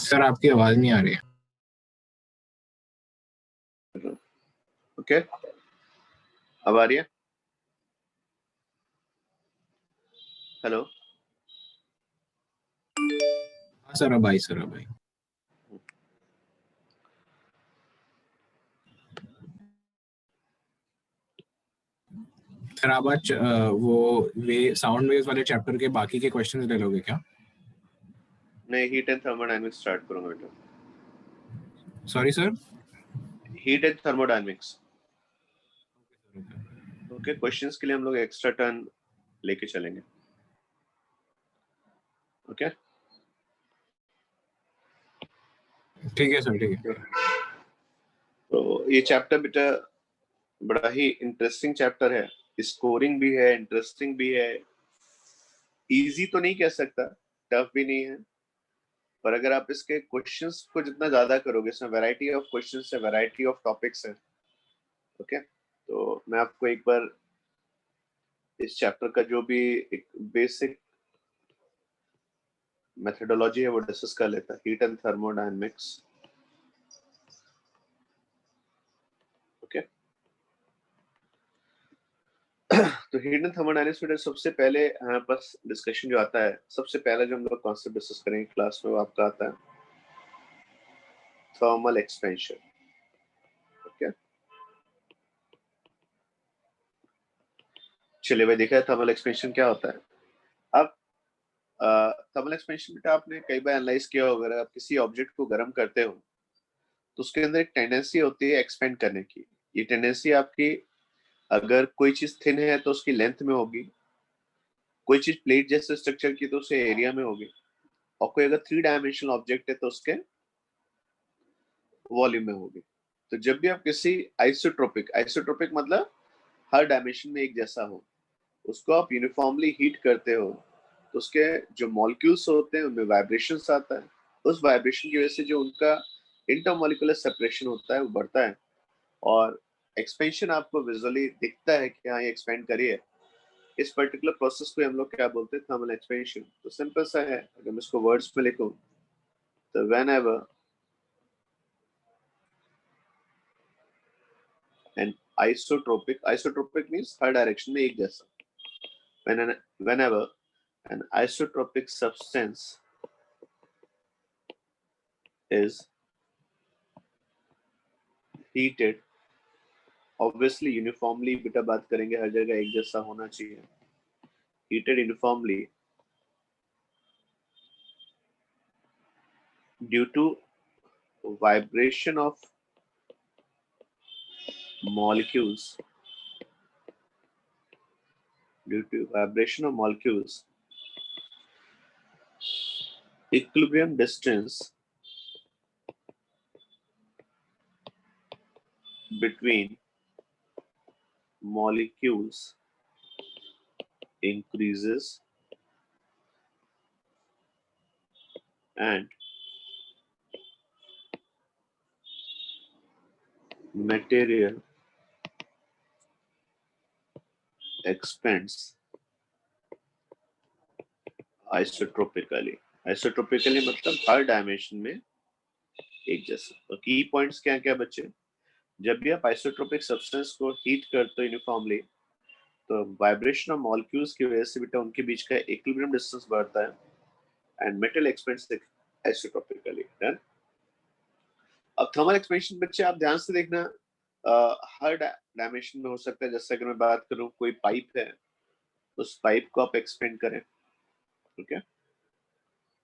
Sir आपकी आवाज नहीं आ रही है। ओके, अब आ रही है? हेलो, हाँ सर अब आई, सर अब आई। सर आप आज वो वे साउंड वेव्स वाले चैप्टर के बाकी के क्वेश्चंस ले लोगे क्या? नहीं, हीट एंड थर्मोडायनेमिक्स स्टार्ट करूंगा बेटा। Sorry sir. Heat and thermodynamics. Okay, questions के लिए हम लोग एक्स्ट्रा टर्न लेके चलेंगे। ओके, ठीक है सर, ठीक है। तो ये चैप्टर बेटा बड़ा ही इंटरेस्टिंग चैप्टर है। स्कोरिंग भी है, इंटरेस्टिंग भी है। इजी तो नहीं कह सकता, टफ भी नहीं है, पर अगर आप इसके क्वेश्चंस को जितना ज्यादा करोगे, इसमें वैरायटी ऑफ क्वेश्चंस है, वैरायटी ऑफ टॉपिक्स है। ओके, तो मैं आपको एक बार इस चैप्टर का जो भी एक बेसिक मेथोडोलॉजी है वो डिस्कस कर लेता है। Heat and thermodynamics. ओके, तो हीट एंड थर्मोडायनेमिक्स में सबसे पहले हमारे पास डिस्कशन जो आता है, सबसे पहले जो हम लोग कॉन्सेप्ट डिस्कस करेंगे क्लास में, वो आपका आता है थर्मल एक्सपेंशन। ओके, चलिए भाई, देखा है थर्मल एक्सपेंशन क्या होता है। अब थर्मल एक्सपेंशन बेटा आपने कई बार एनालाइज किया होगा। अगर आप किसी ऑब्जेक्ट को गर्म करते हो तो उसके अंदर एक टेंडेंसी होती है एक्सपेंड करने की। ये टेंडेंसी आपकी, अगर कोई चीज थिन है तो उसकी लेंथ में होगी, कोई चीज प्लेट जैसे स्ट्रक्चर की तो उसके एरिया में होगी, और कोई अगर 3 डायमेंशनल ऑब्जेक्ट है तो उसके वॉल्यूम में होगी। तो जब भी आप किसी आइसोट्रोपिक, आइसोट्रोपिक मतलब हर डायमेंशन में एक जैसा हो, उसको आप यूनिफॉर्मली हीट करते हो, तो उसके जो मॉलिक्यूल्स होते हैं उनमें वाइब्रेशंस आता है। उस वाइब्रेशन की वजह से जो उनका इंटरमॉलिक्यूलर सेपरेशन होता है वो बढ़ता है, और एक्सपेंशन आपको विजुअली दिखता है कि हाँ ये एक्सपेंड करी है। इस पर्टिकुलर प्रोसेस को हम लोग क्या बोलते हैं? Thermal expansion. तो सिंपल सा है, अगर मैं इसको वर्ड्स में लिखूं तो whenever an isotropic, isotropic means हर डायरेक्शन में एक जैसा, whenever an isotropic substance is heated, obviously uniformly, बेटा बात करेंगे हर जगह एक जैसा होना चाहिए, heated uniformly due to vibration of molecules, due to vibration of molecules, equilibrium distance between molecules increases and material expands आइसोट्रोपिकली। आइसोट्रोपिकली मतलब हर डायमेंशन में एक जैसा। तो की पॉइंट्स क्या क्या बच्चे? जब भी आप आइसोट्रोपिक सब्सटेंस को हीट करते हो यूनिफॉर्मली, तो वाइब्रेशन ऑफ मॉलिक्यूल्स की वजह से बेटा उनके बीच का इक्विलिब्रियम डिस्टेंस बढ़ता है एंड मेटल एक्सपेंड्स आइसोट्रोपिकली। डन। अब थर्मल एक्सपेंशन बच्चे आप ध्यान से देखना, हर डायमेंशन में हो सकता है। जैसे अगर मैं बात करूं, कोई पाइप है, उस पाइप को आप एक्सपेंड करें, ठीक है,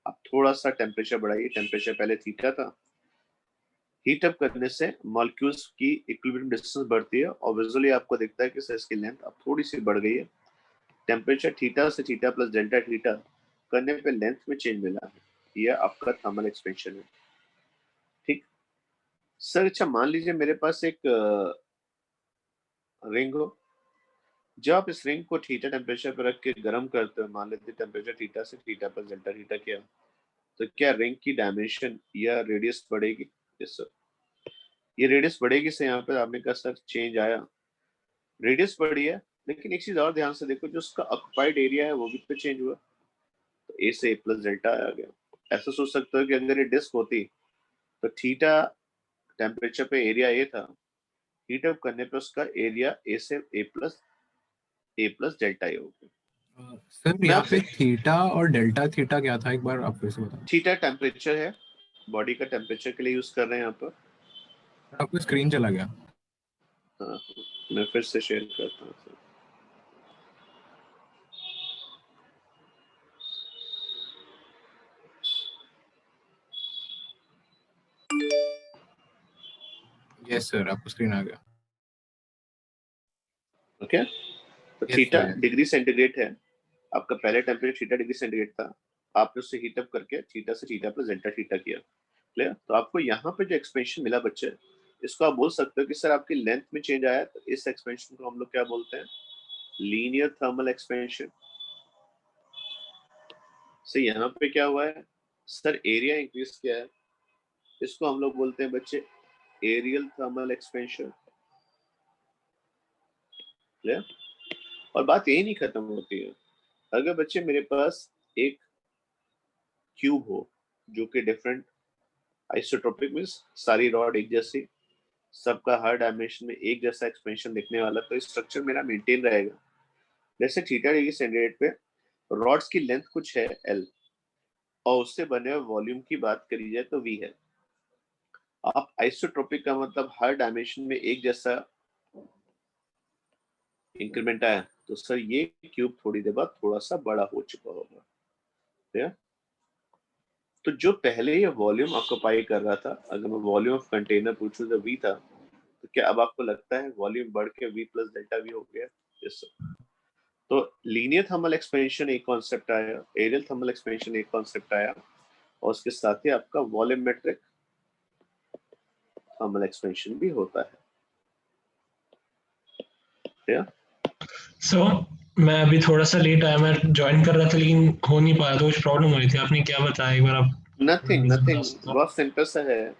आप थोड़ा सा टेम्परेचर बढ़ाइए। टेम्परेचर पहले थीटा था, हीट अप करने से मॉलिक्यूल्स की इक्विलिब्रियम डिस्टेंस बढ़ती है, और विजुअली आपको दिखता है कि इसकी लेंथ अब थोड़ी सी बढ़ गई है। टेम्परेचर थीटा से थीटा प्लस डेल्टा थीटा करने पे लेंथ में चेंज मिला है। यह आपका थर्मल एक्सपेंशन है। ठीक सर, अच्छा मान लीजिए मेरे पास एक रिंग हो। जब आप इस रिंग को थीटा टेम्परेचर पर रख के गर्म करते हो, मान लेते टेम्परेचर थीटा से थीटा प्लस डेल्टा थीटा किया, तो क्या रिंग की डायमेंशन या रेडियस बढ़ेगी? यस सर, ये रेडियस बढ़ेगी। से यहाँ पे आपने कहा सर चेंज आया, रेडियस बढ़ी है, लेकिन एक चीज और ध्यान से देखो, जो उसका ऑक्युपाइड एरिया है वो भी तो चेंज हुआ। तो ए से ए प्लस डेल्टा आ गया। ऐसा सोच सकते हो कि अगर ये डिस्क होती तो थीटा टेम्परेचर पे एरिया ए था, हीट अप करने पे उसका एरिया ए से ए प्लस डेल्टा ए हो गया। सर मैं यहाँ आपसे पे थीटा और डेल्टा थीटा क्या था, एक बार आप फिर से बताओ। थीटा टेम्परेचर है, बॉडी का टेम्परेचर के लिए यूज कर रहे हैं यहाँ पर। आपको स्क्रीन चला गया। हाँ, मैं फिर से शेयर करता हूँ सर। यस सर, आपको स्क्रीन आ गया। ओके, तो yes theta sir, yes. Degree centigrade है, आपका पहले टेम्परेचर थीटा डिग्री सेंटीग्रेड था, आपने उससे हीट अप करके थीटा से थीटा प्लस डेल्टा थीटा किया। क्लियर? तो आपको यहाँ पे जो एक्सपेंशन मिला बच्चे, इसको आप बोल सकते हो कि सर आपकी लेंथ में चेंज आया, तो इस एक्सपेंशन को हम लोग क्या बोलते हैं? Linear thermal expansion. से यहाँ पे क्या हुआ है सर? एरिया इंक्रीज किया है, इसको हम लोग बोलते हैं बच्चे एरियल थर्मल एक्सपेंशन। क्लियर? और बात यही नहीं खत्म होती है। अगर बच्चे मेरे पास एक क्यूब हो जो कि डिफरेंट आइसोट्रोपिक मींस सारी रॉड एक जैसी, सबका हर डायमेंशन में एक जैसा एक्सपेंशन दिखने वाला, तो स्ट्रक्चर मेरा मेंटेन रहेगा। जैसे थीटा डिग्री सेंटीग्रेड पे रॉड्स की लेंथ कुछ है एल, और उससे बने हुए वॉल्यूम की बात करी जाए तो वी है। आप आइसोट्रोपिक का मतलब हर डायमेंशन में एक जैसा इंक्रीमेंट आया, तो सर ये क्यूब थोड़ी देर बाद थोड़ा सा बड़ा हो चुका होगा। ठीक? तो जो पहले ये वॉल्यूम ऑक्यूपाई कर रहा था, अगर मैं वॉल्यूम ऑफ कंटेनर पूछूं तो वी था, तो क्या अब आपको लगता है वॉल्यूम बढ़ के वी प्लस डेल्टा वी हो गया? Yes sir. तो लीनियर थर्मल एक्सपेंशन एक कॉन्सेप्ट आया, एरियल थर्मल एक्सपेंशन एक कॉन्सेप्ट आया, और उसके साथ ही आपका वॉल्यूमेट्रिक थर्मल एक्सपेंशन भी होता है। सो मैं अभी थोड़ा सा लेट आया, मैं ज्वाइन कर रहा था लेकिन हो नहीं पाया, तो कुछ प्रॉब्लम हो रही थी। आपने क्या बताया, एक बार आप नथिंग रीजन बता नथिंग, सकते हो? बहुत सिंपल सा है।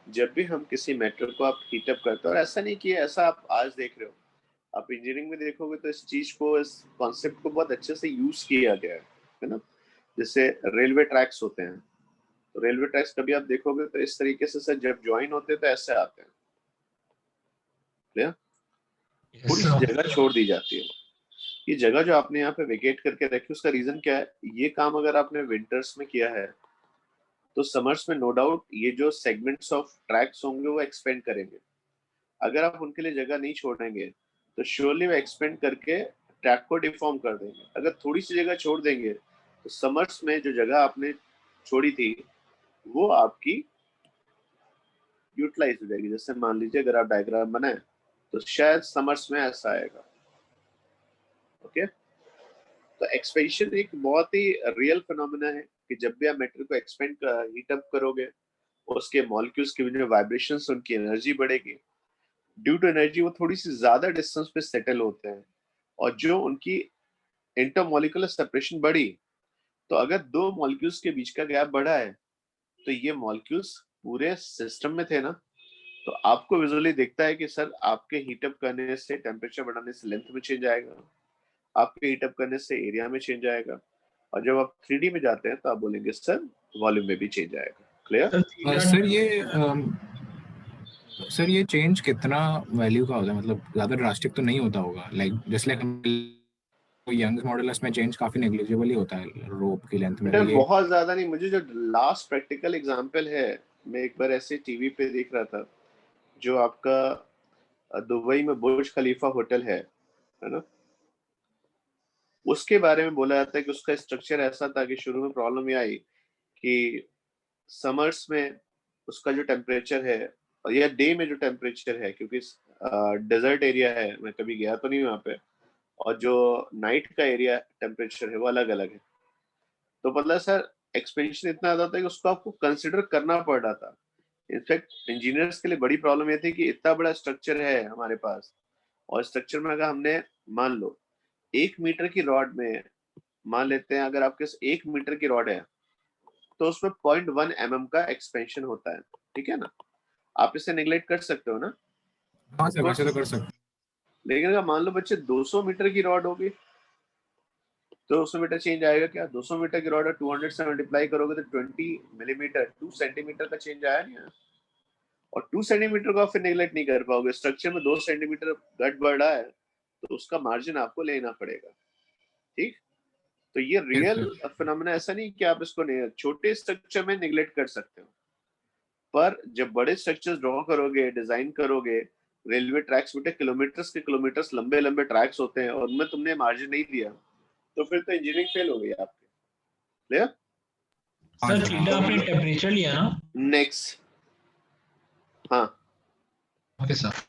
जब भी हम किसी मेटेरियल को आप हीट अप करते हो, और ऐसा नहीं कि ऐसा आप आज देख रहे हो, आप इंजीनियरिंग में देखोगे तो इस चीज को, इस कॉन्सेप्ट को बहुत अच्छे से यूज किया गया है ना? जैसे रेलवे ट्रैक्स होते हैं, तो रेलवे ट्रैक्स कभी आप देखोगे तो इस तरीके से सर जब ज्वाइन होते हैं तो ऐसे आते हैं। क्लियर? यस थोड़ी सी सर। जगह छोड़ दी जाती है। ये जगह जो आपने यहाँ पे वेकेट करके रखी, उसका रीजन क्या है? ये काम अगर आपने विंटर्स में किया है तो समर्स में नो डाउट ये जो सेगमेंट्स ऑफ ट्रैक्स होंगे वो एक्सपेंड करेंगे। अगर आप उनके लिए जगह नहीं छोड़ेंगे तो श्योरली वो एक्सपेंड करके ट्रैक को डिफॉर्म कर देंगे। अगर थोड़ी सी जगह छोड़ देंगे तो समर्स में जो जगह आपने छोड़ी थी वो आपकी यूटिलाइज हो जाएगी। जैसे मान लीजिए अगर आप डायग्राम बनाए तो शायद समर्स में ऐसा आएगा। ओके, तो एक्सपेंशन एक बहुत ही रियल फिनोमेना है कि जब भी आप मेटेरियल को एक्सपेंड हीट अप करोगे, उसके मॉलिक्यूल्स की जो वाइब्रेशंस, उनकी एनर्जी बढ़ेगी। ड्यू टू एनर्जी वो थोड़ी सी ज्यादा डिस्टेंस पे सेटल होते हैं, और जो उनकी इंटरमोलिकुलर सेपरेशन बढ़ी, तो अगर दो मॉलिक्यूल्स के बीच का गैप बढ़ा है तो ये मॉलिक्यूल्स पूरे सिस्टम में थे ना, तो आपको विजुअली दिखता है कि सर आपके हीटअप करने से, टेम्परेचर बढ़ाने से लेंथ में चेंज आएगा, आपके हीटअप करने से एरिया में चेंज आएगा, और जब आप 3D में जाते हैं तो आप बोलेंगे सर वॉल्यूम में भी चेंज आएगा। क्लियर? सर ये चेंज कितना वैल्यू का होता है, मतलब ज्यादा ड्रास्टिक तो नहीं होता होगा? Like just like young modulus में चेंज काफी नेग्लिजिबल ही होता है रोप की लेंथ में, बेटा तो ये बहुत ज्यादा नहीं। मुझे जो लास्ट प्रैक्टिकल एग्जांपल है, मैं एक बार ऐसे टीवी पे देख रहा था, जो आपका दुबई में बुर्ज खलीफा होटल है ना, उसके बारे में बोला जाता है कि उसका स्ट्रक्चर ऐसा था कि शुरू में प्रॉब्लम ये आई कि समर्स में उसका जो टेम्परेचर है, और या डे में जो टेम्परेचर है, क्योंकि डेजर्ट एरिया है, मैं कभी गया तो नहीं वहाँ पे, और जो नाइट का एरिया टेम्परेचर है वो अलग अलग है। तो मतलब सर एक्सपेंशन इतना ज्यादा था कि उसको आपको कंसिडर करना पड़ रहा था। इनफैक्ट इंजीनियर्स के लिए बड़ी प्रॉब्लम ये थी कि इतना बड़ा स्ट्रक्चर है हमारे पास, और स्ट्रक्चर में अगर हमने, मान लो 1 मीटर की रॉड में, मान लेते हैं अगर आपके 1 मीटर की रॉड है तो उसमें 0.1 mm का एक्सपेंशन होता है। ठीक है ना? आप इसे नेग्लेक्ट कर सकते हो ना? हाँ सर, तो वैसे तो कर सकते लेकिन अगर मान लो बच्चे 200 मीटर की रॉड होगी तो उसमें बेटा चेंज आएगा क्या? 200 मीटर की रॉड 200 से मल्टीप्लाई करोगे तो 20 मिलीमीटर 2 सेंटीमीटर का चेंज आया नहीं? और 2 सेंटीमीटर को आप फिर नेग्लेक्ट नहीं कर पाओगे। स्ट्रक्चर में 2 सेंटीमीटर घट बढ़ा है तो उसका मार्जिन आपको लेना पड़ेगा। ठीक, तो ये रियल फिनोमेना ऐसा नहीं कि आप इसको नहीं, छोटे स्ट्रक्चर में नेग्लेक्ट कर सकते हो, पर जब बड़े स्ट्रक्चर्स ड्रॉ करोगे, डिजाइन करोगे, रेलवे ट्रैक्स बेटे किलोमीटर्स के किलोमीटर्स लंबे लंबे ट्रैक्स होते हैं और उनमें तुमने मार्जिन नहीं दिया तो फिर तो इंजीनियरिंग फेल हो गई आपकी। क्लियर? सर थीटा आपने टेम्परेचर लिया ना? नेक्स्ट, हाँ ओके सर।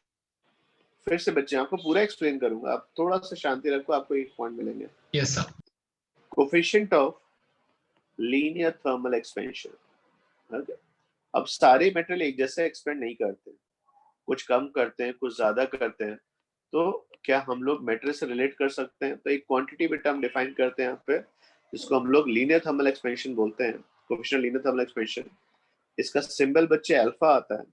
फिर से बच्चे आपको पूरा एक्सप्लेन करूंगा, आप थोड़ा सा शांति रखो, आपको एक पॉइंट मिलेंगे। Yes sir. Coefficient of linear thermal expansion. अब सारे मेटेरियल एक जैसे एक्सपेंड नहीं करते, कुछ कम करते हैं, कुछ ज्यादा करते हैं। तो क्या हम लोग मेटेरियल से रिलेट कर सकते हैं? तो एक क्वांटिटी बेटा हम डिफाइन करते हैं यहाँ पे, जिसको हम लोग लीनियर थर्मल एक्सपेंशन बोलते हैं, कोफिशिएंट लीनियर थर्मल एक्सपेंशन। इसका सिंबल बच्चे अल्फा आता है।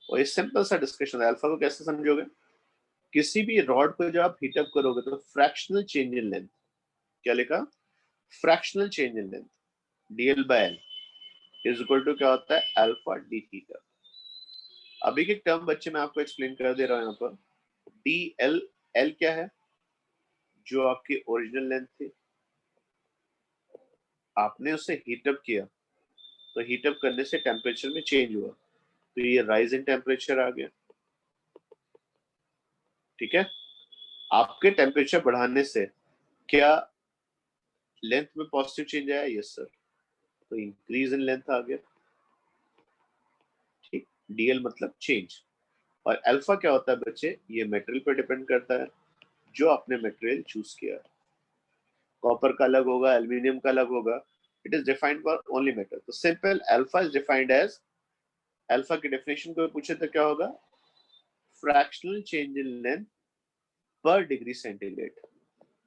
और ये सिंपल सा डिस्कशन है, अल्फा को कैसे समझोगे? किसी भी रॉड को जब आप हीटअप करोगे तो फ्रैक्शनल चेंज इन लेंथ, क्या लिखा? Fractional change in length dl by l is equal to क्या होता है? Alpha d theta. अभी के टर्म बच्चे मैं आपको एक्सप्लेन कर दे रहा हूं यहाँ पर। dl, l क्या है? जो आपकी ओरिजिनल लेंथ थी, आपने उसे हीटअप किया, तो हीटअप करने से टेम्परेचर में चेंज हुआ, तो ये राइज इन टेम्परेचर आ गया। ठीक है, आपके टेम्परेचर बढ़ाने से क्या लेंथ में पॉजिटिव चेंज आया? यस सर, तो इंक्रीज इन लेंथ आ गया। ठीक, डीएल मतलब चेंज। और अल्फा क्या होता है बच्चे? ये मटेरियल पर डिपेंड करता है, जो आपने मटेरियल चूज किया। कॉपर का अलग होगा, एल्यूमिनियम का अलग होगा। It is defined for only metal. तो simple alpha is defined as, alpha की डेफिनेशन को पूछे तो क्या होगा? Fractional change in length per degree centigrade.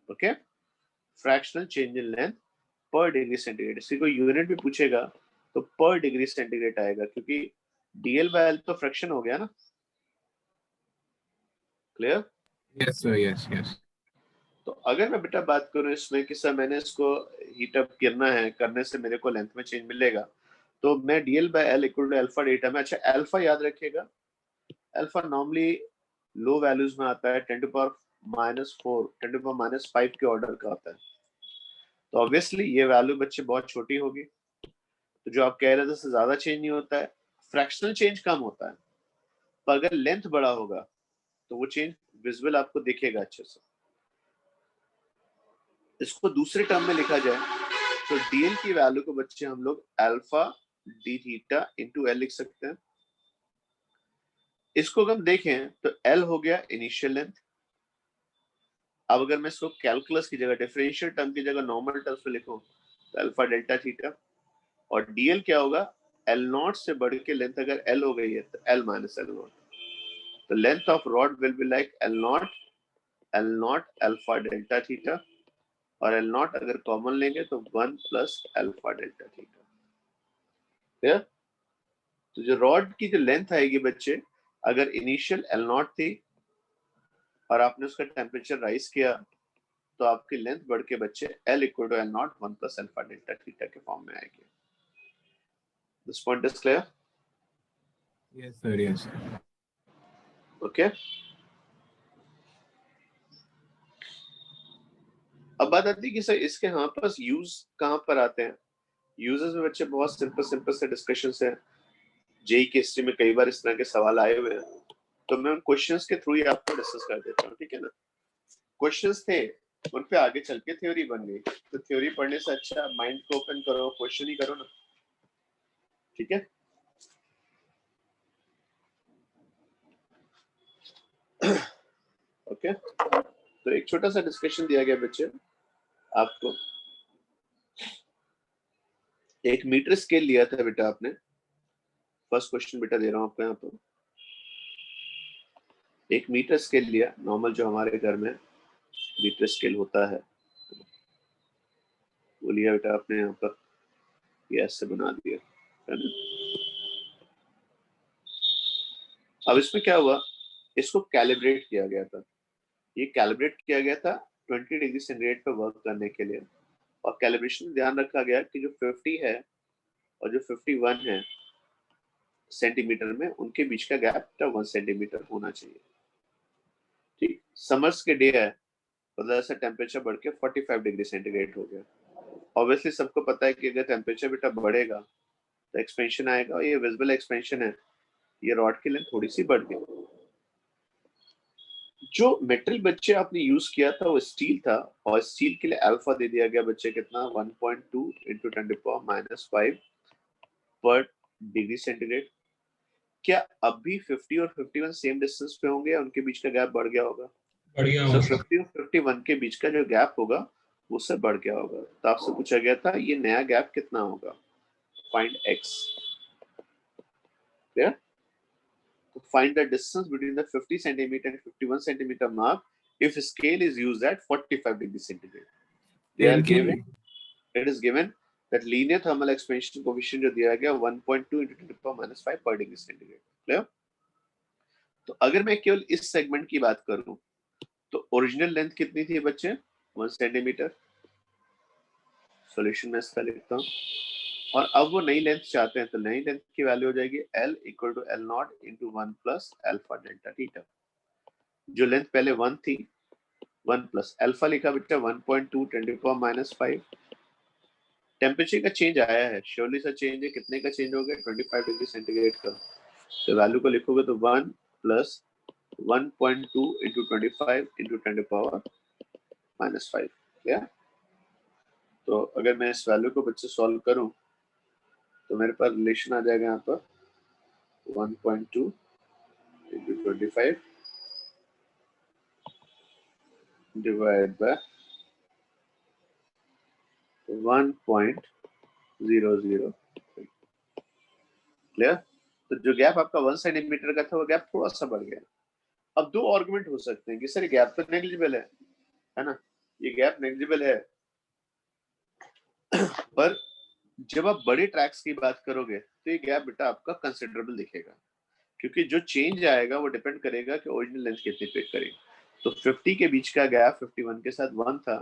Okay, fractional change in length per degree centigrade. इसकी कोई यूनिट भी पूछेगा तो पर डिग्री सेंटीग्रेड आएगा, क्योंकि डीएल बाय एल तो फ्रैक्शन हो गया ना। Clear? Yes sir, yes yes. तो अगर मैं बेटा बात करूं इसमें कि सर मैंने इसको हीटअप करना है, करने से मेरे को लेंथ में चेंज मिलेगा, तो मैं dl by l equal to alpha डेटा में, अच्छा अल्फा याद रखिएगा, अल्फा नॉर्मली लो वैल्यूज में आता है, 10 टू पावर -4 10 टू पावर -5 के ऑर्डर का आता है। तो ऑब्वियसली ये वैल्यू बच्चे बहुत छोटी होगी, तो जो आप कह रहे थे उससे ज्यादा चेंज नहीं होता है, फ्रैक्शनल चेंज कम होता है। पर अगर लेंथ बड़ा होगा तो वो चेंज विजुअल आपको दिखेगा अच्छे से। इसको दूसरे टर्म में लिखा जाए तो डीएल की वैल्यू को बच्चे हम लोग alpha d theta into L लिख सकते हैं। इसको अगर हम देखें तो एल हो गया इनिशियल लेंथ। अब अगर मैं इसको कैलकुलस की जगह, डिफरेंशियल टर्म की जगह नॉर्मल टर्म्स में लिखूं तो अल्फा डेल्टा थीटा। और डीएल क्या होगा? एल नॉट से बढ़ के लेंथ अगर एल हो गई है तो एल माइनस एल नॉट। तो length of rod will be like L naught alpha delta theta, और एल नॉट अगर कॉमन लेंगे तो 1 plus alpha delta theta. Clear? तो जो रॉड की जो लेंथ आएगी बच्चे, अगर इनिशियल एल नॉट थी और आपने उसका टेम्परेचर राइज किया तो आपकी लेंथ बढ़ के बच्चे l equal to l naught 1 plus alpha delta theta के फॉर्म में आएगी। This point is clear? Yes sir, yes. Okay, अब बात आती है कि सर इसके यहाँ पर यूज कहाँ पर आते हैं? यूजेस में बच्चे बहुत सिंपल सिंपल से डिस्कशन है। जेई की हिस्ट्री में कई बार इस तरह के सवाल आए हुए हैं, तो मैं उन क्वेश्चंस के थ्रू ही आपको डिस्कस कर देता हूँ। ठीक है ना? क्वेश्चंस थे, उन पे आगे चल के थ्योरी बन गई, तो थ्योरी पढ़ने से अच्छा माइंड को ओपन करो, क्वेश्चन ही करो ना। ठीक है? ओके, तो एक छोटा सा डिस्कशन दिया गया बच्चे आपको। एक मीटर स्केल लिया था बेटा आपने। फर्स्ट क्वेश्चन बेटा दे रहा हूँ आपको यहाँ पर। एक मीटर स्केल लिया, नॉर्मल जो हमारे घर में मीटर स्केल होता है, वो लिया बेटा आपने यहाँ पर, ये ऐसे बना दिया है ना। अब इसमें क्या हुआ? इसको कैलिब्रेट किया गया था। ये कैलिब्रेट किया गया था 20 डिग्री सेंटीग्रेड पे वर्क करने के लिए, और कैलिब्रेशन में ध्यान रखा गया कि जो 50 है और जो 51 है सेंटीमीटर में, उनके बीच का गैप 1 सेंटीमीटर होना चाहिए। ठीक, समर्स के डे है, मतलब ऐसा टेम्परेचर बढ़ के 45 डिग्री सेंटीग्रेड हो गया। ऑब्वियसली सबको पता है कि अगर टेम्परेचर बेटा बढ़ेगा तो एक्सपेंशन आएगा, और ये विजिबल एक्सपेंशन है, ये रॉड की लेंथ थोड़ी सी बढ़ गई। जो मेटल बच्चे आपने यूज किया था वो स्टील था, और स्टील के लिए अल्फा दे दिया गया बच्चे कितना, 1.2 इंटू 10⁻⁵ पर डिग्री सेंटीग्रेड। क्या अब भी 50 और 51 सेम डिस्टेंस पे होंगे या उनके बीच का गैप बढ़ गया होगा? बढ़ गया तो होगा सर। 50 और 51 के बीच का जो गैप होगा वो उससे बढ़ गया होगा। तो आपसे पूछा गया था ये नया गैप कितना होगा, फाइंड x। क्लियर? तो find the distance between the 50 centimetre and 51 centimetre mark if scale is used at 45 degree centigrade. They are given, it is given that linear thermal expansion coefficient जो दिया गया 1.2 into 10⁻⁵ per degree centigrade. Clear? तो अगर मैं केवल इस segment की बात करूं तो ओरिजिनल लेंथ कितनी थी बच्चे, 1 सेंटीमीटर। सॉल्यूशन में इसका लिखता हूं, और अब वो नई लेंथ चाहते हैं तो नई लेंथ की वैल्यू हो जाएगी L = L0 into 1 plus alpha delta theta। जो लेंथ पहले 1 थी, 1 प्लस अल्फा लिखा बेटा 1.2 10⁻⁵। टेम्परेचर का चेंज आया है, श्योरली सा चेंज है, कितने का चेंज हो गया, 25 डिग्री सेंटीग्रेड का। तो वैल्यू को लिखोगे तो 1 प्लस 1.2 इंटू 25 इंटू 10⁻⁵। क्या? तो अगर मैं इस वैल्यू को बच्चे सॉल्व करूं तो मेरे पास रिलेशन आ जाएगा यहाँ पर 1.2 इंटू 25 डिवाइड बाय 1.00। क्लियर? तो जो गैप आपका 1 सेंटीमीटर का था वो गैप थोड़ा सा बढ़ गया। अब दो आर्गुमेंट हो सकते हैं कि सर गैप तो नेग्लिजिबल है ना, ये गैप नेग्लिजिबल है, पर जब आप बड़े ट्रैक्स की बात करोगे तो ये गैप बेटा आपका कंसिडरेबल दिखेगा, क्योंकि जो चेंज आएगा वो डिपेंड करेगा कि ओरिजिनल लेंथ कितनी पिक करेगी। तो 50 के बीच का गैप 51 के साथ 1 था,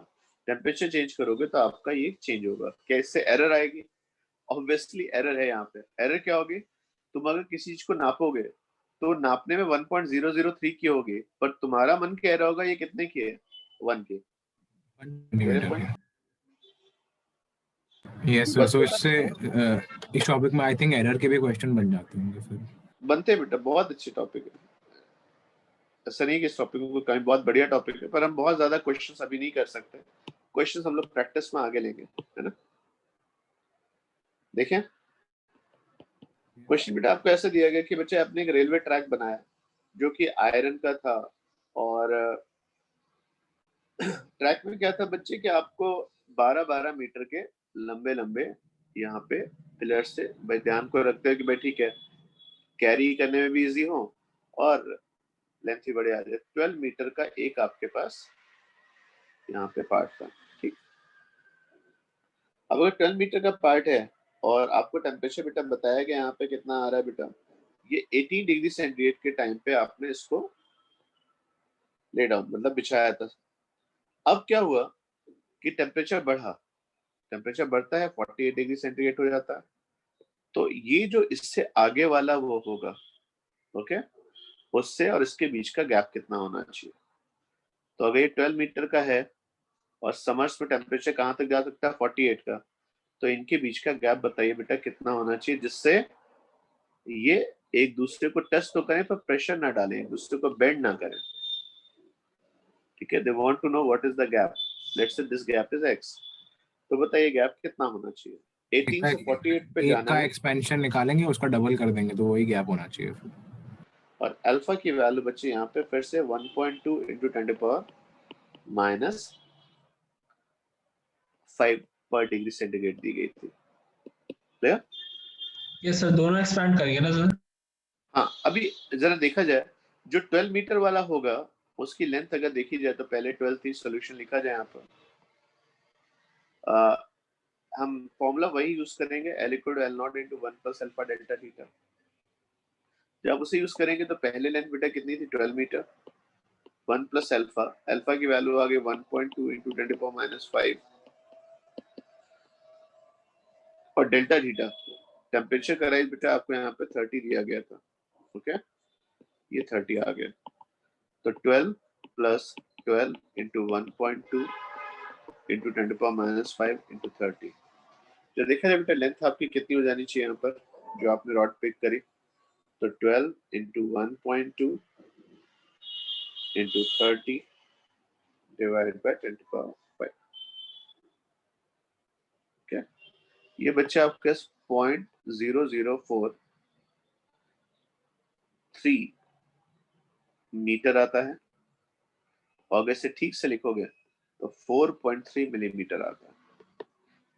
टेम्परेचर चेंज करोगे तो आपका ये चेंज होगा। क्या इससे एरर आएगी? ऑब्वियसली एरर है। यहाँ पे एरर क्या होगी, तुम अगर किसी चीज को नापोगे तो नापने में 1.003 की होगी, पर तुम्हारा मन कह रहा होगा ये कितने की है, 1 की। यस सर, सो इससे इस टॉपिक में आई थिंक एरर के भी क्वेश्चन बन जाते होंगे फिर। बनते बेटा, बहुत अच्छे टॉपिक है, ऐसा नहीं कि इस टॉपिक को कहीं बहुत बढ़िया टॉपिक है, पर हम बहुत ज्यादा क्वेश्चंस अभी नहीं कर सकते। क्वेश्चंस हम लोग प्रैक्टिस में आगे लेंगे, है ना। देखें क्वेश्चन बेटा आपको ऐसे दिया गया कि बच्चे आपने एक रेलवे ट्रैक बनाया जो कि आयरन का था, और ट्रैक में क्या था बच्चे कि आपको 12-12 मीटर के लंबे लंबे यहाँ पे पिलर से भाई ध्यान को रखते हो कि भाई ठीक है कैरी करने में भी इजी हो और लेंथ भी बड़े आ जाए। 12 मीटर का एक आपके पास यहाँ पे पार्ट था, ठीक। अब अगर 12 मीटर का पार्ट है और आपको टेम्परेचर बेटा बताया गया यहाँ पे कितना आ रहा है बेटा, ये 18 डिग्री सेंटीग्रेड के टाइम पे आपने इसको ले डाउन मतलब बिछाया था। अब क्या हुआ कि टेम्परेचर बढ़ा, टेम्परेचर बढ़ता है 48 डिग्री सेंटीग्रेड हो जाता है, तो ये जो इससे आगे वाला वो होगा, ओके, उससे और इसके बीच का गैप कितना होना चाहिए। तो अगर ये 12 मीटर का है और समर्स में टेम्परेचर कहाँ तक जा सकता है 48 का, तो इनके बीच का गैप बताइए बेटा कितना होना चाहिए जिससे ये एक दूसरे को टच तो करें पर प्रेशर ना डालें, एक दूसरे को बेंड ना करें, ठीक है। They want to know what is the gap, let's say this gap is x, तो बताइए गैप कितना होना चाहिए। 18 से 48 पे एक जाना का है एक्सपेंशन निकालेंगे, उसका डबल कर देंगे तो वही गैप होना चाहिए फिर। और अल्फा की वैल्यू बच्चे यहाँ पे फिर से 1.2 इंटू 10⁻⁵ पर डिग्री सेंटीग्रेड दी गई थी। क्लियर? यस सर, दोनों एक्सपैंड करेंगे ना सर। हाँ, अभी जरा देखा जाए जो 12 मीटर वाला होगा उसकी लेंथ अगर देखी जाए तो पहले 12 थी, सोल्यूशन लिखा जाए यहाँ पर। हम फॉर्मूला वही यूज करेंगे L = L0 into 1 plus alpha delta theta। जब उसे यूज करेंगे तो पहले लेंथ बेटा कितनी थी 12 मीटर, 1 प्लस अल्फा, अल्फा की वैल्यू आ गई 1.2 इंटू 10⁻⁵ और डेल्टा थीटा टेम्परेचर का राइज बेटा आपको यहाँ पे 30 दिया गया था, ओके ये 30 आ गया, तो 12 प्लस 12 इंटू 1.2 इंटू 10⁻⁵ इंटू 30, जो देखा जाए बेटा लेंथ आपकी कितनी हो जानी चाहिए यहाँ पर जो आपने रॉड पिक करी, तो 12 into 1.2 into 30 divide by 10⁵, okay ये बच्चा आपके 0.0043 मीटर आता है, और अगर इसे ठीक से लिखोगे तो 4.3 मिलीमीटर आता है।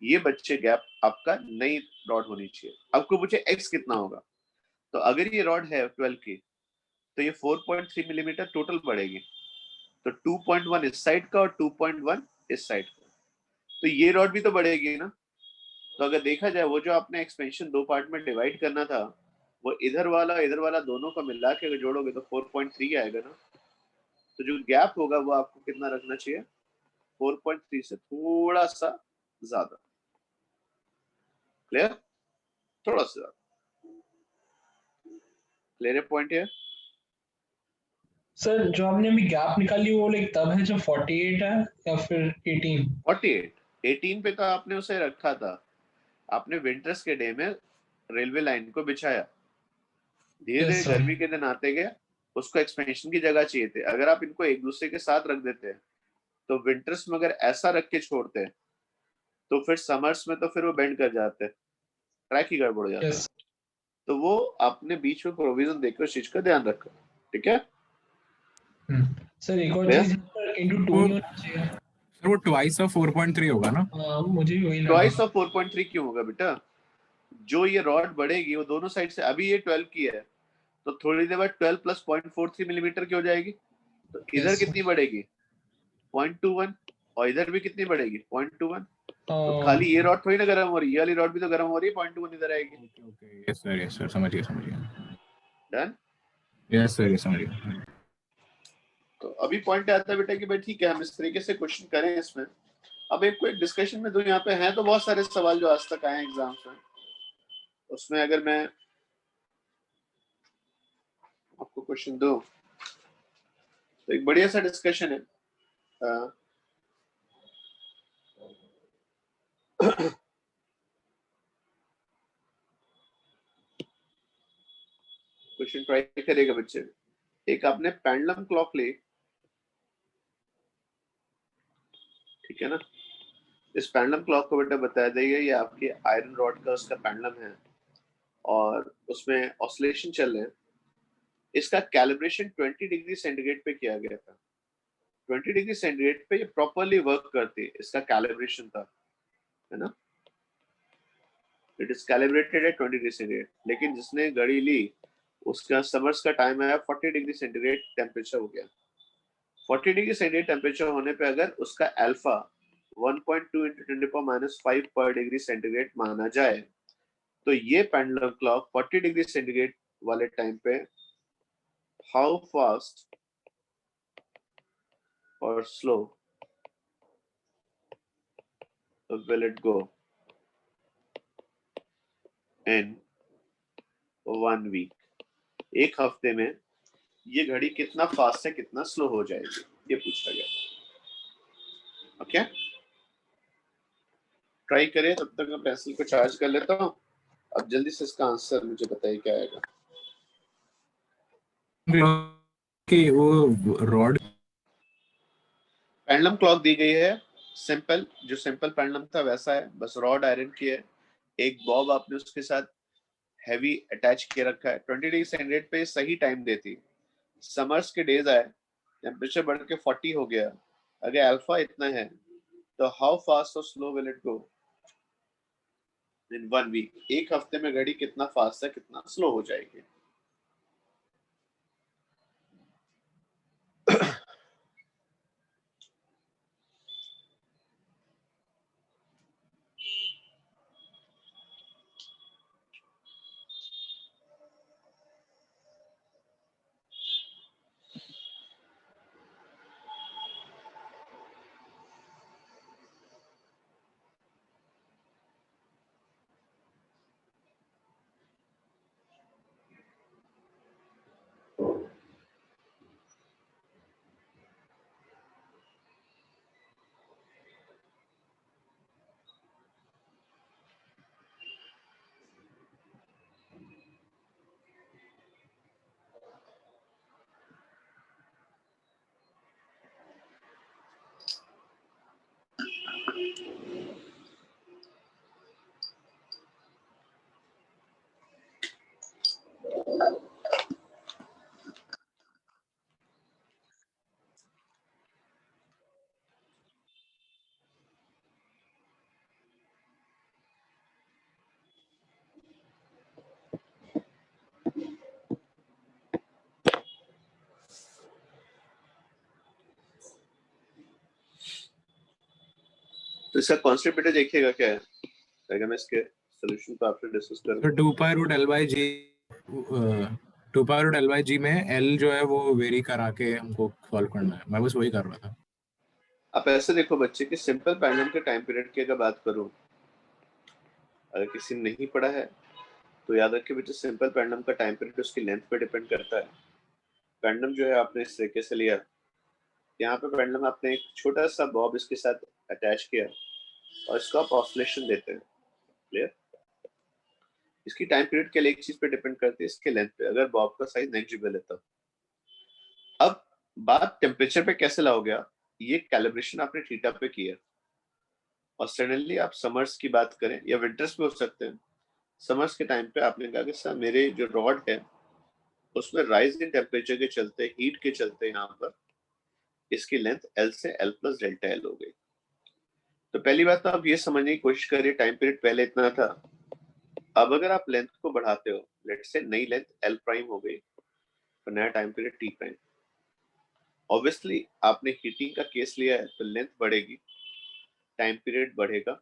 ये बच्चे गैप आपका नई रॉड होनी चाहिए। आपको पूछे एक्स कितना होगा, तो अगर ये रॉड है 12 की तो ये 4.3 मिलीमीटर टोटल बढ़ेगी, तो 2.1 इस साइड का और 2.1 इस साइड का, तो ये रॉड भी तो बढ़ेगी ना। तो अगर देखा जाए वो जो आपने एक्सपेंशन दो पार्ट में डिवाइड करना था, वो इधर वाला दोनों का मिला के अगर जोड़ोगे तो 4.3 आएगा ना, तो जो गैप होगा वो आपको कितना रखना चाहिए, 4.3 से थोड़ा सा ज्यादा, क्लियर, थोड़ा सा ज्यादा, क्लियर पॉइंट है। सर जो आपने अभी गैप निकाली वो लाइक तब है जब 48 है या फिर 18? 18 पे तो आपने उसे रखा था, आपने विंटर्स के डे में रेलवे लाइन को बिछाया, धीरे धीरे Yes, sir. गर्मी के दिन आते गए, उसको एक्सपेंशन की जगह चाहिए थे। अगर आप इनको एक दूसरे के साथ रख देते तो विंटर्स में अगर ऐसा रख के छोड़ते तो फिर समर्स में तो फिर वो बेंड कर जाते, ट्रैक ही गड़बड़ हो जाता। Yes. तो वो आपने बीच में प्रोविजन देकर उस चीज का ध्यान रखा, ठीक है। सर एक और Clear? चीज इंटू 2 वो नहीं होना चाहिए। सर वो ट्वाइस ऑफ 4.3 होगा ना? मुझे भी वही लगा। ट्वाइस ऑफ 4.3 क्यों होगा बेटा, जो ये रॉड बढ़ेगी वो दोनों साइड से, अभी ये 12 की है तो थोड़ी देर बाद 12 प्लस 0.43 मिलीमीटर की हो जाएगी, तो इधर Yes, sir. कितनी बढ़ेगी 0.21, और इधर भी कितनी बढ़ेगी 0.21, तो खाली ये रॉड थोड़ी ना गर्म हो रही है, ये वाली रॉड भी तो गर्म हो रही है, 0.21 इधर आएगी। ओके ओके, यस सर समझ गया। डन, यस सर ये समझ गया। तो अभी पॉइंट आता है बेटा कि भाई ठीक है हम इस तरीके से क्वेश्चन करें इसमें। अब एक कोई डिस्कशन में दो, यहाँ पे हैं तो बहुत सारे सवाल जो आज तक आए एग्जाम्स में, उसमें अगर मैं आपको क्वेश्चन दूं तो एक बढ़िया सा डिस्कशन है। क्वेश्चन ट्राई करेगा बच्चे। एक आपने पेंडुलम क्लॉक ली, ठीक है ना, इस पेंडुलम क्लॉक को बेटा बताया जाइए ये आपके आयरन रॉड का उसका पेंडुलम है और उसमें ऑसिलेशन चल रहे हैं। इसका कैलिब्रेशन 20 डिग्री सेंटीग्रेड पे किया गया था, 20 डिग्री सेंटीग्रेड पे ये प्रॉपर्ली वर्क करती है, इसका कैलिब्रेशन था, है ना, it is calibrated at 20 degree centigrade. लेकिन जिसने घड़ी ली उसका समर्स का टाइम आया 40 डिग्री सेंटीग्रेड टेम्परेचर हो गया। 40 डिग्री सेंटीग्रेड टेम्परेचर होने पे अगर उसका अल्फा 1.2 इंटू 10⁻⁵ पर डिग्री सेंटीग्रेड माना जाए, तो ये पेंडुलम क्लॉक 40 डिग्री सेंटीग्रेड वाले टाइम पे हाउ फास्ट और slow will it go in 1 week, एक हफ्ते में ये घड़ी कितना फास्ट है कितना स्लो हो जाएगी, ये पूछा गया। ओके ट्राई करें, तब तक मैं पेंसिल को चार्ज कर लेता हूँ। अब जल्दी से इसका आंसर मुझे बताइए क्या आएगा। कि वो रॉड पेंडुलम क्लॉक दी गई है सिंपल, जो सिंपल पेंडुलम था वैसा है, बस रॉड आयरन की है, एक बॉब आपने उसके साथ हैवी अटैच किए रखा है। 20 डिग्री सेंटीग्रेड पे सही टाइम देती, समर्स के डेज आए टेम्परेचर बढ़ के 40 हो गया, अगर अल्फा इतना है तो हाउ फास्ट और slow will it go in 1 week, एक हफ्ते में घड़ी कितना फास्ट है कितना स्लो हो जाएगी। तो इसका कॉन्सेप्ट बेटा देखिएगा क्या है, अगर मैं इसके सॉल्यूशन को आपसे डिस्कस करूं तो 2 pi root L by G 2 pi root L by G में एल जो है वो वेरी करा के हमको सॉल्व करना है। मैं बस वही कर रहा था। आप ऐसे देखो बच्चे कि सिंपल पेंडुलम के टाइम पीरियड की अगर बात करूं, अगर किसी ने नहीं पढ़ा है तो याद रखिए बेटा, सिंपल पेंडुलम का टाइम पीरियड उसकी लेंथ पे डिपेंड करता है। पेंडुलम जो है आपने इस तरीके से लिया, यहाँ पे पेंडुलम आपने एक छोटा सा बॉब इसके साथ अटैच किया और इसको आप ऑसिलेशन देते हैं। क्लियर? इसकी टाइम पीरियड के लिए एक चीज पे डिपेंड करती है, इसके लेंथ पे, अगर बॉब का साइज नेग्लिजिबल है तब। अब बात टेम्परेचर पे कैसे लाओगे आप, ये कैलिब्रेशन आपने थीटा पे किया और सडनली आप समर्स की बात करें या विंटर्स पे हो सकते हैं। समर्स के टाइम पे आपने कहा कि सर मेरे जो रॉड है उसमें राइज इन टेम्परेचर के चलते, हीट के चलते यहाँ पर इसकी लेंथ एल से एल प्लस डेल्टा एल हो गई। तो पहली बात तो आप ये समझने की कोशिश करिए, टाइम पीरियड पहले इतना था, अब अगर आप लेंथ को बढ़ाते हो, लेट्स से नई लेंथ एल प्राइम हो गई तो नया time period T prime. Obviously आपने हीटिंग का केस लिया है तो लेंथ बढ़ेगी, टाइम पीरियड बढ़ेगा,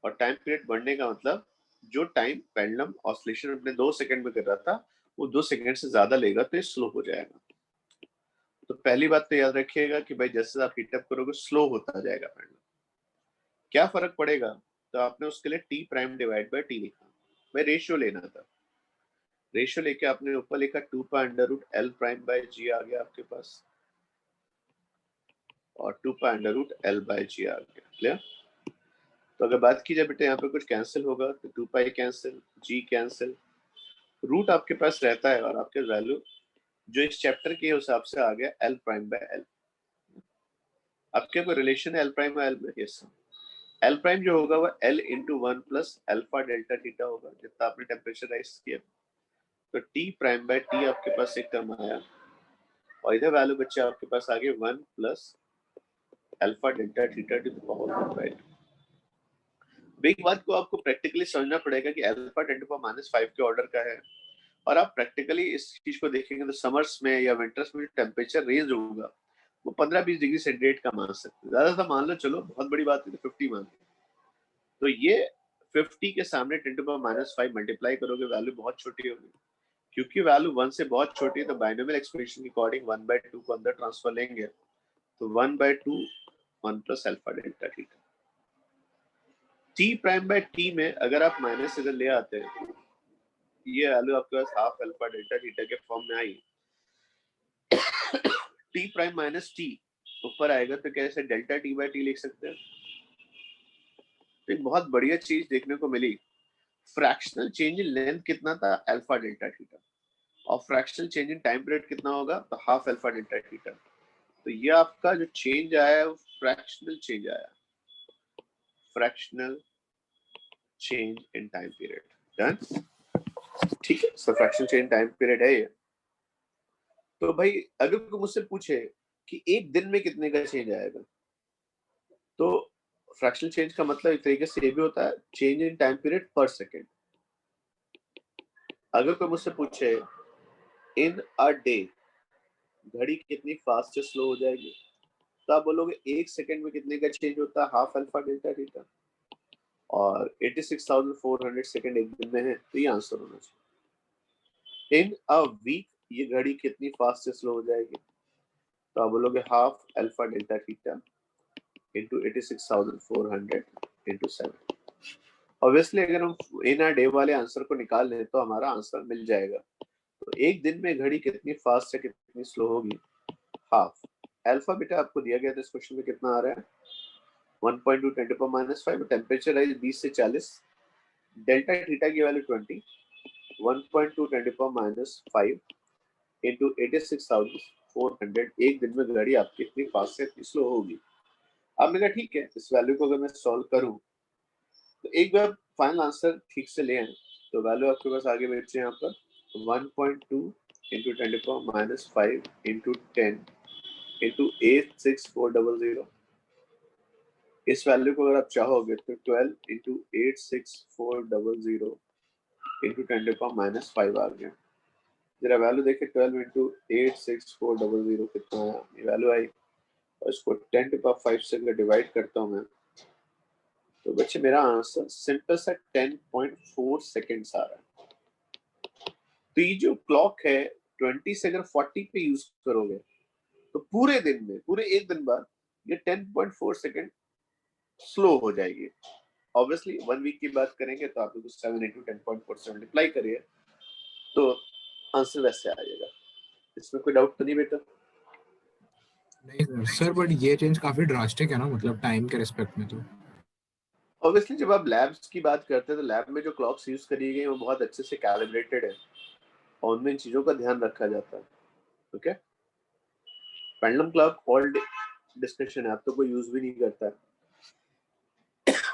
और टाइम पीरियड बढ़ने का मतलब जो टाइम पेंडुलम ऑसिलेशन अपने 2 सेकंड में कर रहा था वो 2 सेकंड से ज्यादा लेगा तो ये स्लो हो जाएगा। तो पहली बात तो याद रखिएगा कि भाई जैसे आप हीट अप करोगे स्लो होता जाएगा पेंडुलम। क्या फर्क पड़ेगा, तो आपने उसके लिए T prime divide by T लिखा, भाई रेशियो लेना था। रेशियो लेके आपने ऊपर लिखा 2 pi under root L prime by G आ गया आपके पास, और 2 pi under root L by G आ गया। क्लियर? तो अगर बात की जाए बेटे यहाँ पे कुछ कैंसिल होगा तो 2 पाई कैंसिल, जी कैंसिल, रूट आपके पास रहता है और आपके वैल्यू जो इस चैप्टर के हिसाब से आ गया एल प्राइम बाय एल। आपके कोई रिलेशन है एल प्राइम बाय एल में? यस। एल प्राइम जो होगा वो L into 1 plus alpha delta theta होगा, जितना आपने टेम्परेचर राइज किया। तो टी प्राइम बाय टी आपके पास एक टर्म आया और इधर वैल्यू बच्चे आपके पास आ गए 1 plus alpha delta theta to the power 1 by 2। एक बात को आपको प्रैक्टिकली समझना पड़ेगा कि अल्फा 10 टू पावर -5 के ऑर्डर का है, और आप प्रैक्टिकली इस चीज को देखेंगे तो समर्स में या विंटर्स में टेम्परेचर रेंज होगा वो 15-20 डिग्री सेंटीग्रेड का मान सकते हैं, ज्यादा सा मान लो, चलो बहुत बड़ी बात है तो 50 मान लो। तो ये 50 के सामने 10 टू पावर -5 मल्टीप्लाई करोगे वैल्यू बहुत छोटी होगी, क्योंकि वैल्यू 1 से बहुत छोटी है तो बाइनोमियल एक्सप्रेशन के अकॉर्डिंग 1/2 को अंदर ट्रांसफर लेंगे तो 1/2 1 plus alpha delta theta. T prime by T में अगर आप माइनस इधर ले आते हैं, ये वैल्यू आपके पास हाफ अल्फा डेल्टा थीटा के फॉर्म में आई। टी प्राइम माइनस टी ऊपर आएगा तो कैसे डेल्टा टी बाय टी लिख सकते हैं। तो एक बहुत बढ़िया चीज देखने को मिली, फ्रैक्शनल चेंज इन लेंथ कितना था, अल्फा डेल्टा थीटा, और fractional change in time period कितना होगा, तो हाफ अल्फा डेल्टा थीटा। तो ये आपका जो चेंज आया है वो फ्रैक्शनल चेंज आया, fractional change in time period. Done? ठीक है, सो फ्रैक्शनल चेंज टाइम पीरियड है ये। तो भाई अगर कोई मुझसे पूछे कि एक दिन में कितने का चेंज आएगा, तो फ्रैक्शनल चेंज का मतलब एक तरीके से ये भी होता है चेंज इन टाइम पीरियड पर सेकेंड। अगर कोई मुझसे पूछे इन अ डे घड़ी कितनी फास्ट से स्लो हो जाएगी, तो आप बोलोगे एक सेकंड में कितने का चेंज होता है, हाफ अल्फा डेल्टा थीटा, और 86,400 सेकंड एक दिन में है, तो ये आंसर होना चाहिए। इन अ वीक ये घड़ी कितनी फास्ट से स्लो हो जाएगी, तो आप बोलोगे half alpha delta theta into 86,400 into 7। Obviously अगर हम इन अ डे वाले आंसर को निकाल लें तो हमारा आंसर मिल जाएगा। तो एक दिन में घड़ी कितनी फास्ट से कितनी स्लो होगी, हाफ अल्फा बेटा आपको दिया गया था इस क्वेश्चन में कितना आ रहा है 1.2 10 to the -5, टेम्परेचर राइज 20 से 40, डेल्टा थीटा की वैल्यू 20, 1.2 10 to the -5 into 86,400, एक दिन में घड़ी आपकी इतनी फास्ट से इतनी स्लो होगी। आपने कहा ठीक है, इस वैल्यू को अगर मैं सॉल्व करूं तो एक बार फाइनल आंसर ठीक से ले आए तो वैल्यू आपके पास आगे बचे यहाँ पर 1.2 into 10 to the -5 into 10 into 86400। इस वैल्यू को अगर आप चाहोगे तो 12 into 86400 into 10 to the -5 आ गया। जरा वैल्यू देखे 12 into 86400 कितना आया, ये वैल्यू आई, और इसको 10 to the 5 से अगर डिवाइड करता हूँ मैं तो बच्चे मेरा आंसर सिंपल सा 10.4 सेकेंड्स आ रहा है। तो ये जो क्लॉक है 20 से अगर 40 पे यूज करोगे तो पूरे दिन में, पूरे एक दिन बाद ये 10.4 सेकेंड स्लो हो जाएगी। ऑब्वियसली 1 वीक की बात करेंगे तो आप लोग 7 into 10.4 से मल्टीप्लाई करिए तो आंसर वैसे आ जाएगा। इसमें कोई डाउट तो नहीं बेटा? नहीं सर, बट ये चेंज काफी ड्रास्टिक है ना, मतलब टाइम के रिस्पेक्ट में तो। ऑब्वियसली जब आप लैब्स की बात करते हैं तो लैब में जो क्लॉक्स यूज करी गई वो बहुत अच्छे से कैलिब्रेटेड है और उनमें इन चीजों का ध्यान रखा जाता है। Okay, pendulum clock old discussion है, अब तो कोई यूज भी नहीं करता है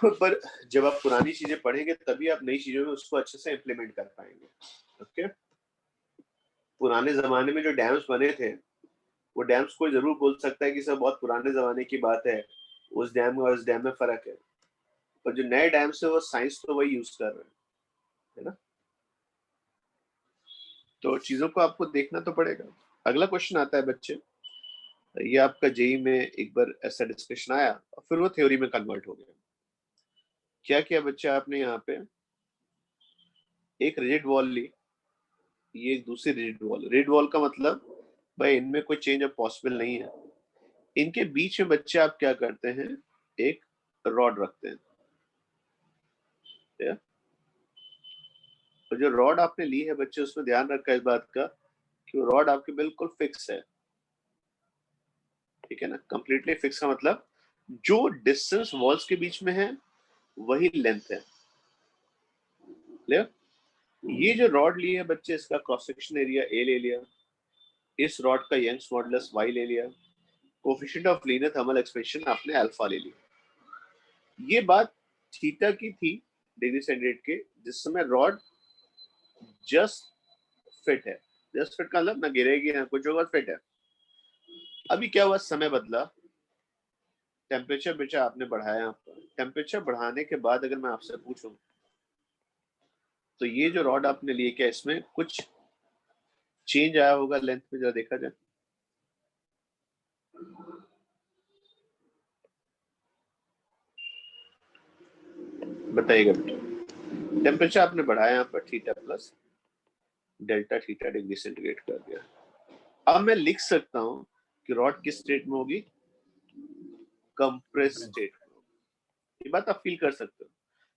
पर जब आप पुरानी चीजें पढ़ेंगे तभी आप नई चीजों में उसको अच्छे से इम्प्लीमेंट कर पाएंगे। ओके, पुराने जमाने में जो डैम्स बने थे वो डैम्स कोई जरूर बोल सकता है कि सब बहुत पुराने जमाने की बात है, उस डैम और इस डैम में फर्क है, पर जो नए डैम्स है वो साइंस तो वही यूज कर रहे हैं, है ना? तो चीजों को आपको देखना तो पड़ेगा। अगला क्वेश्चन आता है बच्चे, ये आपका जेई में एक बार ऐसा डिस्कशन आया और फिर वो थ्योरी में कन्वर्ट हो गया। क्या किया बच्चे आपने यहाँ पे, एक रिजिड वॉल ली, ये एक दूसरी रिजिड वॉल। रिजिड वॉल का मतलब भाई इनमें कोई चेंज अब पॉसिबल नहीं है। इनके बीच में बच्चे आप क्या करते हैं, एक रॉड रखते हैं। तो जो रॉड आपने ली है बच्चे उसमें ध्यान रखा इस बात का कि वो रॉड आपके बिल्कुल फिक्स है, ठीक है ना? कंप्लीटली फिक्स का मतलब जो डिस्टेंस वॉल्स के बीच में है वही लेंथ है। क्लियर? ये जो रॉड ली है बच्चे इसका क्रॉस सेक्शन एरिया ए ले लिया, इस रॉड का यंग्स मॉडुलस y ले लिया, coefficient of linear thermal expansion आपने अल्फा ले लिया। ये बात थीटा की थी डिग्री सेंटीग्रेड के, जिस समय रॉड जस्ट फिट है। जस्ट फिट का मतलब ना गिरेगी ना कुछ होगा, फिट है। अभी क्या हुआ, समय बदला, टेम्परेचर बेचा आपने बढ़ाया। आपका टेम्परेचर बढ़ाने के बाद अगर मैं आपसे पूछूं तो ये जो रॉड आपने लिए क्या इसमें कुछ चेंज आया होगा लेंथ में? जरा देखा जाए, बताइएगा बेटा। टेम्परेचर आपने बढ़ाया यहाँ पर theta plus delta theta degree centigrade कर दिया। अब मैं लिख सकता हूँ कि रॉड किस स्टेट में होगी, कंप्रेस स्टेट में। ये बात आप फील कर सकते हो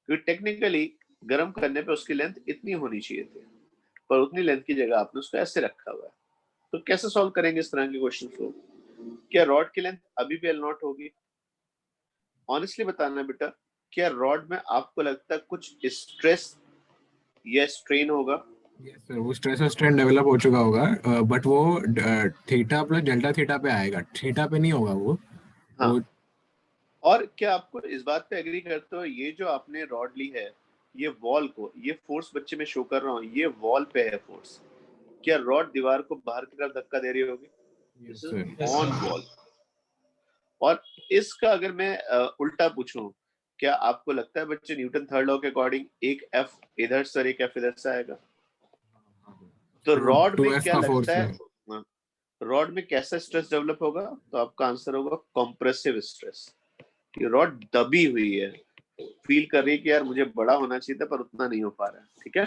क्योंकि टेक्निकली गर्म करने पे उसकी लेंथ इतनी होनी चाहिए थी, पर उतनी लेंथ की जगह आपने उसको ऐसे रखा हुआ है। तो कैसे सॉल्व करेंगे इस तरह के क्वेश्चन को? क्या रॉड की लेंथ अभी भी L0 होगी? ऑनेस्टली बताना बेटा, क्या रॉड में आपको लगता है कुछ स्ट्रेस या स्ट्रेन होगा? यस सर, वो स्ट्रेस और स्ट्रेन डेवलप हो चुका होगा, बट वो थीटा प्लस डेल्टा थीटा पे आएगा, थीटा पे नहीं होगा वो। हाँ, और क्या आपको इस बात पे एग्री करते हो, ये जो आपने रॉड ली है ये वॉल को, ये फोर्स बच्चे में शो कर रहा हूँ, ये वॉल पे है फोर्स, क्या रॉड दीवार को बाहर की तरफ धक्का दे रही होगी? Yes this sir. Is on wall. और इसका अगर मैं उल्टा पूछूं, क्या आपको लगता है बच्चे न्यूटन थर्ड लॉ के अकॉर्डिंग एक एफ इधर से एक एफ इधर से आएगा? तो रॉड में 2f क्या का लगता फोर्स है, है। रॉड में कैसा स्ट्रेस डेवलप होगा? तो आपका आंसर होगा कॉम्प्रेसिव स्ट्रेस। ये रॉड दबी हुई है, फील कर रही है कि यार मुझे बड़ा होना चाहिए था पर उतना नहीं हो पा रहा है, ठीक है?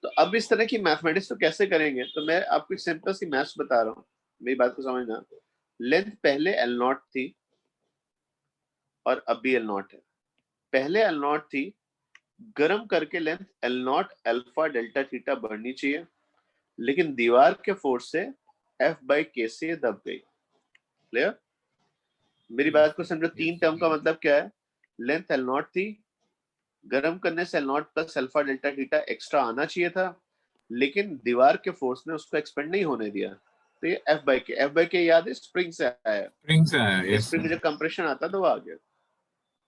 तो अब इस तरह की मैथमेटिक्स तो कैसे करेंगे, तो मैं आपको सिंपल सी मैथ्स बता रहा हूँ, मेरी बात को समझना। लेंथ पहले L0 थी और अब भी L0 है। पहले L0 थी, गर्म करके length L0 alpha delta theta बढ़नी चाहिए, लेकिन दीवार के फोर्स से F/K से दब गई। क्लियर? मेरी बात को समझो, तीन टर्म का मतलब क्या है? लेंथ L0 थी, गर्म करने से L0 plus alpha delta theta extra आना चाहिए था, लेकिन दीवार के फोर्स ने उसको एक्सपेंड नहीं होने दिया। तो ये F/K याद है, स्प्रिंग से आया। स्प्रिंग से आया, यस स्प्रिंग में सर। जब कंप्रेशन आता तो वो आ गया।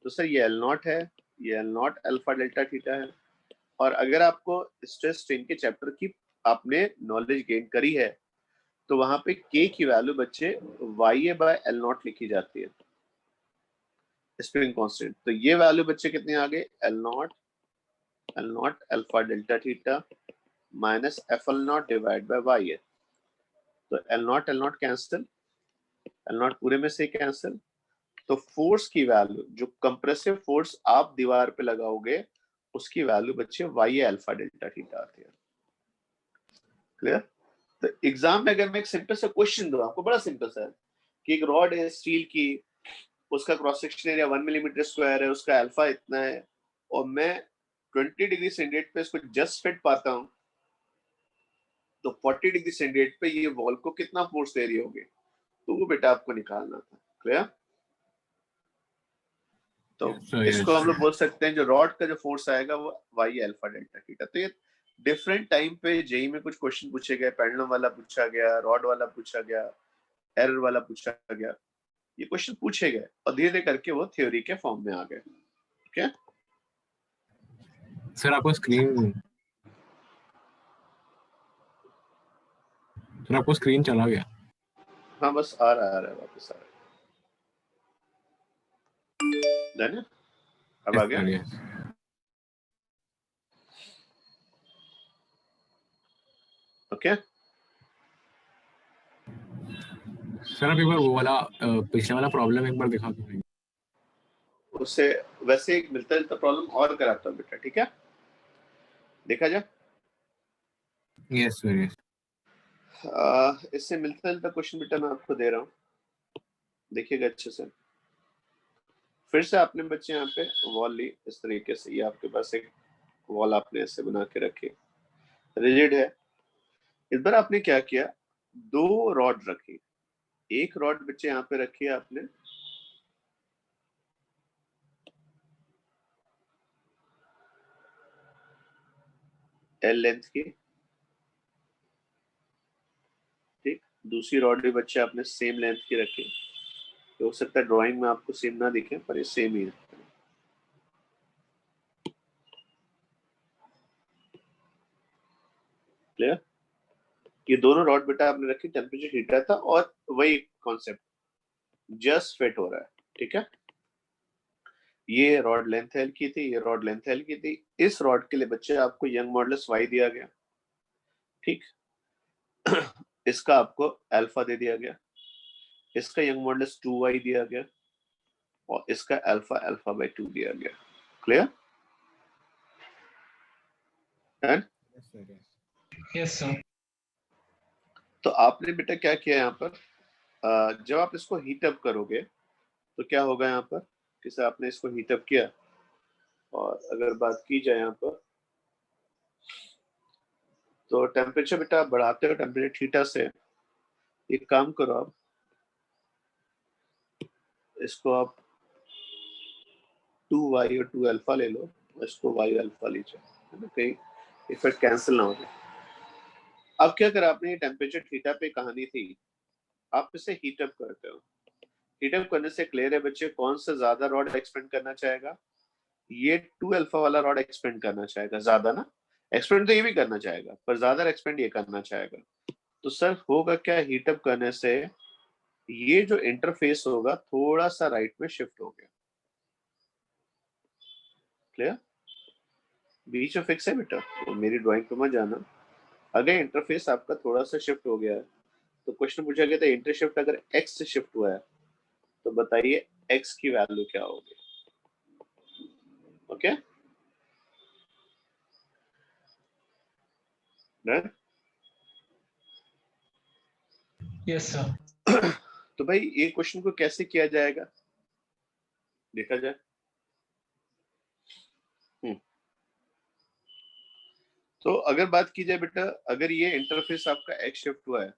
तो सर ये L0 है, ये L0 अल्फा डेल्टा थीटा है। और अगर आपको स्ट्रेस स्ट्रेन के चैप्टर की आपने नॉलेज गेन करी है तो वहां पे K की वैल्यू बच्चे YA/L0 लिखी जाती है, स्प्रिंग कांस्टेंट। तो ये वैल्यू बच्चे कितने आ गए, L0 alpha delta theta minus FL0 divide by YA। तो L0 कैंसिल, L0 पूरे में से कैंसिल, तो फोर्स की वैल्यू, जो कंप्रेसिव फोर्स आप दीवार पे लगाओगे उसकी वैल्यू बच्चे वाई अल्फा डेल्टा थीटा आती है। क्लियर? तो एग्जाम में अगर मैं एक सिंपल सा क्वेश्चन दूं आपको, बड़ा सिंपल सा है कि एक रॉड है स्टील की, उसका cross section area 1 millimetre square है, उसका अल्फा इतना है, और मैं 20 डिग्री सेंटीग्रेड पे इसको जस्ट फिट पाता हूं, तो 40 डिग्री सेंटीग्रेड पे ये वॉल को कितना फोर्स दे रही होगी, तो वो बेटा आपको निकालना था। क्लियर? तो इसको हम लोग बोल सकते हैं जो रॉड का जो फोर्स आएगा वो वाई अल्फा डेल्टा थीटा। तो ये डिफरेंट टाइम पे जेई में कुछ क्वेश्चन पूछे गए, पेंडुलम वाला पूछा गया, रॉड वाला पूछा गया, एरर वाला पूछा गया, ये क्वेश्चन पूछे गए और धीरे धीरे करके वो थ्योरी के फॉर्म में आ गए। ओके सर आपको स्क्रीन चला गया। हाँ बस आ रहा है वापस आ रहा है। अब आ गया। ओके सर आप एक बार वो वाला पिछले वाला प्रॉब्लम एक बार दिखा दो। उससे वैसे एक मिलता जुलता प्रॉब्लम और कराता हूँ बेटा, ठीक है? देखा जाए। Yes sir yes. इससे मिलता जुलता क्वेश्चन बेटा मैं आपको दे रहा हूँ, देखिएगा अच्छे से। फिर से आपने बच्चे यहाँ पे वॉल ली इस तरीके से, ये आपके पास एक वॉल आपने ऐसे बना के रखी, रिजिड है। इस बार आपने क्या किया, दो रॉड रखी, एक रॉड बच्चे यहाँ पे रखी है आपने एल लेंथ की, ठीक, दूसरी रॉड भी बच्चे आपने सेम लेंथ की रखी। तो हो सकता है ड्राइंग में आपको सेम ना दिखे पर ये सेम ही है। क्लियर? ये दोनों रॉड बेटा आपने रखी, टेम्परेचर हीटर था और वही कॉन्सेप्ट जस्ट फिट हो रहा है। ठीक है, ये रॉड लेंथ एल की थी, ये रॉड लेंथ एल की थी। इस रॉड के लिए बच्चे आपको यंग मॉडुलस वाई दिया गया, ठीक, इसका आपको अल्फा दे दिया गया, इसका यंग मॉडुलस 2y दिया गया और इसका अल्फा अल्फा बाय 2 दिया गया। क्लियर? Yes sir. तो आपने बेटा क्या किया यहाँ पर, जब आप इसको हीट अप करोगे तो क्या होगा यहाँ पर, किसे आपने इसको हीट अप किया, और अगर बात की जाए यहाँ पर तो टेम्परेचर बेटा आप बढ़ाते हो टेम्परेचर थीटा से। एक काम करो आप, इसको आप 2y और 2 अल्फा ले लो, इसको y अल्फा लीजिए, है ना, कहीं इफेक्ट कैंसिल ना हो जाए। अब क्या करा आपने, टेम्परेचर थीटा पे कहानी थी, आप इसे हीट अप करते हो। हीट अप करने से क्लियर है बच्चे, कौन सा ज्यादा रॉड एक्सपेंड करना चाहेगा, ये 2 अल्फा वाला रॉड एक्सपेंड करना चाहेगा ज्यादा ना, एक्सपेंड तो ये भी करना चाहेगा पर ज्यादा एक्सपेंड ये करना चाहेगा। तो सर होगा क्या, हीट अप करने से ये जो इंटरफेस होगा थोड़ा सा राइट में शिफ्ट हो गया। क्लियर? बीच में फिक्स है बेटा, तो मेरी ड्राइंग पे मत जाना। अगर इंटरफेस आपका थोड़ा सा शिफ्ट हो गया है तो क्वेश्चन पूछा गया था इंटरशिफ्ट अगर x से शिफ्ट हुआ है तो बताइए x की वैल्यू क्या होगी। Okay done? Yes sir. तो भाई ये क्वेश्चन को कैसे किया जाएगा, देखा जाए। तो अगर बात की जाए बेटा, अगर ये इंटरफेस आपका x शिफ्ट हुआ है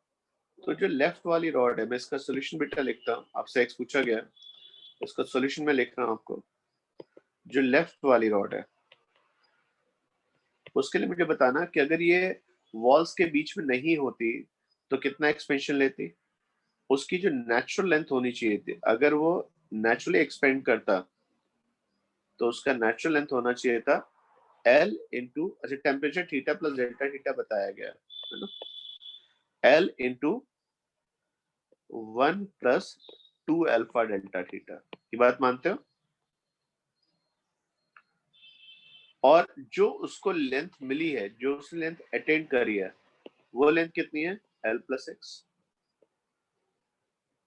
तो जो लेफ्ट वाली रॉड है, मैं इसका सोल्यूशन बेटा लिखता हूँ, आपसे x पूछा गया, इसका सोल्यूशन मैं लिख रहा हूँ आपको। जो लेफ्ट वाली रॉड है उसके लिए मुझे बताना कि अगर ये वॉल्स के बीच में नहीं होती तो कितना एक्सपेंशन लेती, उसकी जो नेचुरल लेंथ होनी चाहिए थी, अगर वो नेचुरली एक्सपेंड करता तो उसका नेचुरल लेंथ होना चाहिए था L इंटू, अच्छा temperature theta plus delta theta बताया गया है ना, L into 1 plus 2 alpha delta theta, ये बात मानते हो? और जो उसको लेंथ मिली है, जो उसने लेंथ अटेंड करी है, वो लेंथ कितनी है, L प्लस एक्स।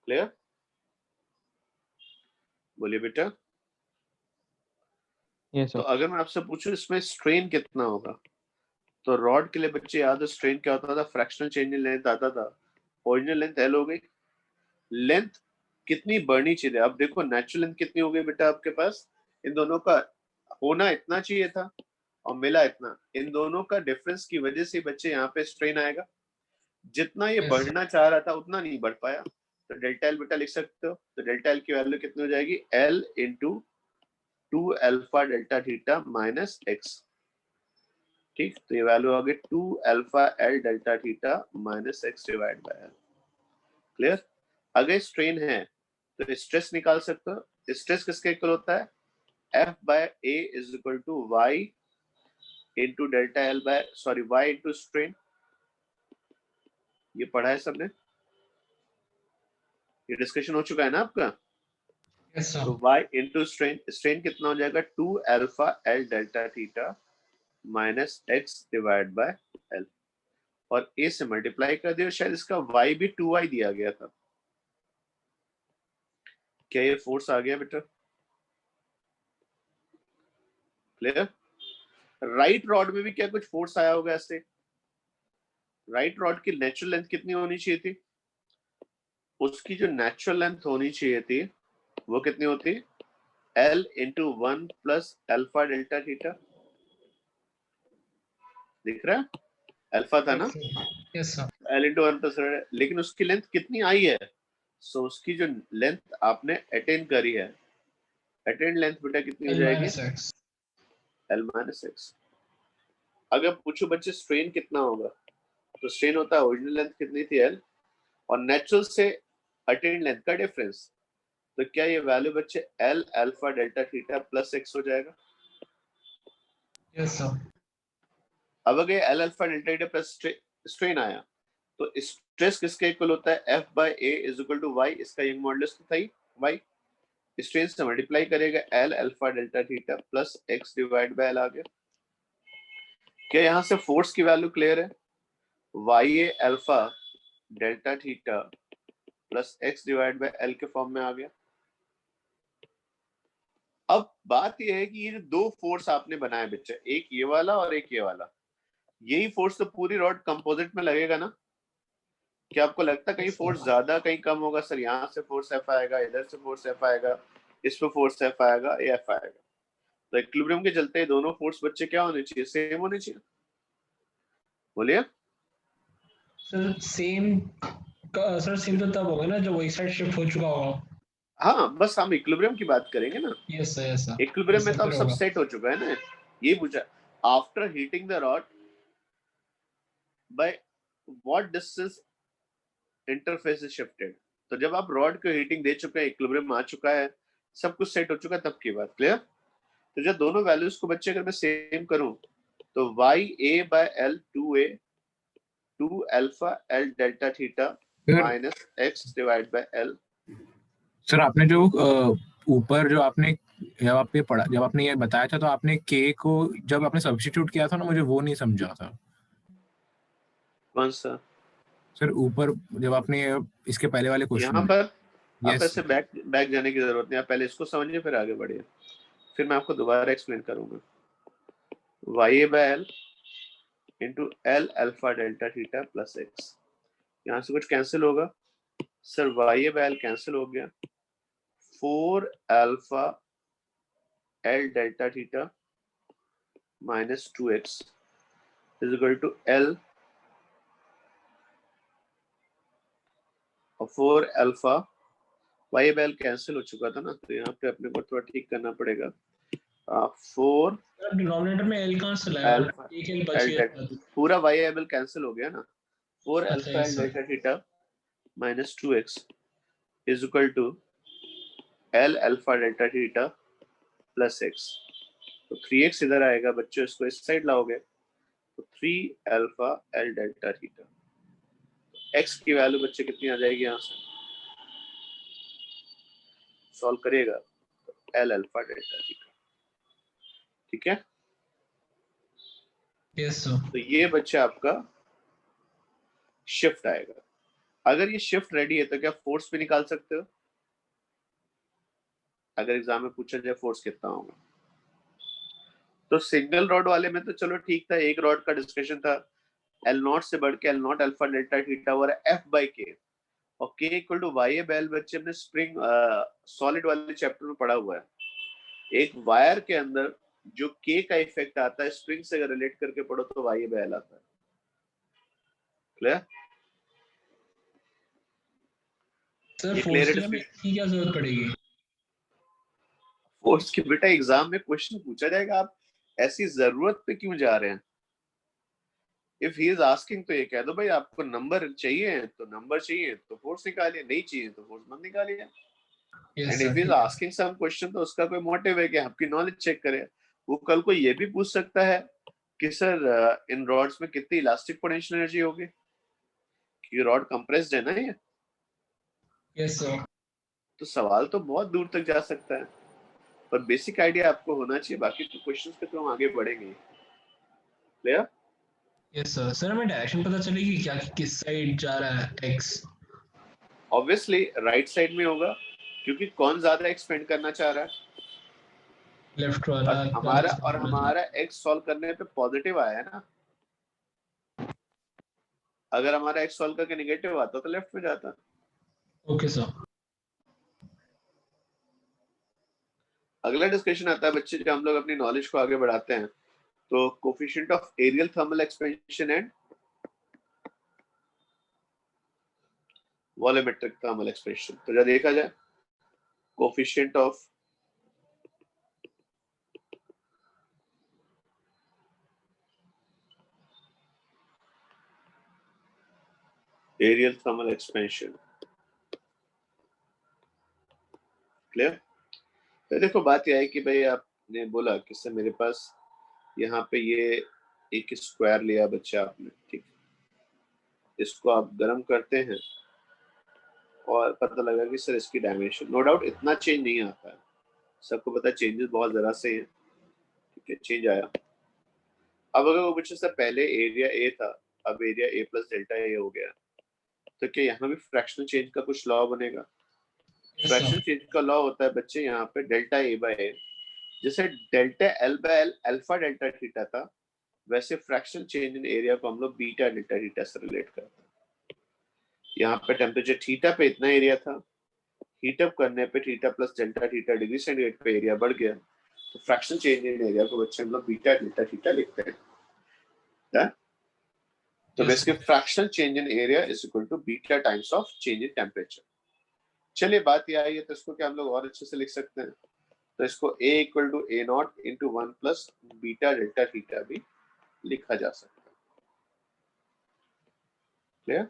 क्लियर? बोलिए बेटा। यस तो सर। अगर मैं आपसे पूछूं इसमें स्ट्रेन कितना होगा, तो रॉड के लिए बच्चे याद है स्ट्रेन क्या होता था, फ्रैक्शनल चेंज इन लेंथ आता था, ओरिजिनल लेंथ एल हो गई, लेंथ कितनी बढ़नी चाहिए। अब देखो नेचुरल लेंथ कितनी हो गई बेटा आपके पास, इन दोनों का होना इतना चाहिए था और मिला इतना, इन दोनों का डिफरेंस की वजह से बच्चे यहाँ पे स्ट्रेन आएगा। जितना ये Yes. बढ़ना चाह रहा था उतना नहीं बढ़ पाया, तो डेल्टा एल बेटा लिख सकते हो। तो डेल्टा एल की वैल्यू कितनी हो जाएगी, L into 2 alpha delta theta minus x. ठीक, तो ये वैल्यू आ गई 2 alpha L delta theta minus X divide by L. Clear. अगर स्ट्रेन है तो स्ट्रेस निकाल सकते हो। स्ट्रेस किसके इक्वल होता है, F by A is equal to Y into delta L by sorry Y into strain. ये पढ़ा है सबने, ये डिस्कशन हो चुका है ना आपका। Yes, sir. तो y इंटू स्ट्रेन, स्ट्रेन कितना हो जाएगा 2 alpha L delta theta minus X divide by L, और a से मल्टीप्लाई कर दिया। शायद इसका y भी 2y दिया गया था। क्या ये फोर्स आ गया बेटा, क्लियर। राइट रॉड में भी क्या कुछ फोर्स आया होगा ऐसे। राइट रॉड की नेचुरल लेंथ कितनी होनी चाहिए थी, उसकी जो नेचुरल लेंथ होनी चाहिए थी वो कितनी होती, L into 1 plus alpha delta theta. दिख रहा है, अल्फा था ना, Yes, sir. L into 1 plus, लेकिन उसकी लेंथ कितनी आई है, सो उसकी जो लेंथ आपने अटेन करी है, अटेन लेंथ बेटा कितनी हो L जाएगी, minus X. L minus x. अगर पूछो बच्चे स्ट्रेन कितना होगा, तो स्ट्रेन होता है ओरिजिनल लेंथ कितनी थी L और नेचुरल से अटेन लेंथ का डिफरेंस। तो क्या ये वैल्यू बच्चे L alpha delta theta plus X हो जाएगा। Yes, sir. अब अगर L alpha delta theta plus strain आया तो स्ट्रेस किसके इक्वल होता है, F by A is equal to Y, इसका यंग मॉडुलस तो था ही वाई, स्ट्रेन से मल्टीप्लाई करेगा L alpha delta theta plus X divide by L आ गया। क्या यहाँ से फोर्स की वैल्यू क्लियर है, Y A alpha delta theta plus X divide by L के फॉर्म में आ गया। अब बात यह है कि ये जो दो फोर्स आपने बनाए बच्चे, एक ये वाला और एक ये वाला, यही फोर्स तो पूरी रॉड कंपोजिट में लगेगा ना। क्या आपको लगता है कहीं फोर्स ज्यादा कहीं कम होगा, सर यहाँ से फोर्स एफ आएगा, इधर से फोर्स एफ आएगा, इस पे फोर्स एफ आएगा, ये एफ आएगा। तो इक्विलिब्रियम के चलते दोनों फोर्स बच्चे क्या होने चाहिए, सेम होने चाहिए। बोलिए। सर सेम तो तब होगा ना जब वही साइड शिफ्ट हो चुका होगा। हाँ, बस हम इक्विलिब्रियम की बात करेंगे ना। Yes, sir. Yes, sir. Equilibrium Yes, में sir, तो अब फिर सब होगा। सेट हो चुका है ना। ये पूछा, after heating the rod by what distance interface is shifted. तो जब आप रॉड को हीटिंग दे चुके हैं, इक्विलिब्रियम आ चुका है, सब कुछ सेट हो चुका है, तब की बात। क्लियर। तो जब दोनों वैल्यूज को बच्चे अगर मैं सेम करूं तो Y A by L 2 alpha L delta theta minus X divide by L. Sir आपने जो ऊपर जो आपने जब आपने ये बताया था, तो आपने के को जब आपने सब्स्टिट्यूट किया था ना, मुझे वो नहीं समझा था। कौन सा सर ऊपर जब आपने इसके पहले वाले क्वेश्चन यहाँ में। पर आप यस ऐसे बैक जाने की जरूरत नहीं, आप पहले इसको समझिए फिर आगे बढ़िए, फिर मैं आपको दोबारा एक्सप्लेन करूंगा। Y A by L into L alpha delta theta plus X, यहाँ से कुछ कैंसिल होगा sir, Y A by L cancel हो गया, 4 alpha L delta theta minus 2x is equal to L और 4 alpha, Y by L cancel हो चुका था ना, तो यहाँ पे अपने को थोड़ा ठीक करना पड़ेगा। 4 डिनोमिनेटर में L कहाँ से लाया, अल्फा एक L बच एल गया। पूरा वाई एल कैंसिल हो गया ना, 4 अच्छा, alpha L yes, sir. Delta theta minus 2x is equal to L alpha delta theta plus X. तो 3x इधर आएगा बच्चों, इसको इस साइड लाओगे तो 3 alpha L delta theta. x की वैल्यू बच्चे कितनी आ जाएगी, यहाँ से सॉल्व करिएगा तो एल अल्फा डेल्टा थीटा। ठीक है, Yes, sir. तो ये बच्चे आपका शिफ्ट आएगा। अगर ये शिफ्ट रेडी है तो क्या फोर्स भी निकाल सकते हो, अगर एग्जाम में पूछा जाए फोर्स कितना होगा। तो सिंगल रॉड वाले में तो चलो ठीक था, एक रॉड का डिस्कशन था, एल नॉट से बढ़ के L naught alpha delta theta और एफ बाई के, और K equal to Y A बेल बच्चे अपने स्प्रिंग सॉलिड वाले चैप्टर में पढ़ा हुआ है। एक वायर के अंदर जो के का इफेक्ट आता है स्प्रिंग से अगर रिलेट करके पढ़ो तो वाई ए बेल आता है। क्लियर? सर फोर्स की क्या जरूरत पड़ेगी? फोर्स की बेटा एग्जाम में क्वेश्चन पूछा जाएगा, आप ऐसी जरूरत पे क्यों जा रहे हैं? इफ ही इज आस्किंग तो ये कह दो भाई आपको नंबर चाहिए तो नंबर चाहिए तो फोर्स निकालिए, नहीं चाहिए तो फोर्स मत निकालिए। And if he is asking some question तो उसका कोई मोटिव है कि आपकी नॉलेज चेक करे। वो कल को ये भी पूछ सकता है कि सर इन रॉड्स में कितनी इलास्टिक पोटेंशियल एनर्जी होगी, क्योंकि रॉड कंप्रेस्ड है ना ये। Yes sir. तो सवाल तो बहुत दूर तक जा सकता है, पर बेसिक आइडिया आपको होना चाहिए, बाकी तो क्वेश्चंस पे तो हम आगे बढ़ेंगे। क्लियर? Yes sir. सर हमें डायरेक्शन पता चलेगी क्या कि किस साइड जा रहा है एक्स? ऑब्वियसली राइट साइड में होगा, क्योंकि कौन ज्यादा एक्सपेंड करना चाह रहा है? लेफ्ट वाला। और हमारा एक्स सॉल्व करने पे पॉजिटिव आया है ना। अगर हमारा एक्स सॉल्व करके नेगेटिव आता तो लेफ्ट में जाता। Okay sir. अगला डिस्कशन आता है बच्चे, जब हम लोग अपनी नॉलेज को आगे बढ़ाते हैं, तो coefficient of areal thermal expansion and volumetric thermal expansion. तो जब देखा जाए coefficient of areal thermal expansion. Clear? तो देखो बात यह है कि भाई आपने बोला कि सर मेरे पास यहाँ पे ये एक स्क्वायर लिया बच्चा आपने, ठीक, इसको आप गर्म करते हैं और पता लगा कि सर इसकी डायमेंशन, नो डाउट इतना चेंज नहीं आता है, सबको पता है चेंजेस बहुत जरा से हैं, ठीक है, चेंज आया। अब अगर वो बच्चे से पहले एरिया ए था, अब एरिया ए प्लस डेल्टा ए हो गया, तो क्या यहाँ भी फ्रैक्शनल चेंज का कुछ लॉ बनेगा? फ्रैक्शनल चेंज का लॉ होता है बच्चे यहाँ पे डेल्टा ए बाय ए, जैसे delta L by L alpha delta theta था, वैसे फ्रैक्शनल चेंज इन एरिया को हम लोग बीटा डेल्टा थीटा से रिलेट करते हैं। यहाँ पे टेम्परेचर थीटा पे इतना एरिया था, हीट अप करने पे theta plus delta theta degree centigrade पे एरिया बढ़ गया, तो फ्रैक्शनल चेंज इन एरिया को बच्चे हम लोग बीटा डेल्टा थीटा लिखते हैं। तो basically fractional change in area is equal to beta times of change in temperature. चलिए बात यह आई है, तो इसको क्या हम लोग और अच्छे से लिख सकते हैं, तो इसको a equal to A naught into 1 plus beta delta theta भी लिखा जा सकता है। Clear?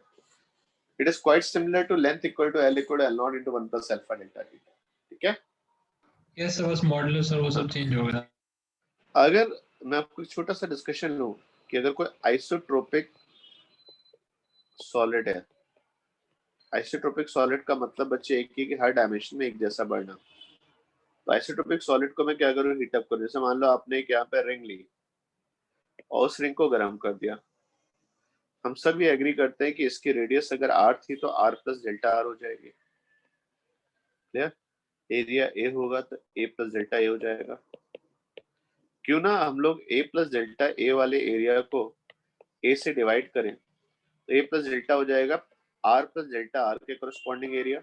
It is quite similar to length equal to l naught into 1 plus alpha delta theta. ठीक है? यस सर, बस मॉडुलस सर वो सब चेंज हो गया। अगर मैं आपको एक छोटा सा डिस्कशन लूं कि अगर कोई आइसोट्रोपिक सॉलिड है, आइसोट्रोपिक सॉलिड का मतलब बच्चे एक ही कि हर डायमेंशन में एक जैसा बढ़ना। तो आइसोट्रोपिक सॉलिड को मैं क्या करूं, हीट अप करूं। जैसे मान लो आपने एक यहाँ पे रिंग ली और उस रिंग को गर्म कर दिया, हम सब ये एग्री करते हैं कि इसकी रेडियस अगर r थी तो r प्लस डेल्टा r हो जाएगी। क्लियर? एरिया a होगा तो a प्लस डेल्टा a हो जाएगा। क्यों ना हम लोग a प्लस डेल्टा a वाले एरिया को a से डिवाइड करें, तो a प्लस डेल्टा हो जाएगा r प्लस डेल्टा r के कोरस्पॉन्डिंग एरिया,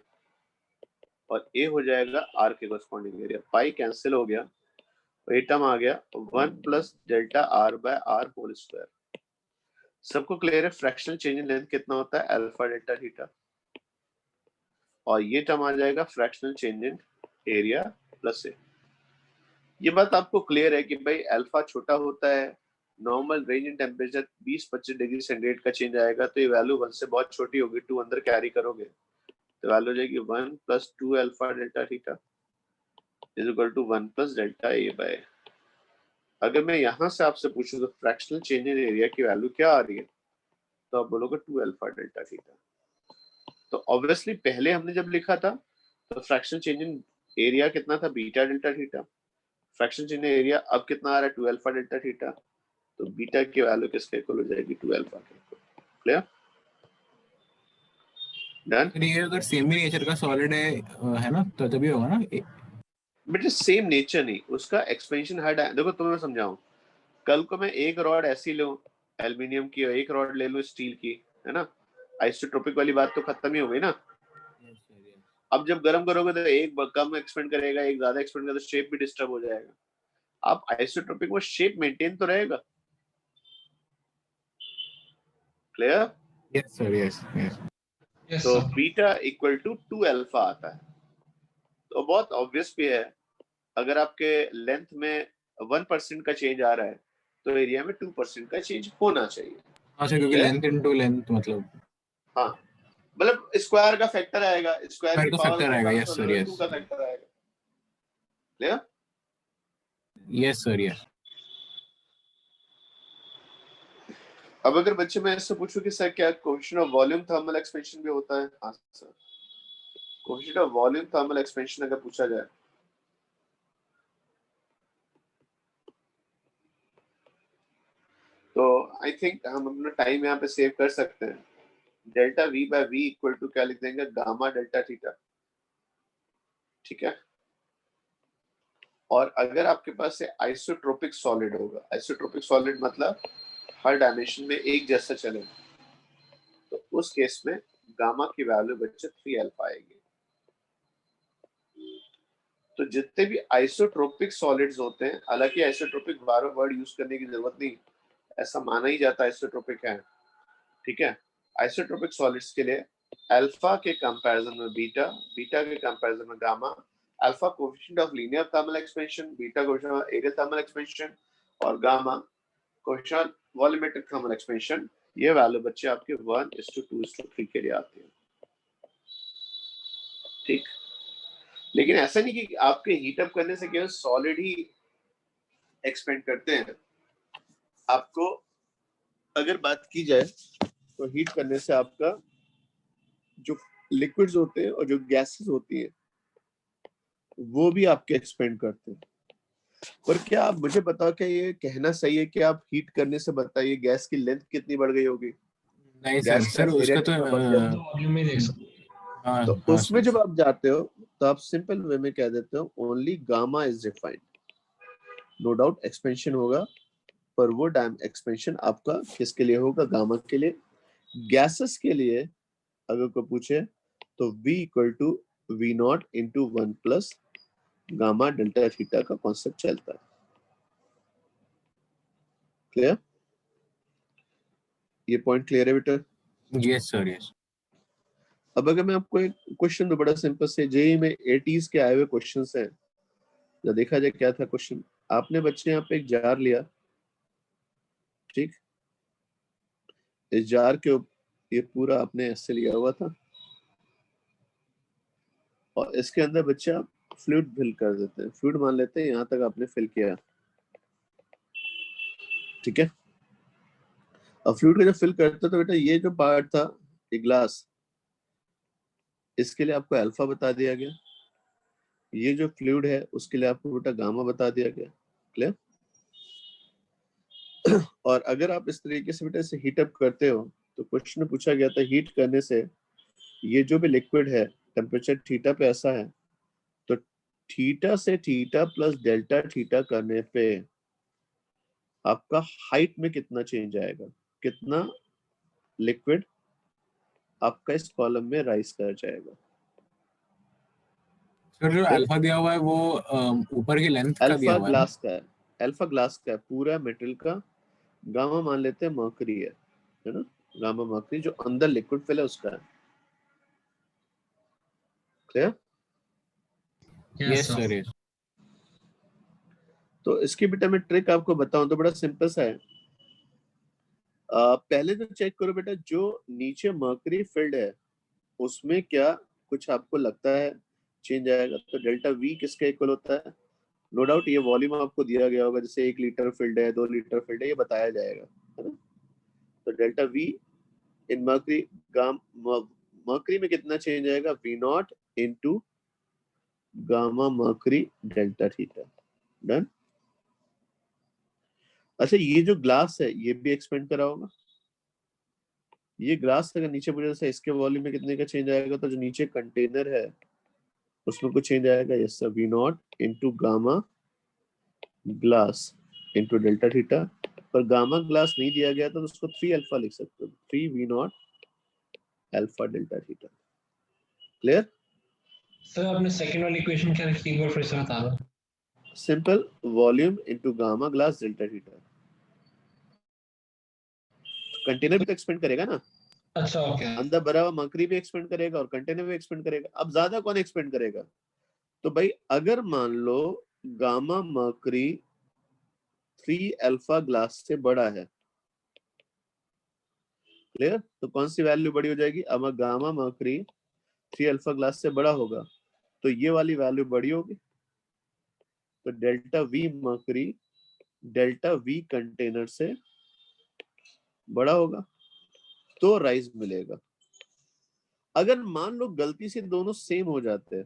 और a हो जाएगा r के कोरस्पॉन्डिंग एरिया। पाई कैंसिल हो गया, ये टर्म आ गया 1 plus delta r by r whole square. सबको क्लियर है फ्रैक्शनल चेंज इन लेंथ कितना होता है, अल्फा डेल्टा थीटा, और ये टर्म आ जाएगा fractional change in area plus A. ये बात आपको क्लियर है कि भाई अल्फा छोटा होता है, normal range in temperature 20-25 degree centigrade का चेंज आएगा, तो ये वैल्यू 1 से बहुत छोटी होगी, 2 अंदर कैरी करोगे तो वैल्यू हो जाएगी 1 plus 2 alpha delta theta is equal to 1 plus delta A by. अगर मैं यहाँ से आपसे पूछूं तो फ्रैक्शनल चेंज इन एरिया की वैल्यू क्या आ रही है, तो आप बोलोगे 2 अल्फा डेल्टा थीटा। तो ऑब्वियसली पहले हमने जब लिखा था तो फ्रैक्शनल चेंज इन एरिया कितना था, beta delta theta. Fractional change in area अब कितना आ रहा है, 2 अल्फा डेल्टा थीटा, तो बीटा की वैल्यू किसके इक्वल हो जाएगी, 2 अल्फा के इक्वल। क्लियर? डन? ये अगर सेम ही नेचर का सॉलिड है ना, तो तभी होगा ना बट सेम नेचर नहीं, उसका एक्सपेंशन हर देखो तुम्हें समझाऊं, कल को मैं एक रॉड ऐसी लूं एल्यूमिनियम की और एक रॉड ले लूं स्टील की, है ना, आइसोट्रोपिक वाली बात तो खत्म ही हो गई ना। अब जब गर्म करोगे तो एक कम एक्सपेंड करेगा, एक ज्यादा एक्सपेंड करेगा, तो शेप भी डिस्टर्ब हो जाएगा। आप आइसोट्रोपिक में शेप मेंटेन तो रहेगा। Clear? Yes sir, yes yes. Yes तो sir. Beta equal to 2 alpha आता है। तो बहुत ऑब्वियस भी है, अगर आपके लेंथ में 1% का चेंज आ रहा है तो एरिया में 2% का चेंज होना चाहिए। हाँ सर, क्योंकि Clear? लेंथ इनटू लेंथ मतलब हाँ, मतलब स्क्वायर का फैक्टर आएगा, स्क्वायर की स्क्वायर का पावर फैक्टर आएगा। यस ट्रांसफर सर, होगा, 2 यस का फैक्टर आएगा। क्लियर? Yes sir, yes. अब अगर बच्चे मैं इससे पूछूं कि सर क्या coefficient of volume thermal expansion भी होता है? हाँ sir, coefficient of volume thermal expansion अगर पूछा जाए तो आई थिंक हम अपना टाइम यहाँ पे सेव कर सकते हैं। Delta V by V equal to क्या लिख देंगे, गामा डेल्टा थीटा। ठीक है, और अगर आपके पास से आइसोट्रोपिक सॉलिड होगा, आइसोट्रोपिक सॉलिड मतलब हर डायमेंशन में एक जैसा चले, तो उस केस में गामा की वैल्यू बच्चे 3 अल्फा आएगी। तो जितने भी आइसोट्रोपिक सॉलिड्स होते हैं, हालांकि आइसोट्रोपिक बार वर्ड यूज करने की जरूरत नहीं, ऐसा माना ही जाता है आइसोट्रोपिक है। ठीक है, आइसोट्रोपिक सॉलिड्स के लिए अल्फा के कंपैरिजन में बीटा, बीटा के कंपैरिजन में gamma, alpha coefficient of linear thermal expansion, beta coefficient of areal thermal expansion, और gamma coefficient volumetric thermal expansion. ये वैल्यू बच्चे आपके 1:2:3 के लिए आती है। ठीक, लेकिन ऐसा नहीं कि आपके हीट अप करने से केवल सॉलिड ही एक्सपेंड करते हैं। आपको अगर बात की जाए तो हीट करने से आपका जो लिक्विड्स होते हैं और जो गैसेस होती हैं वो भी आपके एक्सपेंड करते हैं। पर क्या आप मुझे बताओ, क्या ये कहना सही है कि आप हीट करने से बताइए गैस की लेंथ कितनी बढ़ गई होगी, नहीं सर, गैस का सर एरिया उसका तो कितना बढ़ गया होगा? तो वॉल्यूम में देख सकते हाँ तो हाँ उसमें सर। जब आप जाते हो तो आप सिंपल वे में कह देते हो only gamma is defined. No doubt expansion होगा, पर वो डैम एक्सपेंशन आपका किसके लिए होगा, गामा के लिए। गैसेस के लिए अगर कोई पूछे तो V equal to V naught into 1 plus gamma delta theta का कॉन्सेप्ट चलता है। क्लियर? ये पॉइंट क्लियर है बेटा? Yes sir, yes. अब अगर मैं आपको एक क्वेश्चन तो बड़ा सिंपल से जेई में 80s के आए हुए क्वेश्चंस हैं, तो देखा जाए क्या था क्वेश्चन। आपने बच्चे यहाँ पे एक जार लिया, ठीक, इस जार के ये पूरा आपने ऐसे लिया हुआ था और इसके अंदर बच्चे आप फ्लूइड फिल कर देते हैं, फ्लूइड मान लेते हैं यहाँ तक आपने फिल किया। ठीक है, और फ्लूइड का जब फिल करते तो बेटा ये जो पार्ट था, ये ग्लास, इसके लिए आपको अल्फा बता दिया गया, ये जो फ्लूइड है उसके लिए आपको बेटा गामा बता दिया गया। क्लियर? और अगर आप इस तरीके से बेटा इसे हीट अप करते हो तो क्वेश्चन में पूछा गया था हीट करने से ये जो भी लिक्विड है टेम्परेचर थीटा पे ऐसा है, तो थीटा से थीटा प्लस डेल्टा थीटा करने पे आपका हाइट में कितना चेंज आएगा, कितना लिक्विड आपका इस कॉलम में राइज कर जाएगा। सर जो अल्फा दिया हुआ है वो ऊपर की लेंथ का दिया अल्फा हुआ है ना? ग्लास का है, अल्फा ग्लास का है, पूरा मेटल का। गामा मान लेते हैं मर्करी है ना, गामा मर्करी जो अंदर लिक्विड फिल है उसका है। क्लियर? Yes sir, yes. तो इसकी बेटा मैं ट्रिक आपको बताऊं तो बड़ा सिंपल सा है। पहले तो चेक करो बेटा जो नीचे मर्करी फील्ड है उसमें क्या कुछ आपको लगता है चेंज आएगा, तो डेल्टा वी किसका इक्वल होता है? नो डाउट ये वॉल्यूम आपको दिया गया होगा, जैसे 1 लीटर फील्ड है, 2 लीटर फील्ड है, ये बताया जाएगा, है ना। तो delta V in mercury, gamma mercury में कितना चेंज आएगा, V naught into gamma mercury delta theta. Done? अच्छा, ये जो ग्लास है ये भी एक्सपेंड करा होगा। ये ग्लास अगर नीचे पूछा जैसे इसके वॉल्यूम में कितने का चेंज आएगा, तो जो नीचे कंटेनर है उसमें कुछ चेंज आएगा? Yes sir, V naught into gamma glass into delta theta. पर गामा ग्लास नहीं दिया गया तो उसको 3 अल्फा लिख सकते हो, 3 V naught alpha delta theta. Clear? Sir आपने सेकंड वाली इक्वेशन क्या लिखी एक बार फिर से बता दो। Simple, volume into gamma glass delta theta. Container भी तो एक्सपेंड करेगा ना, अच्छा ओके। अंदर भरा हुआ मकरी भी एक्सपेंड करेगा और कंटेनर भी एक्सपेंड करेगा। अब ज्यादा कौन एक्सपेंड करेगा? तो भाई अगर मान लो गामा मर्करी 3 अल्फा ग्लास से बड़ा है, क्लियर, तो कौन सी वैल्यू बड़ी हो जाएगी? अब गामा मर्करी 3 अल्फा ग्लास से बड़ा होगा तो ये वाली वैल्यू बड़ी होगी, तो delta we mercury delta we container से बड़ा होगा तो राइज मिलेगा। अगर मान लो गलती से दोनों सेम हो जाते हैं,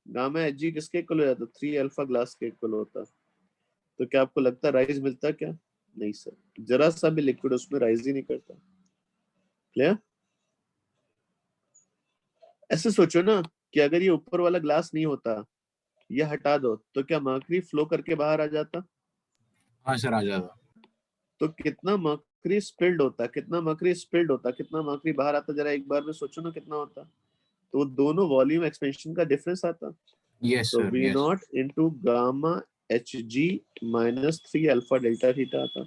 गामा एच जी किसके इक्वल हो जाता? 3 अल्फा ग्लास के इक्वल होता, तो क्या आपको लगता है राइज मिलता? क्या नहीं सर, जरा सा भी लिक्विड उसमें राइज ही नहीं करता। क्लियर? ऐसे सोचो ना कि अगर ये ऊपर वाला ग्लास नहीं होता, ये हटा दो, तो क्या मर्करी फ्लो करके बाहर आ जाता? हाँ सर, आ जाएगा। तो कितना मर्करी स्पिल्ड होता, कितना मर्करी स्पिल्ड होता, कितना मर्करी बाहर आता, जरा एक बार में सोचो ना कितना होता। तो दोनों वॉल्यूम एक्सपेंशन का डिफरेंस आता। यस तो sir, V yes. Naught into gamma H G minus 3 alpha delta theta आता।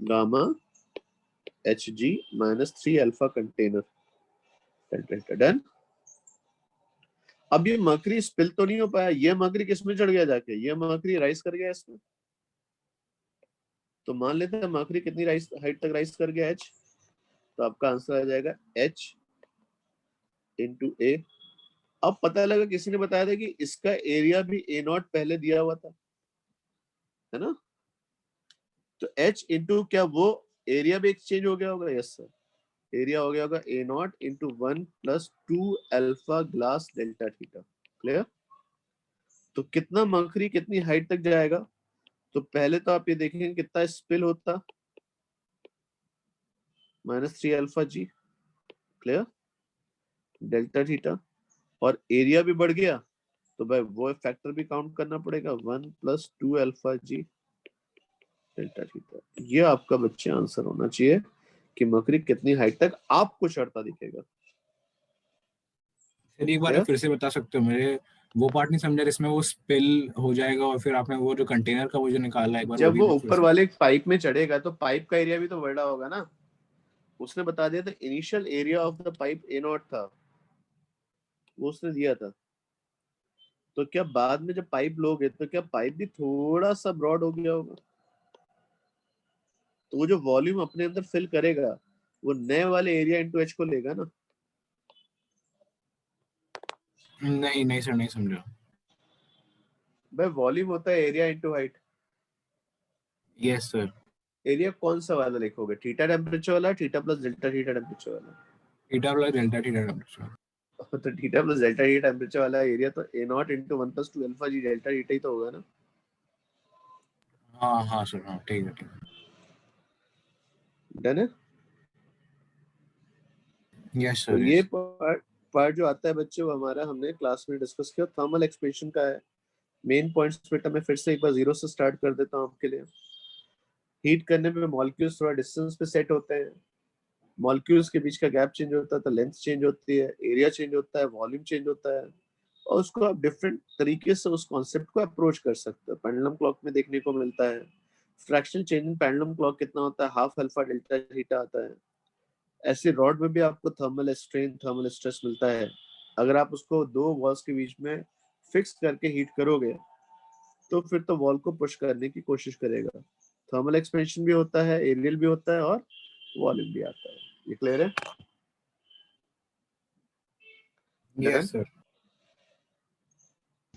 Gamma H G minus 3 alpha container delta theta. Done. अब ये मर्करी स्पिल तो नहीं हो पाया, ये मर्करी किसमें चढ़ गया जाके? ये मर्करी राइज कर गया इसमें। तो मान लेते हैं मर्करी कितनी राइज हाइट तक राइज कर गया? एच। तो आपका आंसर आ जाएगा एच इंटू ए। अब पता लगा किसी ने बताया था कि इसका एरिया भी ए नॉट पहले दिया हुआ था, है ना? तो एच इंटू क्या वो एरिया भी एक्सचेंज हो गया होगा? यस सर, एरिया हो गया होगा A naught into 1 plus 2 alpha glass delta theta. Clear? तो कितना मर्करी कितनी हाइट तक जाएगा? तो पहले तो आप ये देखेंगे कितना स्पिल होता, -3 अल्फा जी। क्लियर? डेल्टा थीटा, और एरिया भी बढ़ गया तो भाई वो फैक्टर भी काउंट करना पड़ेगा, 1 plus 2 alpha G delta theta. ये आपका बच्चे आंसर होना चाहिए कि मर्करी कितनी हाइट तक आपको चढ़ता दिखेगा। सर एक बार क्लियर? फिर से बता सकते हो? मेरे वो पार्ट नहीं समझा जिसमें वो स्पिल हो जाएगा और फिर आपने वो जो कंटेनर का वो जो निकाला है, एक बार वो जब भी वो फिर ऊपर से। वाले पाइप में चढ़ेगा तो पाइप का एरिया भी तो बढ़ा होगा ना। उसने बता दिया था initial area of the pipe A not था, वो उसने दिया था। तो क्या बाद में जब पाइप लोगे तो क्या पाइप भी थोड़ा सा ब्रॉड हो गया होगा? तो वो जो वॉल्यूम अपने अंदर फिल करेगा वो नए वाले एरिया इंटू एच को लेगा ना। नहीं नहीं सर, नहीं समझा। भाई वॉल्यूम होता है area into height. Yes sir. Area कौन सा वाला लिखोगे? थीटा टेम्परेचर वाला, theta plus delta theta temperature वाला? Theta plus delta theta temperature. तो theta plus delta theta temperature वाला एरिया तो A naught into 1 plus 2 alpha G delta theta ही तो होगा ना। हाँ हाँ सर, हाँ ठीक है, ठीक है। डन है? यस तो सर, ये यस। पार्ट जो आता है बच्चे वो हमारा हमने क्लास में डिस्कस किया, थर्मल एक्सपेंशन का है। मेन पॉइंट्स बेटा मैं फिर से एक बार जीरो से स्टार्ट कर देता हूँ आपके लिए। हीट करने में मॉलिक्यूल्स थोड़ा डिस्टेंस पे सेट होते हैं, मॉलिक्यूल्स के बीच का गैप चेंज होता है तो लेंथ चेंज होती है, एरिया चेंज होता है, वॉल्यूम चेंज होता है, और उसको आप डिफरेंट तरीके से उस कॉन्सेप्ट को अप्रोच कर सकते हो। पेंडुलम क्लॉक में देखने को मिलता है। फ्रैक्शनल चेंज इन पेंडुलम क्लॉक कितना होता है? हाफ अल्फा डेल्टा थीटा आता है। ऐसे रॉड में भी आपको थर्मल स्ट्रेन थर्मल स्ट्रेस मिलता है। अगर आप उसको दो वॉल्स के बीच में फिक्स करके हीट करोगे तो फिर तो वॉल को पुश करने की कोशिश करेगा। थर्मल एक्सपेंशन भी होता है, एरियल भी होता है, और वॉल्यूम भी आता है। ये क्लियर है? Done. Yes sir.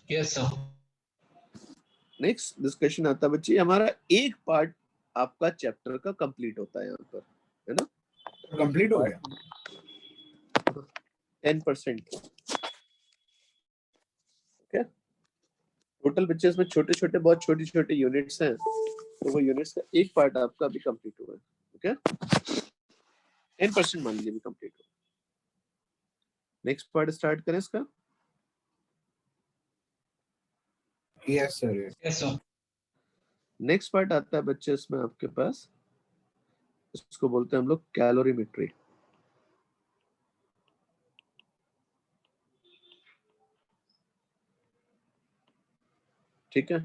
Yes sir. Next discussion आता है बच्चे, हमारा एक पार्ट आपका चैप्टर का कंप्लीट होता है यहाँ पर, है ना? कंप्लीट हो गया। पार्ट 10%। ओके, टोटल बच्चे इसमें छोटे छोटे बहुत छोटी छोटी यूनिट्स हैं, तो वो यूनिट्स का एक पार्ट आपका अभी कंप्लीट हुआ है। ओके, 10% मान लीजिए भी कंप्लीट हुआ। नेक्स्ट पार्ट स्टार्ट करें इसका। Yes sir. Yes sir. Next part आता है बच्चे इसमें आपके पास, इसको बोलते हैं हम लोग कैलोरीमेट्री। ठीक है,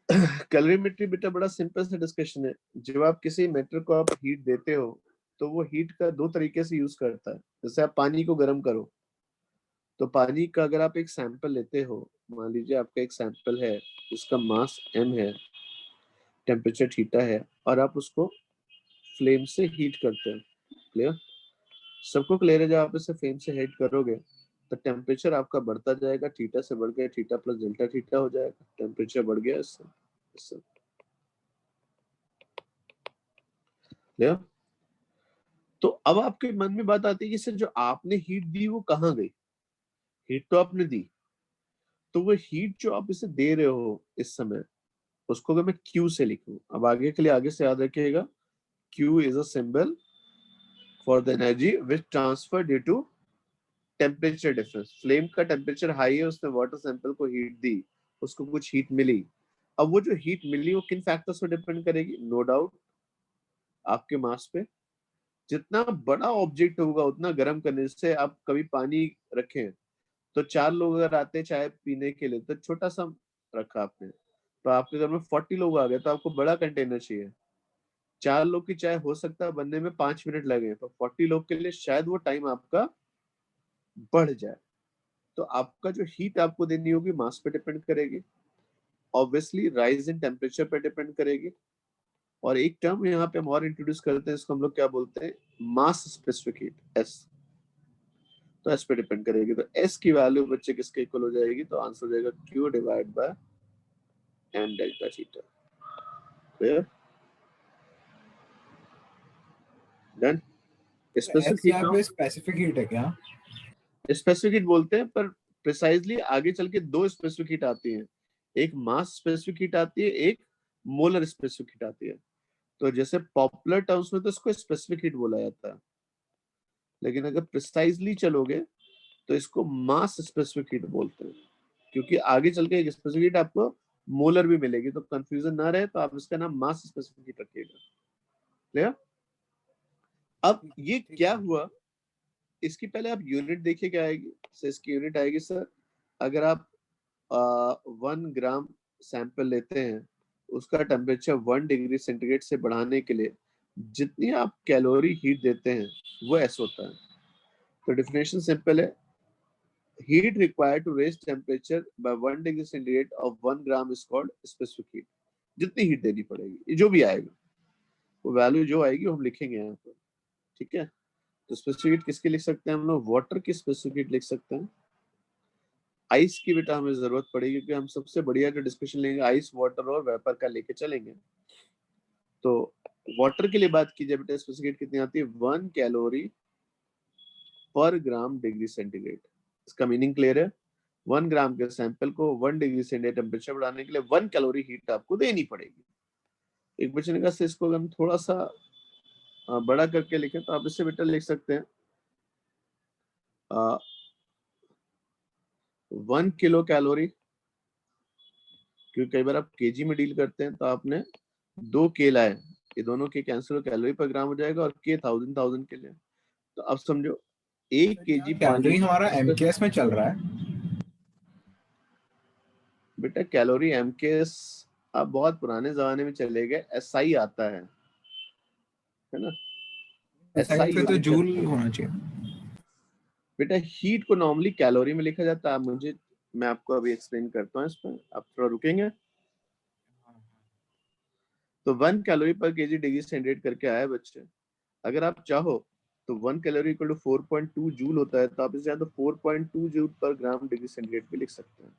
कैलोरीमेट्री बेटा बड़ा सिंपल सा डिस्कशन है। जब आप किसी मेटर को आप हीट देते हो तो वो हीट का दो तरीके से यूज करता है। जैसे आप पानी को गर्म करो, तो पानी का अगर आप एक सैंपल लेते हो, मान लीजिए आपका एक सैंपल है जिसका मास m है, टेम्परेचर थीटा है, और आप उसको फ्लेम से हीट करते हैं। क्लियर? सबको क्लियर है? जब आप इसे फ्लेम से हीट करोगे तो टेम्परेचर आपका बढ़ता जाएगा, थीटा से बढ़ गया, थीटा प्लस डेल्टा थीटा हो जाएगा, टेम्परेचर बढ़ गया इससे। क्लियर? तो अब आपके मन में बात आती है कि सर जो आपने हीट दी वो कहाँ गई? हीट तो आपने दी, तो वो हीट जो आप इसे दे रहे हो इस समय, उसको अगर मैं Q से लिखूं, अब आगे के लिए आगे से याद रखिएगा, Q is a symbol for the energy which transfer due to temperature difference. Flame का टेम्परेचर हाई है, उसने वाटर सैंपल को हीट दी, उसको कुछ हीट मिली। अब वो जो हीट मिली वो किन फैक्टर्स पर डिपेंड करेगी? नो डाउट आपके मास पे। जितना बड़ा ऑब्जेक्ट होगा उतना गर्म करने से, आप कभी पानी रखें तो 4 लोग अगर आते हैं चाय पीने के लिए तो छोटा सा रखा आपने, तो आपके घर में 40 लोग आ गए तो आपको बड़ा कंटेनर चाहिए। 4 लोग की चाय हो सकता है बनने में 5 मिनट लगे, तो 40 लोग के लिए शायद वो टाइम आपका बढ़ जाए। तो आपका जो हीट आपको देनी होगी मास पे डिपेंड करेगी, ऑब्वियसली राइज इन टेम्परेचर पे डिपेंड करेगी। और एक टर्म यहाँ पे हम और इंट्रोड्यूस करते हैं, इसको हम लोग क्या बोलते हैं? मास स्पेसिफिक हीट, एस। तो एस पे डिपेंड करेगी, तो एस की वैल्यू बच्चे किसके इक्वल हो जाएगी? तो आंसर हो जाएगा Q divide by M delta theta. Clear? Done? Specific s heat यहाँ नाउ, पे स्पेसिफिक हीट है क्या? स्पेसिफिक हीट बोलते हैं, पर प्रिसाइजली आगे चल के दो स्पेसिफिक हीट आती है, एक मास स्पेसिफिक हीट आती है, एक मोलर स्पेसिफिक हीट आती है। तो जैसे पॉपुलर टर्म्स में तो इसको स्पेसिफिक हीट बोला जाता है, लेकिन अगर प्रिसाइजली चलोगे तो इसको मास स्पेसिफिक हीट बोलते हैं, क्योंकि आगे चल के एक स्पेसिफिक हीट आपको मोलर भी मिलेगी। तो कंफ्यूजन ना रहे तो आप इसका नाम मास स्पेसिफिक हीट रखिएगा। क्लियर? अब ये ठीक क्या है। हुआ, इसकी पहले आप यूनिट देखिए क्या आएगी। सर इसकी यूनिट आएगी सर, अगर आप 1 ग्राम सैंपल लेते हैं, उसका टेम्परेचर 1 डिग्री सेंटीग्रेड से बढ़ाने के लिए जितनी आप कैलोरी हीट देते हैं वो ऐसा होता है। तो डिफिनेशन सिंपल है, heat required to raise temperature by 1 degree centigrade of 1 gram is called specific heat। जितनी हीट देनी पड़ेगी, ये जो भी आएगा वो वैल्यू जो आएगी वो हम लिखेंगे यहाँ पर। ठीक है, तो स्पेसिफिक हीट किसकी लिख सकते हैं हम लोग? वाटर की स्पेसिफिक हीट लिख सकते हैं। आइस की बेटा हमें जरूरत पड़ेगी, क्योंकि हम सबसे बढ़िया जो डिस्कशन लेंगे आइस, वाटर और वेपर का लेके चलेंगे। तो वाटर के लिए बात की जाए बेटा, स्पेसिफिक हीट कितनी आती है? 1 कैलोरी पर ग्राम डिग्री सेंटीग्रेड। इसका मीनिंग क्लियर है? 1 ग्राम के सैंपल को 1 डिग्री सेंटीग्रेड टेम्परेचर बढ़ाने के लिए 1 कैलोरी हीट आपको देनी पड़ेगी। एक बच्चे ने कहा इसको अगर हम थोड़ा सा बड़ा करके लिखें तो आप इससे बेटा लिख सकते हैं 1 किलो कैलोरी, क्योंकि कई बार आप केजी में डील करते हैं तो आपने 2 के लाए, ये दोनों के कैंसिल कैलोरी पर ग्राम हो जाएगा, और के 1000 के लिए। तो अब समझो 1 सर यहाँ केजी पानी कैलोरी हमारा MKS में चल रहा है। बेटा कैलोरी एमकेएस आप बहुत पुराने जमाने में चले गए, एसआई आता है ना? SI एसआई पे तो यूनिट जूल चलती है होना चाहिए। बेटा। हीट को नॉर्मली कैलोरी में लिखा जाता है। मैं आपको अभी एक्सप्लेन करता हूँ इस पर, आप थोड़ा रुकेंगे। तो 1 कैलोरी पर केजी डिग्री सेंटीग्रेड करके आया बच्चे। अगर आप चाहो तो 1 कैलोरी इक्वल टू 4.2 जूल होता है, तो आप इसे या तो 4.2 जूल पर ग्राम डिग्री सेंटीग्रेड भी लिख सकते हैं।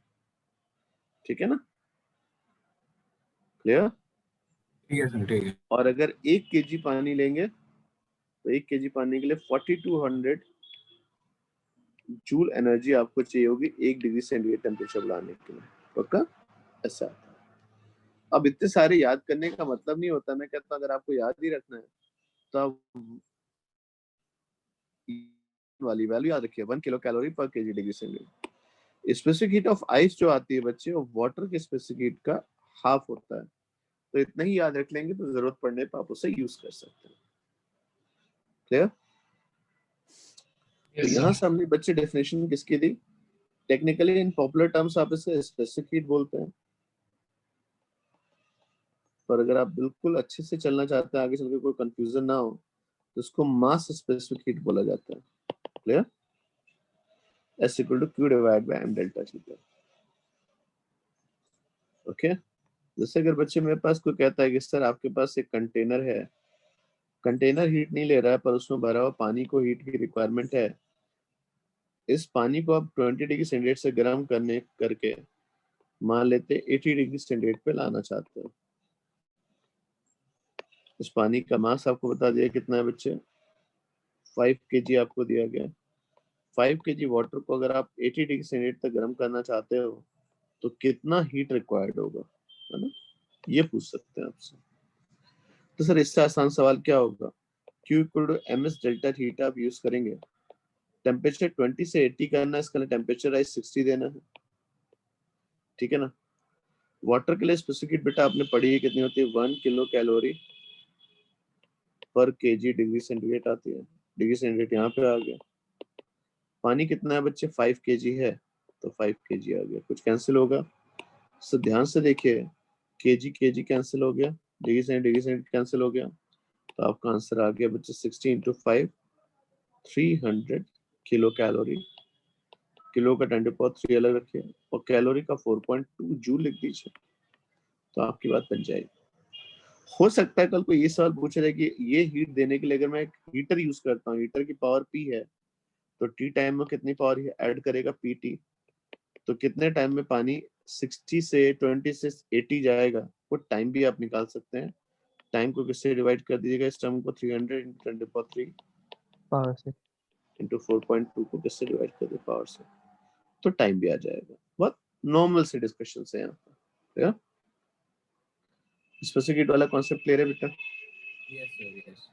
ठीक है ना? क्लियर? ठीक है सर, ठीक है। और अगर 1 केजी पानी लेंगे तो 1 केजी पानी के लिए 4200 जूल एनर्जी आपको चाहिए होगी 1 डिग्री सेंटीग्रेड टेम्परेचर बढ़ाने के लिए। पक्का? ऐसा। अब इतने सारे याद करने का मतलब नहीं होता, मैं कहता हूँ अगर आपको याद ही रखना है तो आप वाली वैल्यू याद रखिए, 1 किलो कैलोरी पर KG degree centigrade. Specific heat of ice जो आती है बच्चे, वो वाटर के स्पेसिफिक हीट का हाफ होता है। तो इतना ही याद रख लेंगे तो जरूरत पड़ने पर आप उसे यूज कर सकते हैं। क्लियर? तो यहाँ से हमने बच्चे डेफिनेशन किसकी दी? टेक्निकली इन पॉपुलर टर्म्स आप इसे स्पेसिफिक हीट बोलते हैं, पर अगर आप बिल्कुल अच्छे से चलना चाहते हैं, आगे चल के कोई कंफ्यूजन ना हो, तो इसको मास स्पेसिफिक हीट बोला जाता है। Clear? S equal to Q divided by M delta theta. Okay, जैसे अगर बच्चे मेरे पास कोई कहता है कि सर आपके पास एक कंटेनर है, कंटेनर हीट नहीं ले रहा है पर उसमें भरा हुआ पानी को हीट की रिक्वायरमेंट है, इस पानी को आप 20 डिग्री सेंटीग्रेड से गर्म करने करके मान लेते 80 डिग्री सेंटीग्रेड पे लाना चाहते हैं। इस पानी का मास आपको बता दिया कितना है बच्चे, 5 kg आपको दिया गया। 5 kg वाटर को अगर आप 80 डिग्री सेंटीग्रेड तक गर्म करना चाहते हो तो कितना हीट रिक्वायर्ड होगा, है ना? ये पूछ सकते हैं आपसे। तो सर इससे आसान सवाल क्या होगा? Q equal to ms delta theta आप यूज करेंगे। टेम्परेचर 20 से 80 करना है, इसका टेम्परेचर राइज 60 देना है, ठीक है ना? वाटर के लिए स्पेसिफिक बेटा आपने पढ़ी है कितनी होती है, 1 किलो कैलोरी पर केजी डिग्री सेंटीग्रेड आती है। डिग्री सेंटीग्रेड यहाँ पे आ गया। पानी कितना है बच्चे, 5 kg है, तो 5 kg आ गया। कुछ कैंसिल होगा? सर ध्यान से देखिए, केजी कैंसिल हो गया, डिग्री सेंटीग्रेड कैंसिल हो गया, तो आपका आंसर आ गया बच्चे 60 इंटू 5, 300 किलो कैलोरी। किलो का 10⁻³ अलग रखिए और कैलोरी का 4.2 जूल लिख दीजिए, तो आपकी बात बन जाएगी। हो सकता है कल को ये सवाल पूछा जाए कि ये हीट देने के लिए अगर मैं एक हीटर यूज करता हूँ, हीटर की पावर P है, तो T टाइम में कितनी पावर ऐड करेगा, PT, तो कितने टाइम में पानी 60 से 20 से 80 जाएगा, वो टाइम भी आप निकाल सकते हैं। टाइम को किससे डिवाइड कर दीजिएगा, इस टर्म को 300 इंटू 10⁻³ पावर से इंटू 4.2 को किससे डिवाइड कर दे, पावर से, तो टाइम भी आ जाएगा। बहुत नॉर्मल से डिस्कशन है यहाँ पर। स्पेसिफिक हीट वाला कॉन्सेप्ट क्लियर है बेटा? Yes sir, yes.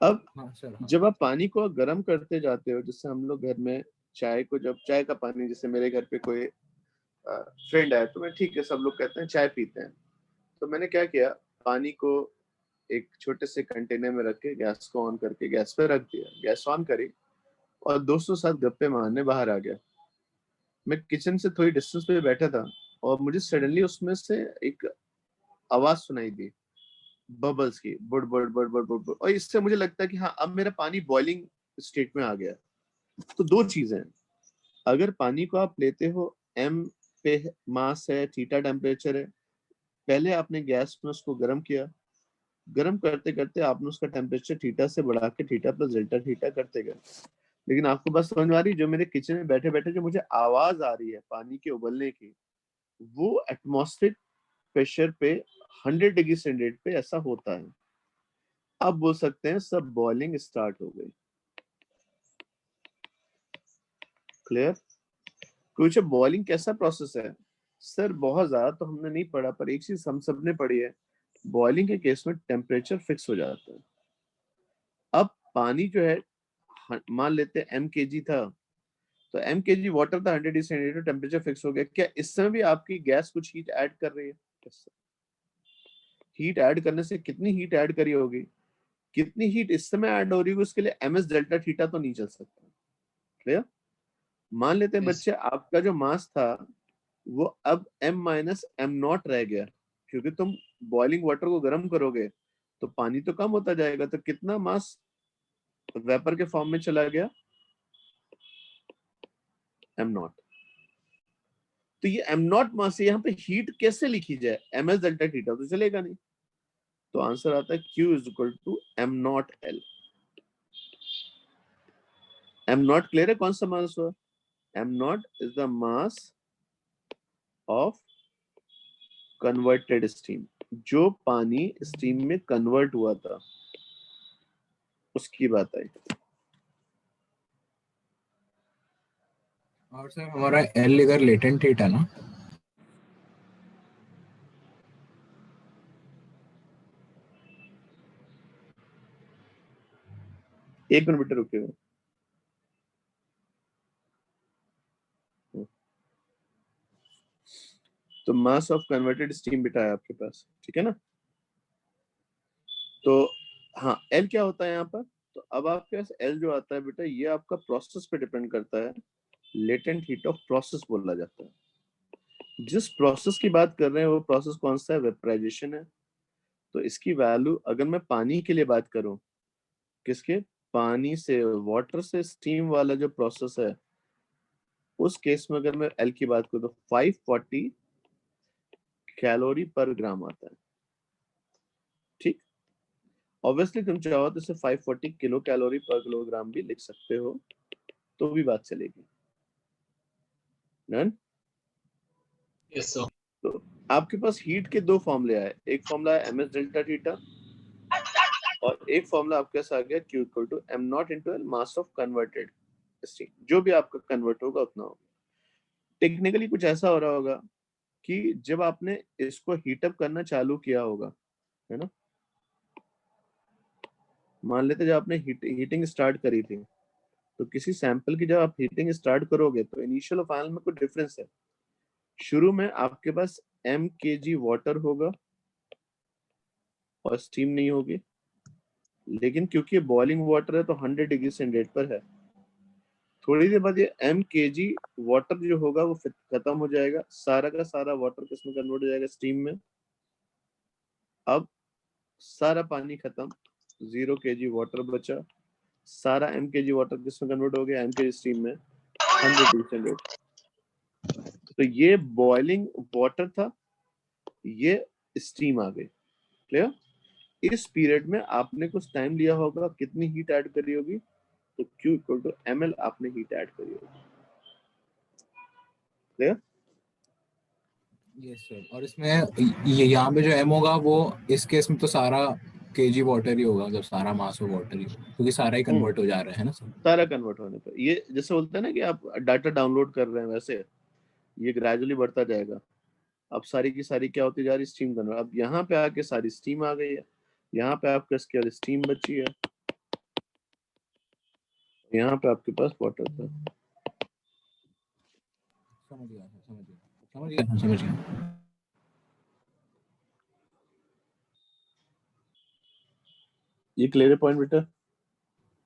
अब हाँ सर, हाँ। जब आप पानी को गर्म करते जाते हो, जैसे हम लोग घर में चाय को, जब चाय का पानी, जैसे मेरे घर पे कोई फ्रेंड आया तो मैं, ठीक है सब लोग कहते हैं चाय पीते हैं, तो मैंने क्या किया, पानी को एक छोटे से कंटेनर में रख के गैस को ऑन करके गैस पे रख दिया, गैस ऑन करी और दोस्तों साथ गप्पे मारने बाहर आ गया। मैं किचन से थोड़ी डिस्टेंस पे बैठा था और मुझे सडनली उसमें से एक आवाज सुनाई दी, बबल्स की, बुड़ बुड़ बुड़ बुड़ बुड़ बुड़, और इससे मुझे लगता है कि हाँ अब मेरा पानी बॉइलिंग स्टेट में आ गया। तो दो चीजें हैं, अगर पानी को आप लेते हो M पे मास है, थीटा टेम्परेचर है, पहले आपने गैस में उसको गर्म किया, गर्म करते करते आपने उसका टेम्परेचर थीटा से बढ़ा के थीटा प्लस डेल्टा थीटा करते गए। लेकिन आपको बस समझ में आ रही, जो मेरे किचन में बैठे बैठे जो मुझे आवाज आ रही है पानी के उबलने की, वो एटमॉस्फेरिक प्रेशर पे 100 डिग्री सेंटीग्रेड पे ऐसा होता है। अब बोल सकते हैं सब बॉइलिंग स्टार्ट हो गई। क्लियर? कुछ बॉइलिंग कैसा प्रोसेस है सर, बहुत ज्यादा तो हमने नहीं पढ़ा, पर एक चीज हम सब ने पढ़ी है, बॉइलिंग के केस में टेम्परेचर फिक्स हो जाता है। अब पानी जो है, मान लेते हैं M kg था, तो M kg वाटर था, 100 डिग्री सेंटीग्रेड, टेम्परेचर फिक्स हो गया। क्या इस समय भी आपकी गैस कुछ हीट ऐड कर रही है? हीट ऐड करने से कितनी हीट ऐड करी होगी, कितनी हीट इस समय ऐड हो रही होगी, उसके लिए ms डेल्टा थीटा तो नहीं चल सकता। क्लियर? मान लेते हैं बच्चे आपका जो मास था वो अब m माइनस एम नॉट रह गया, क्योंकि तुम बॉइलिंग वाटर को गर्म करोगे तो पानी तो कम होता जाएगा, तो कितना मास वेपर के फॉर्म में चला गया, एम नॉट। तो ये एम नॉट मास से यहाँ पे हीट कैसे लिखी जाए, ms डेल्टा थीटा तो चलेगा नहीं, तो आंसर आता है Q is equal to M naught L. M naught clear है, कौन सा मास हुआ? M naught is the mass of converted steam, जो पानी स्टीम में कन्वर्ट हुआ था उसकी बात आई। और सर हमारा एल इधर लेटेंट हीट है ना? एक मिनट बेटा रुकिएगा। तो मास ऑफ कन्वर्टेड स्टीम बेटा है आपके पास, ठीक है ना। तो हाँ, एल क्या होता है यहाँ पर, तो अब आपके पास एल जो आता है बेटा, ये आपका प्रोसेस पे डिपेंड करता है, लेटेंट हीट ऑफ प्रोसेस बोला जाता है। जिस प्रोसेस की बात कर रहे हैं वो प्रोसेस कौन सा है, वेपराइजेशन है। तो इसकी वैल्यू अगर मैं पानी के लिए बात करूं, किसके, पानी से, वाटर से स्टीम वाला जो प्रोसेस है, उस केस में अगर मैं एल की बात करूं तो 540 कैलोरी पर ग्राम आता है, ठीक। ऑब्वियसली तुम चाहो तो इसे 540 किलो कैलोरी पर किलोग्राम भी लिख सकते हो, तो भी बात चलेगी। डन। Yes sir. तो आपके पास हीट के दो फॉर्मूले आए, एक फॉर्मूला है एम एस डेल्टा थीटा, और एक फॉर्मूला आपके पास आ गया Q equal to M naught into L mass of converted steam, जो भी आपका कन्वर्ट होगा उतना होगा। टेक्निकली कुछ ऐसा हो रहा होगा कि जब आपने इसको हीटअप करना चालू किया होगा, है ना, मान लेते जब आपने हीटिंग स्टार्ट करी थी, तो किसी सैंपल की जब आप हीटिंग स्टार्ट करोगे तो इनिशियल और फाइनल में कुछ डिफरेंस है। शुरू में आपके पास m kg वाटर होगा और स्टीम नहीं होगी, लेकिन क्योंकि बॉइलिंग वाटर है तो 100 डिग्री सेंटीग्रेड पर है। थोड़ी देर बाद ये m kg वाटर जो होगा वो खत्म हो जाएगा, सारा का सारा वाटर किसमें कन्वर्ट हो जाएगा, स्टीम में। अब सारा पानी खत्म, 0 kg वाटर बचा, सारा m kg वाटर किसमें कन्वर्ट हो गया, m kg स्टीम में, 100 डिग्री सेंटीग्रेड। तो ये बॉइलिंग वाटर था, ये स्टीम आ गई। क्लियर। इस पीरियड में आपने कुछ टाइम लिया होगा, कितनी हीट ऐड करी होगी, तो Q इक्वल टू ml आपने हीट ऐड करी होगी। क्लियर। Yes sir. और इसमें ये यहाँ पे जो एम होगा वो इस केस में तो सारा केजी वाटर ही होगा, जब सारा मास ऑफ वाटर ही होगा, क्योंकि सारा ही कन्वर्ट हो जा रहा है ना सर। सारा कन्वर्ट होने पर, ये जैसे बोलते हैं ना कि आप डाटा डाउनलोड कर रहे हैं, वैसे ये ग्रेजुअली बढ़ता जाएगा। अब सारी की सारी क्या होती जा रही, स्टीम कन्वर्ट। अब यहाँ पे आके सारी स्टीम आ गई है, यहाँ पे आपके केवल स्टीम बची है, यहाँ पे आपके पास वाटर था। समझ गया सर, समझ गया, समझ गया, समझ गया। ये क्लियर पॉइंट बेटा।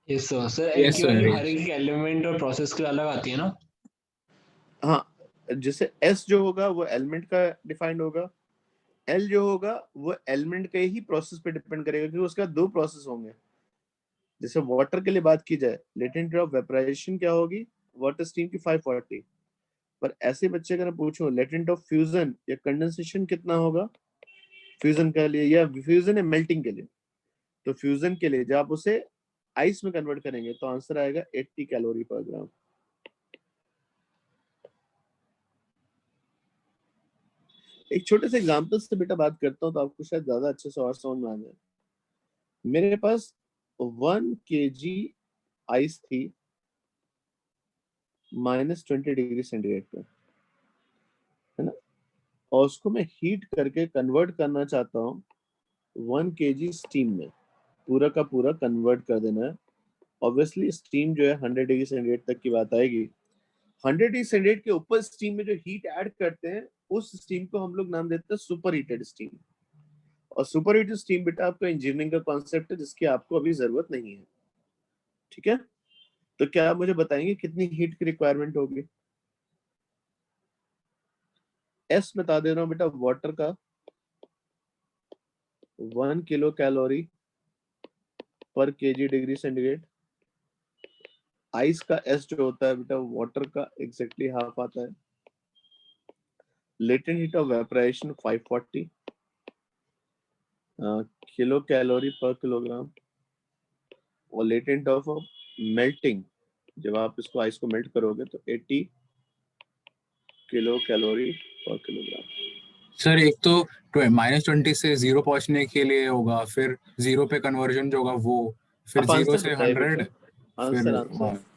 Yes sir. Sir L yes की सर, वैल्यू हर यस। एक एलिमेंट और प्रोसेस के अलग आती है ना। हाँ, जैसे S जो होगा वो एलिमेंट का डिफाइंड होगा, L जो होगा वो एलिमेंट के ही प्रोसेस पे डिपेंड करेगा, क्योंकि उसका दो प्रोसेस होंगे। जैसे वाटर के लिए बात की जाए, लेटेंट ऑफ वेपराइजेशन क्या होगी, वाटर स्टीम की 540। पर ऐसे बच्चे अगर पूछो लेटेंट ऑफ फ्यूजन या कंडेंसेशन कितना होगा फ्यूजन के लिए, या फ्यूजन या मेल्टिंग के लिए, तो फ्यूजन के लिए जब आप उसे आइस में कन्वर्ट करेंगे तो आंसर आएगा 80 कैलोरी पर ग्राम। एक छोटे से एग्जांपल से बेटा बात करता हूँ तो आपको शायद ज्यादा अच्छे से और समझ में आ जाए। मेरे पास 1 kg आइस थी -20 डिग्री सेंटीग्रेड पे, है ना, और उसको मैं हीट करके कन्वर्ट करना चाहता हूँ 1 kg स्टीम में, पूरा का पूरा कन्वर्ट कर देना है। ऑब्वियसली स्टीम जो है 100 डिग्री सेंटीग्रेड तक की बात आएगी। 100 डिग्री सेंटीग्रेड के ऊपर स्टीम में जो हीट ऐड करते हैं उस स्टीम को हम लोग नाम देते हैं सुपर हीटेड स्टीम। और सुपर हीटेड स्टीम बेटा आपका इंजीनियरिंग का कॉन्सेप्ट है, जिसकी आपको अभी जरूरत नहीं है, ठीक है। तो क्या आप मुझे बताएंगे कितनी हीट की रिक्वायरमेंट होगी। एस बता दे रहा हूँ बेटा, वाटर का 1 किलो कैलोरी पर केजी डिग्री सेंटीग्रेड। आइस का एस जो होता है बेटा वाटर का एग्जैक्टली हाफ आता है। Latent heat of vaporization 540 kilo calorie per kilogram. और लेटेंट ऑफ मेल्टिंग, जब आप इसको आइस को मेल्ट करोगे तो 80 kilo calorie per kilogram. Sir एक तो -20 से जीरो पहुंचने के लिए होगा, फिर जीरो पे कन्वर्जन जो होगा वो, फिर आप जीरो आंसर से बताइए बेटा, 100, फिर आंसर आंसर।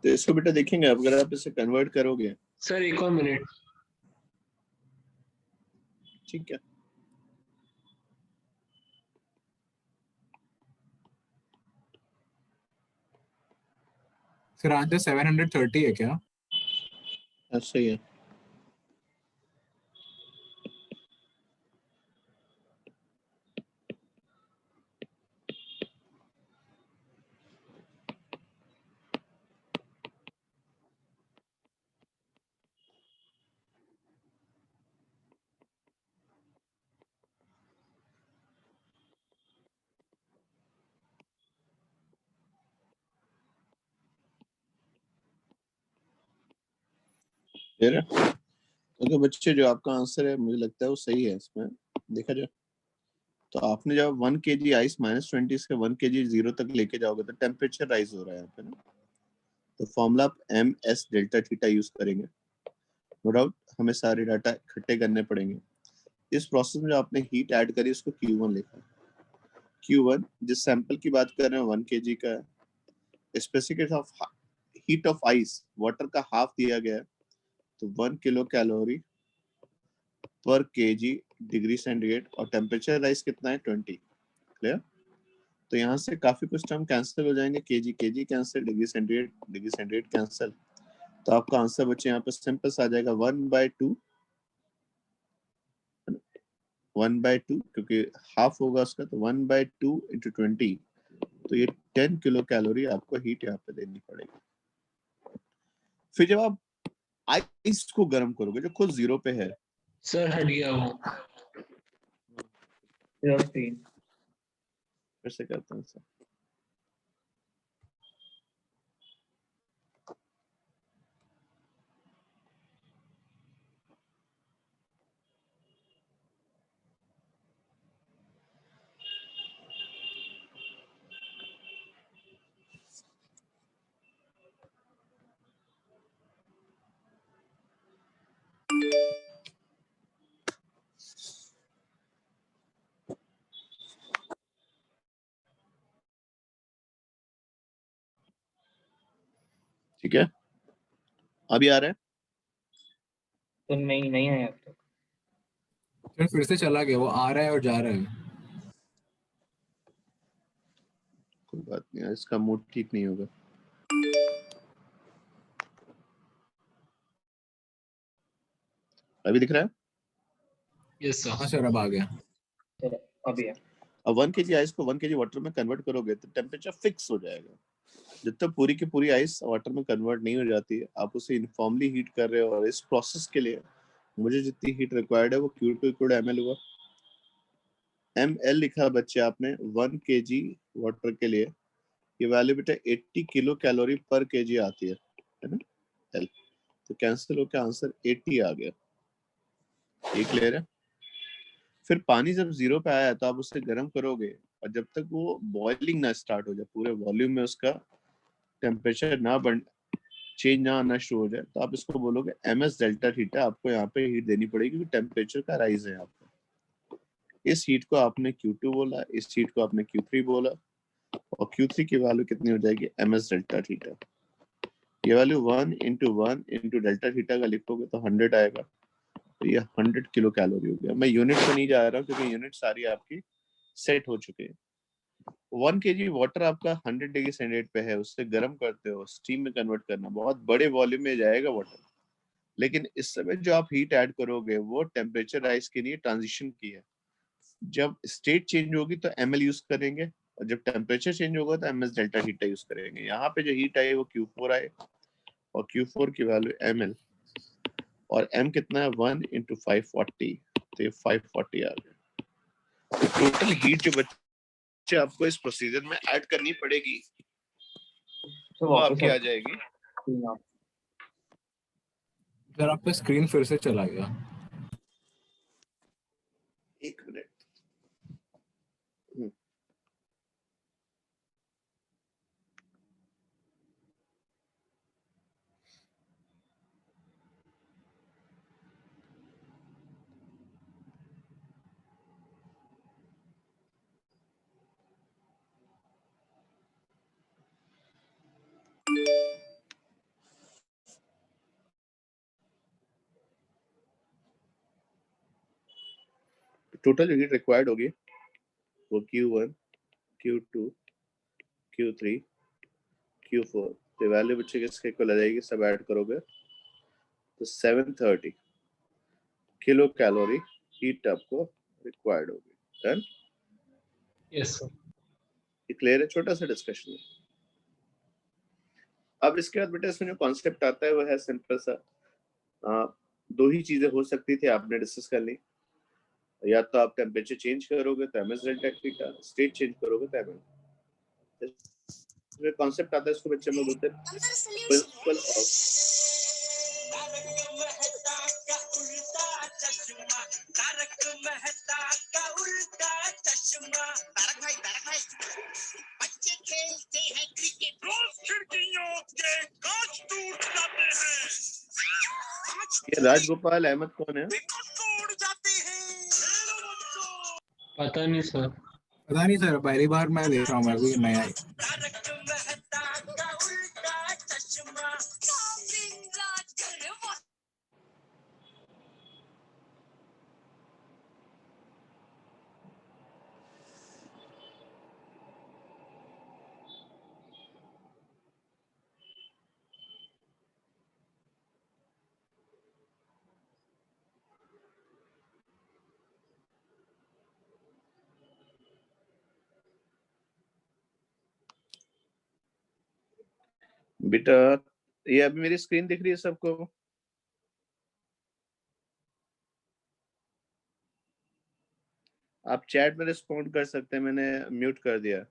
तो इसको बेटा देखेंगे, अगर आप इसे कन्वर्ट करोगे। सर एक और मिनट। ठीक है, सर आंसर 730 है क्या? ऐसा ही है। फिर तो बच्चे जो आपका आंसर है मुझे लगता है वो सही है। इसमें देखा जाए तो आपने जब 1 kg आइस -20 से 1 kg 0 तक लेके जाओगे तो टेम्परेचर राइज हो रहा है यहाँ पे ना। तो फॉर्मूला आप ms डेल्टा थीटा यूज करेंगे। नो डाउट हमें सारे डाटा इकट्ठे करने पड़ेंगे। इस प्रोसेस में जो आपने हीट ऐड करी उसको Q1 लिखा। Q1 जिस सैंपल की बात कर रहे हैं 1 kg का है। Specific of heat of ice water का हाफ दिया गया है, तो 1 किलो कैलोरी पर केजी डिग्री सेंटीग्रेड और टेम्परेचर राइज कितना है 20। क्लियर? तो यहाँ से काफी कुछ टर्म कैंसिल हो जाएंगे। KG KG cancel, degree centigrade cancel. तो आपका आंसर बच्चे यहाँ पे सिंपल सा आ जाएगा 1/2, 1/2 क्योंकि हाफ होगा उसका, तो 1/2 इंटू 20, तो ये 10 किलो कैलोरी आपको हीट यहाँ पे देनी पड़ेगी। फिर जब आप आइस को गर्म करोगे जो खुद 0 पे है। सर हट गया वो। फिर से करते हैं सर। ठीक है, अभी आ रहा है? तो नहीं आया अब तक। सर फिर से चला गया, वो आ रहा है और जा रहा है। कोई बात नहीं, इसका मूड ठीक नहीं होगा। अभी दिख रहा है? यस हाँ सर। सर अब आ गया। चलो अभी है। अब 1 kg आइस को 1 kg वाटर में कन्वर्ट करोगे तो टेम्परेचर फिक्स हो जाएगा। जब तक पूरी की पूरी आइस वाटर में कन्वर्ट नहीं हो जाती है, आप उसे यूनिफॉर्मली हीट कर रहे हो। और इस प्रोसेस के लिए मुझे जितनी हीट रिक्वायर्ड है वो Q2 इक्वल ml हुआ। ml लिखा बच्चे आपने 1 kg वाटर के लिए, ये वैल्यू बेटा 80 किलो कैलोरी पर केजी आती है ना L। तो कैंसिल होकर आंसर 80 आ गया। ये क्लियर है? फिर पानी जब 0 पे आया तो आप उसे गर्म करोगे, और जब तक वो बॉइलिंग ना स्टार्ट हो जाए, पूरे वॉल्यूम में उसका टेम्परेचर ना बढ़ चेंज ना आना शुरू हो जाए, तो आप इसको बोलोगे ms डेल्टा थीटा। आपको यहाँ पे हीट देनी पड़ेगी क्योंकि टेम्परेचर का राइज है यहाँ पे। इस हीट को आपने Q2 बोला, इस हीट को आपने Q3 बोला, और Q3 की वैल्यू कितनी हो जाएगी ms डेल्टा थीटा। ये value 1 into 1 into delta theta का लिखोगे तो 100 आएगा। तो ये 100 किलो कैलोरी हो गया। मैं यूनिट पे नहीं जा रहा हूँ क्योंकि यूनिट सारी आपकी सेट हो चुके हैं। 1 kg वाटर आपका 100 डिग्री सेंटीग्रेड पे है, उससे गर्म करते हो, स्टीम में कन्वर्ट करना, बहुत बड़े वॉल्यूम में जाएगा वाटर। लेकिन इस समय जो आप हीट ऐड करोगे वो टेम्परेचर राइज के लिए ट्रांजिशन की है। जब स्टेट चेंज होगी तो ml यूज करेंगे, और जब टेम्परेचर चेंज होगा तो ms डेल्टा थीटा यूज करेंगे। यहाँ पे जो हीट आई वो Q4 आए, और Q4 की वैल्यू ml, और m कितना है 1 इंटू 540, तो ये 540 आ गया। टोटल हीट जो बच्चे आपको इस प्रोसीजर में ऐड करनी पड़ेगी तो वो वापस आपकी आ जाएगी। सर आपका स्क्रीन फिर से चला गया। एक मिनट। टोटल जो हीट रिक्वायर्ड होगी वो Q1, Q2, Q3, Q4, तो वैल्यू बच्चे किसके इक्वल आ जाएगी, सब ऐड करोगे तो 730 किलो कैलोरी हीट आपको रिक्वायर्ड होगी। डन? Yes sir. ये क्लियर है? छोटा सा डिस्कशन है। अब इसके बाद बेटा इसमें जो कॉन्सेप्ट आता है वो है सिंपल सा, दो ही चीजें हो सकती थी, आपने डिस्कस कर ली। या तो आप टेम्परेचर चेंज करोगे तो ms delta theta, state change करोगे तो mm। जो कॉन्सेप्ट आता है इसको बच्चे हम लोग बोलते हैं प्रिंसिपल ऑफ ये राजगोपाल अहमद कौन है? पता नहीं सर। पता नहीं सर, पहली बार मैं देख रहा हूँ, मैं भी नया ही। बेटा ये अभी मेरी स्क्रीन दिख रही है सबको? आप चैट में रिस्पॉन्ड कर सकते हैं, मैंने म्यूट कर दिया।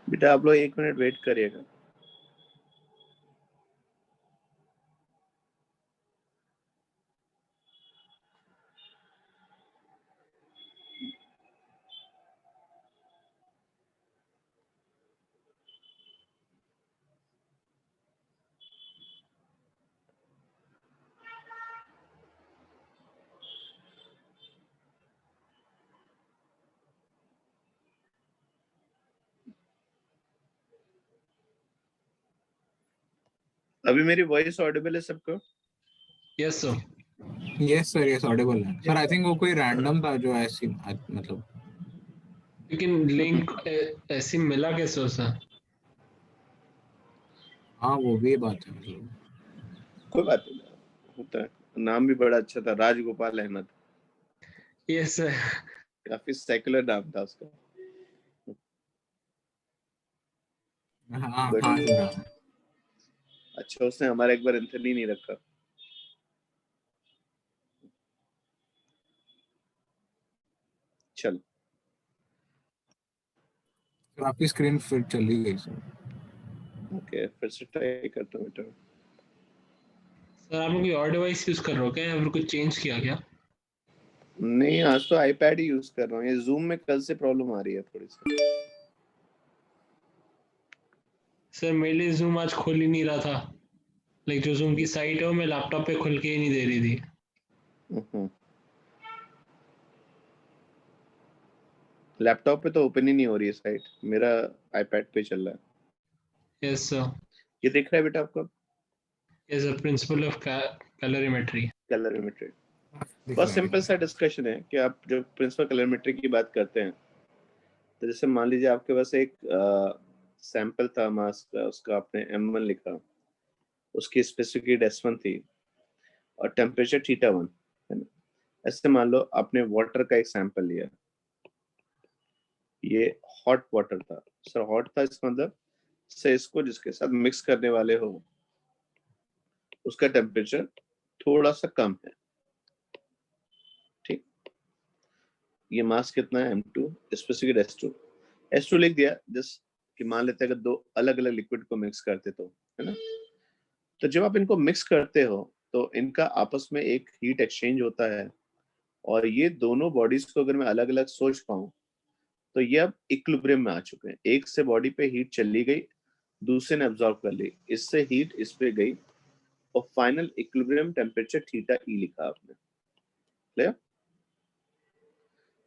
बेटा आप लोग 1 मिनट वेट करिएगा। अभी मेरी वॉइस ऑडिबल है सबको? Yes sir. Yes sir, yes Audible है सर। आई थिंक वो कोई रैंडम था जो ऐसी मतलब। लेकिन लिंक ऐसे मिला कैसे सर? हाँ वो भी बात है मतलब। कोई बात नहीं, होता है। नाम भी बड़ा अच्छा था, राजगोपाल अहमद। Yes sir. काफी सेकुलर नाम था उसका। हाँ हाँ But सर, हाँ। अच्छा उसने हमारा एक बार एंथनी नहीं रखा। चलो तो आपकी स्क्रीन फिर चली गई सर। ओके, फिर से ट्राई करता हूँ बेटा। सर आप लोग कोई और डिवाइस यूज कर रहे हो क्या, या फिर कुछ चेंज किया क्या? नहीं, आज तो आईपैड ही यूज कर रहा हूँ। ये जूम में कल से प्रॉब्लम आ रही है थोड़ी सी। सर मेरे लिए जूम आज खुल ही नहीं रहा था। लाइक जो जूम की साइट है वो मेरे लैपटॉप पे खुल के ही नहीं दे रही थी। लैपटॉप पे तो ओपन ही नहीं हो रही है साइट, मेरा आईपैड पे चल रहा है। Yes sir. ये दिख रहा है बेटा आपको? Yes sir, principle of calorimetry. Calorimetry दिख बहुत रहा है, दिख सिंपल रहा सा डिस्कशन है कि आप जब प्रिंसिपल कैलोरीमेट्री की बात करते हैं तो जैसे मान लीजिए आपके पास एक सैंपल था मास का, उसका आपने m1 लिखा, उसकी स्पेसिफिक हीट S1 थी और टेम्परेचर θ1 है ना। ऐसे मान लो आपने वाटर का एक सैंपल लिया, ये हॉट वाटर था सर। हॉट था इसका मतलब से इसको जिसके साथ मिक्स करने वाले हो उसका टेम्परेचर थोड़ा सा कम है। ठीक, ये मास कितना है M2, स्पेसिफिक S2। S2 लिख दिया जस्ट कि मान लेते हैं अगर दो अलग अलग लिक्विड को मिक्स करते तो, है ना। तो जब आप इनको मिक्स करते हो तो इनका आपस में एक हीट एक्सचेंज होता है, और ये दोनों बॉडीज को अगर मैं अलग अलग सोच पाऊं तो ये अब इक्विलिब्रियम में आ चुके हैं। एक से बॉडी पे हीट चली गई, दूसरे ने अब्सॉर्ब कर ली, इससे हीट इस पे गई, और final equilibrium temperature theta E लिखा आपने। क्लियर?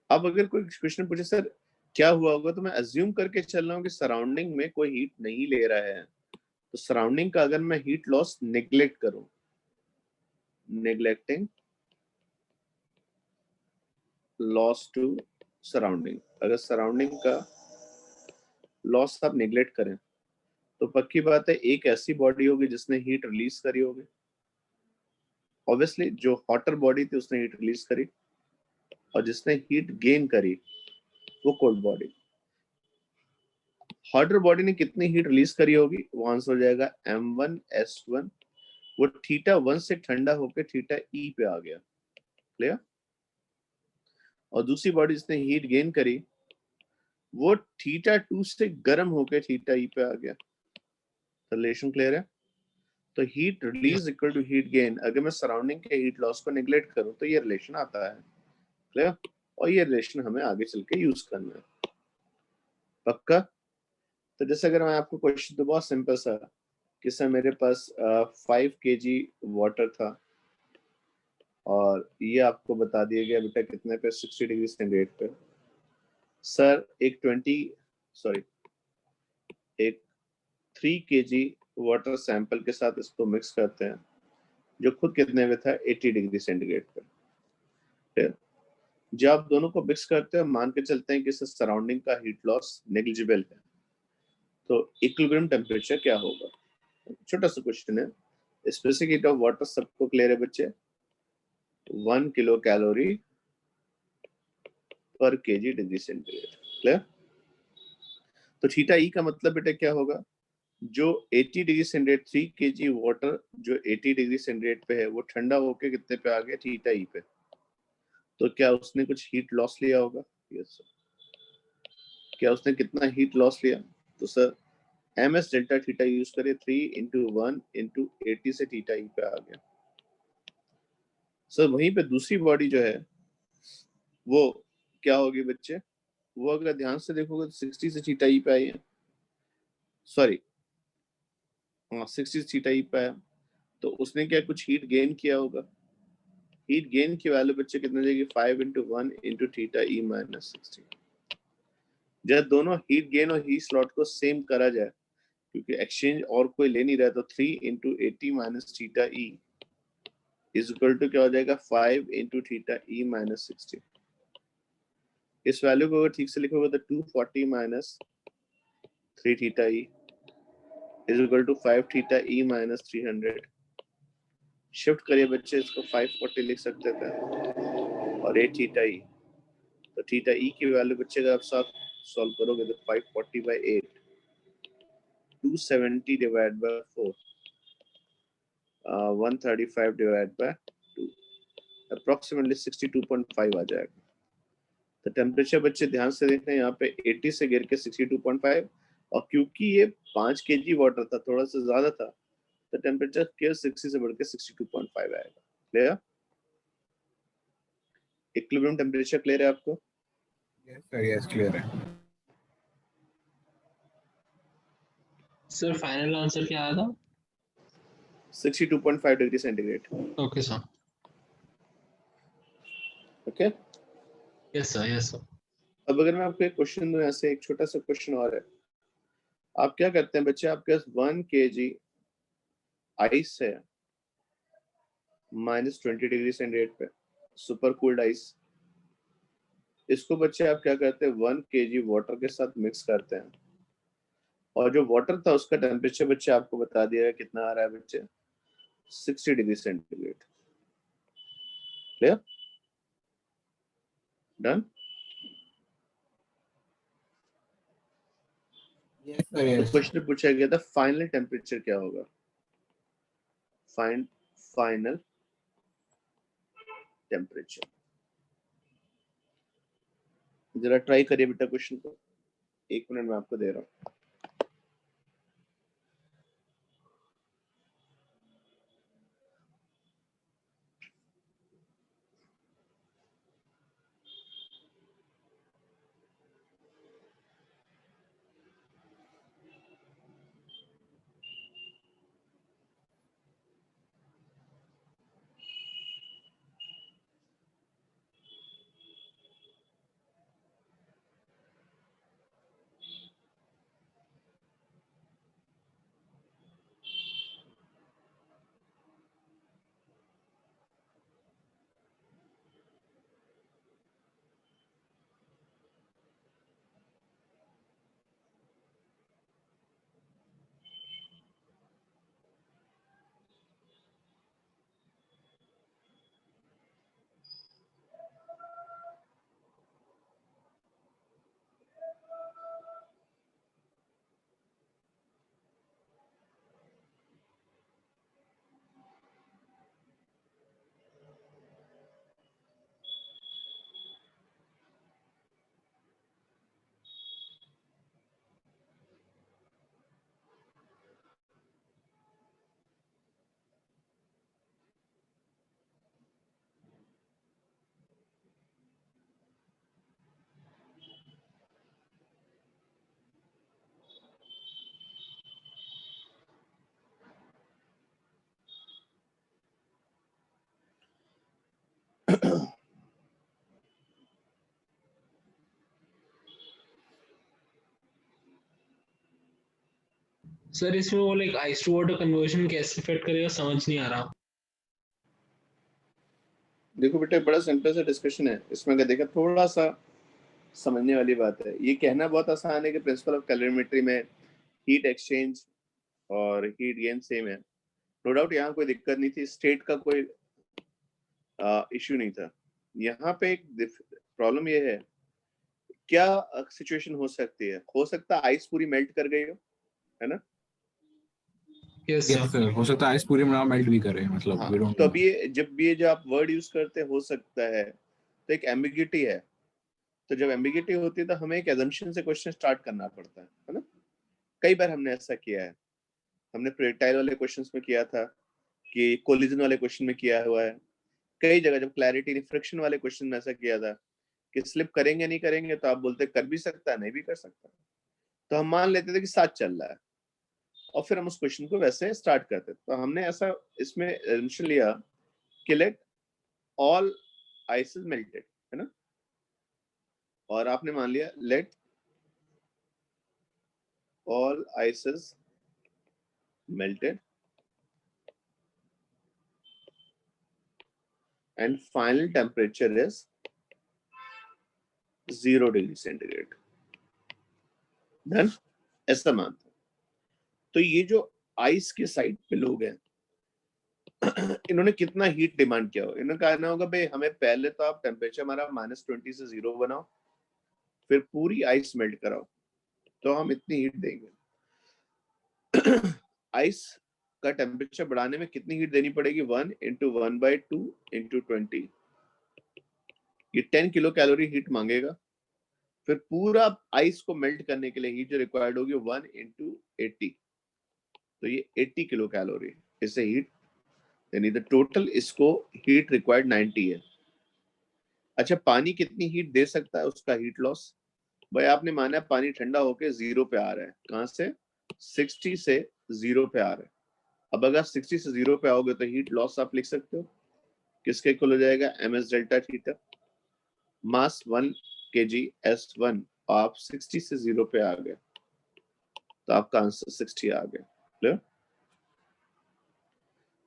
अब अगर कोई क्वेश्चन पूछे सर क्या हुआ होगा, तो मैं अज्यूम करके चल रहा हूँ कि सराउंडिंग में कोई हीट नहीं ले रहा है, तो सराउंडिंग का अगर मैं हीट लॉस नेग्लेक्ट करूं, नेग्लेक्टिंग लॉस टू सराउंडिंग, अगर सराउंडिंग का लॉस आप नेग्लेक्ट करें तो पक्की बात है एक ऐसी बॉडी होगी जिसने हीट रिलीज करी होगी। ऑब्वियसली जो हॉटर बॉडी थी उसने हीट रिलीज करी, और जिसने हीट गेन करी वो कोल्ड बॉडी। हॉटर बॉडी ने कितनी हीट रिलीज करी होगी, वो आंसर हो जाएगा M1S1। वो θ1 से ठंडा होकर θe पे आ गया। क्लियर? और दूसरी बॉडी जिसने हीट गेन करी वो θ2 से गर्म होकर θe पे आ गया। रिलेशन क्लियर है? तो heat release equal to heat gain, अगर मैं सराउंडिंग के हीट लॉस को नेग्लेक्ट करूं तो ये रिलेशन आता है। क्लियर? और ये रिलेशन हमें आगे चल के यूज करना है। पक्का? तो जैसे अगर मैं आपको क्वेश्चन तो बहुत सिंपल सा कि सर मेरे पास 5 kg वाटर था, और ये आपको बता दिया गया बेटा कितने पे, 60 डिग्री सेंटीग्रेड पे। सर एक 3 kg वाटर सैंपल के साथ इसको मिक्स करते हैं, जो खुद कितने पे था, 80 डिग्री सेंटीग्रेड पे। फिर जब आप दोनों को मिक्स करते हैं, मान के चलते हैं कि इससे सराउंडिंग का हीट लॉस नेग्लिजिबल है, तो इक्विलिब्रियम टेम्परेचर क्या होगा। छोटा सा क्वेश्चन है। स्पेसिफिक हीट ऑफ वाटर सबको क्लियर है बच्चे? 1 किलो कैलोरी पर केजी डिग्री सेंटीग्रेड। क्लियर? तो थीटा ई का मतलब बेटा क्या होगा, जो 80 डिग्री सेंटीग्रेड 3 केजी वाटर जो 80 डिग्री सेंटीग्रेड पे है वो ठंडा होके कितने पे आ गया, थीटा ई पे। तो क्या उसने कुछ हीट लॉस लिया होगा? Yes sir. क्या उसने कितना हीट लॉस लिया? तो sir ms delta theta use करें, 3 × 1 × 80 से थीटा ई पे आ गया। सर वहीं पे दूसरी बॉडी जो है वो क्या होगी बच्चे, वो अगर ध्यान से देखोगे तो 60 से थीटा ई पे आई है, सॉरी 60 से थीटा ई पे आया, तो उसने क्या कुछ हीट गेन किया होगा। हीट गेन की वैल्यू बच्चे कितने जाएगी, 5 × 1 × थीटा ई माइनस 60। जब दोनों हीट गेन और हीट स्लॉट को सेम करा जाए, क्योंकि एक्सचेंज और कोई ले नहीं रहा, तो 3 × 80 minus theta E is equal to क्या हो जाएगा, 5 × थीटा ई माइनस 60। इस वैल्यू को अगर ठीक से लिखोगे तो 240 minus 3 theta E is equal to 5 theta E minus 300। Shift करिए बच्चे, इसको 540 लिख सकते थे, और 8 थीटा ई। तो थीटा ई की वैल्यू बच्चे अगर आप साथ सॉल्व करोगे तो 540/8, 270 divide by 4, 135 divide by 2, approximately 62.5 आ जाएगा। तो टेम्परेचर बच्चे ध्यान से देखना, यहाँ पे 80 से गिर के 62.5, और क्योंकि ये 5 kg वाटर था, थोड़ा सा ज्यादा था, तो टेम्परेचर केवल 60 से बढ़ के 62.5 आएगा। क्लियर? इक्विलिब्रियम टेम्परेचर क्लियर है आपको? यस सर, यस क्लियर है। सर फाइनल आंसर क्या आया था? 62.5 degree centigrade. Okay sir. Okay, yes sir, yes sir. अब अगर मैं आपको एक क्वेश्चन दूं, ऐसे एक छोटा सा क्वेश्चन और है। आप क्या करते हैं बच्चे, आपके पास 1 kg आइस है -20 डिग्री सेंटीग्रेड पे, सुपर कूल्ड आइस। इसको बच्चे आप क्या करते हैं, 1 kg वाटर के साथ मिक्स करते हैं, और जो वाटर था उसका टेम्परेचर बच्चे आपको बता दिया है कितना आ रहा है बच्चे, 60 degree centigrade. Clear? Done? Yes sir, तो यस। क्वेश्चन पूछा गया था फाइनल टेम्परेचर क्या होगा। Find final temperature. जरा ट्राई करिए बेटा क्वेश्चन को, 1 मिनट में आपको दे रहा हूँ। सर इसमें वो like ice to water conversion कैसे फिट करेगा समझ नहीं आ रहा। देखो बेटा बड़ा सिंपल सा डिस्कशन है इसमें, अगर देखा थोड़ा सा समझने वाली बात है। ये कहना बहुत आसान है कि प्रिंसिपल ऑफ कैलोरीमेट्री में हीट एक्सचेंज और हीट गेन सेम है, नो डाउट। यहाँ कोई दिक्कत नहीं थी, स्टेट का कोई इश्यू नहीं था। यहाँ पे एक प्रॉब्लम ये है, क्या सिचुएशन हो सकती है, हो सकता है आइस पूरी मेल्ट कर गई हो, है ना? Yes Yes, sir. sir. हो सकता है आइस पूरी में मेल्ट भी करे, मतलब हाँ, we don't तो know. अब ये जब ये जो आप वर्ड यूज करते हो सकता है, तो एक एम्बिग्यूटी है। तो जब एम्बिग्यूटी होती है तो हमें एक एजम्पशन से क्वेश्चन स्टार्ट करना पड़ता है ना? कई बार हमने ऐसा किया है, हमने प्रोजेक्टाइल वाले क्वेश्चंस में किया था, कि कोलिजन वाले क्वेश्चन में किया हुआ है, कई जगह जब क्लैरिटी फ्रिक्शन वाले क्वेश्चन में ऐसा किया था कि स्लिप करेंगे नहीं करेंगे, तो आप बोलते कर भी सकता है नहीं भी कर सकता, तो हम मान लेते थे कि साथ चल रहा है और फिर हम उस क्वेश्चन को वैसे स्टार्ट करते। तो हमने ऐसा इसमें एजम्पशन लिया कि लेट ऑल आइसेस मेल्टेड, है ना, और आपने मान लिया let all ices melted and final temperature is 0 degree centigrade. Done, ऐसा मानते हैं। तो ये जो आइस के साइड पे लोग हैं इन्होंने कितना हीट डिमांड किया हो, इन्होंने कहना होगा भाई हमें पहले तो आप टेम्परेचर हमारा -20 से 0 बनाओ, फिर पूरी आइस मेल्ट कराओ, तो हम इतनी हीट देंगे। आइस का टेम्परेचर बढ़ाने में कितनी हीट देनी पड़ेगी? 1 × 1/2 × 20, ये 10 किलो कैलोरी हीट मांगेगा। फिर पूरा आइस को मेल्ट करने के लिए हीट जो रिक्वायर्ड होगी 1 × 80, तो ये 80 किलो कैलोरी इससे हीट, यानी द टोटल इसको हीट रिक्वायर्ड 90 है। अच्छा, पानी कितनी हीट दे सकता है, उसका हीट लॉस? भाई आपने माना है पानी ठंडा होके 0 पे आ रहा है, कहां से? 60 से 0 पे आ रहा है। अब अगर 60 से 0 पे आओगे तो हीट लॉस आप लिख सकते हो, किसके इक्वल हो जाएगा? ms डेल्टा थीटा, मास 1 kg s1, आप 60 से 0 पे आ गए तो आपका आंसर 60 आ गया। क्लियर?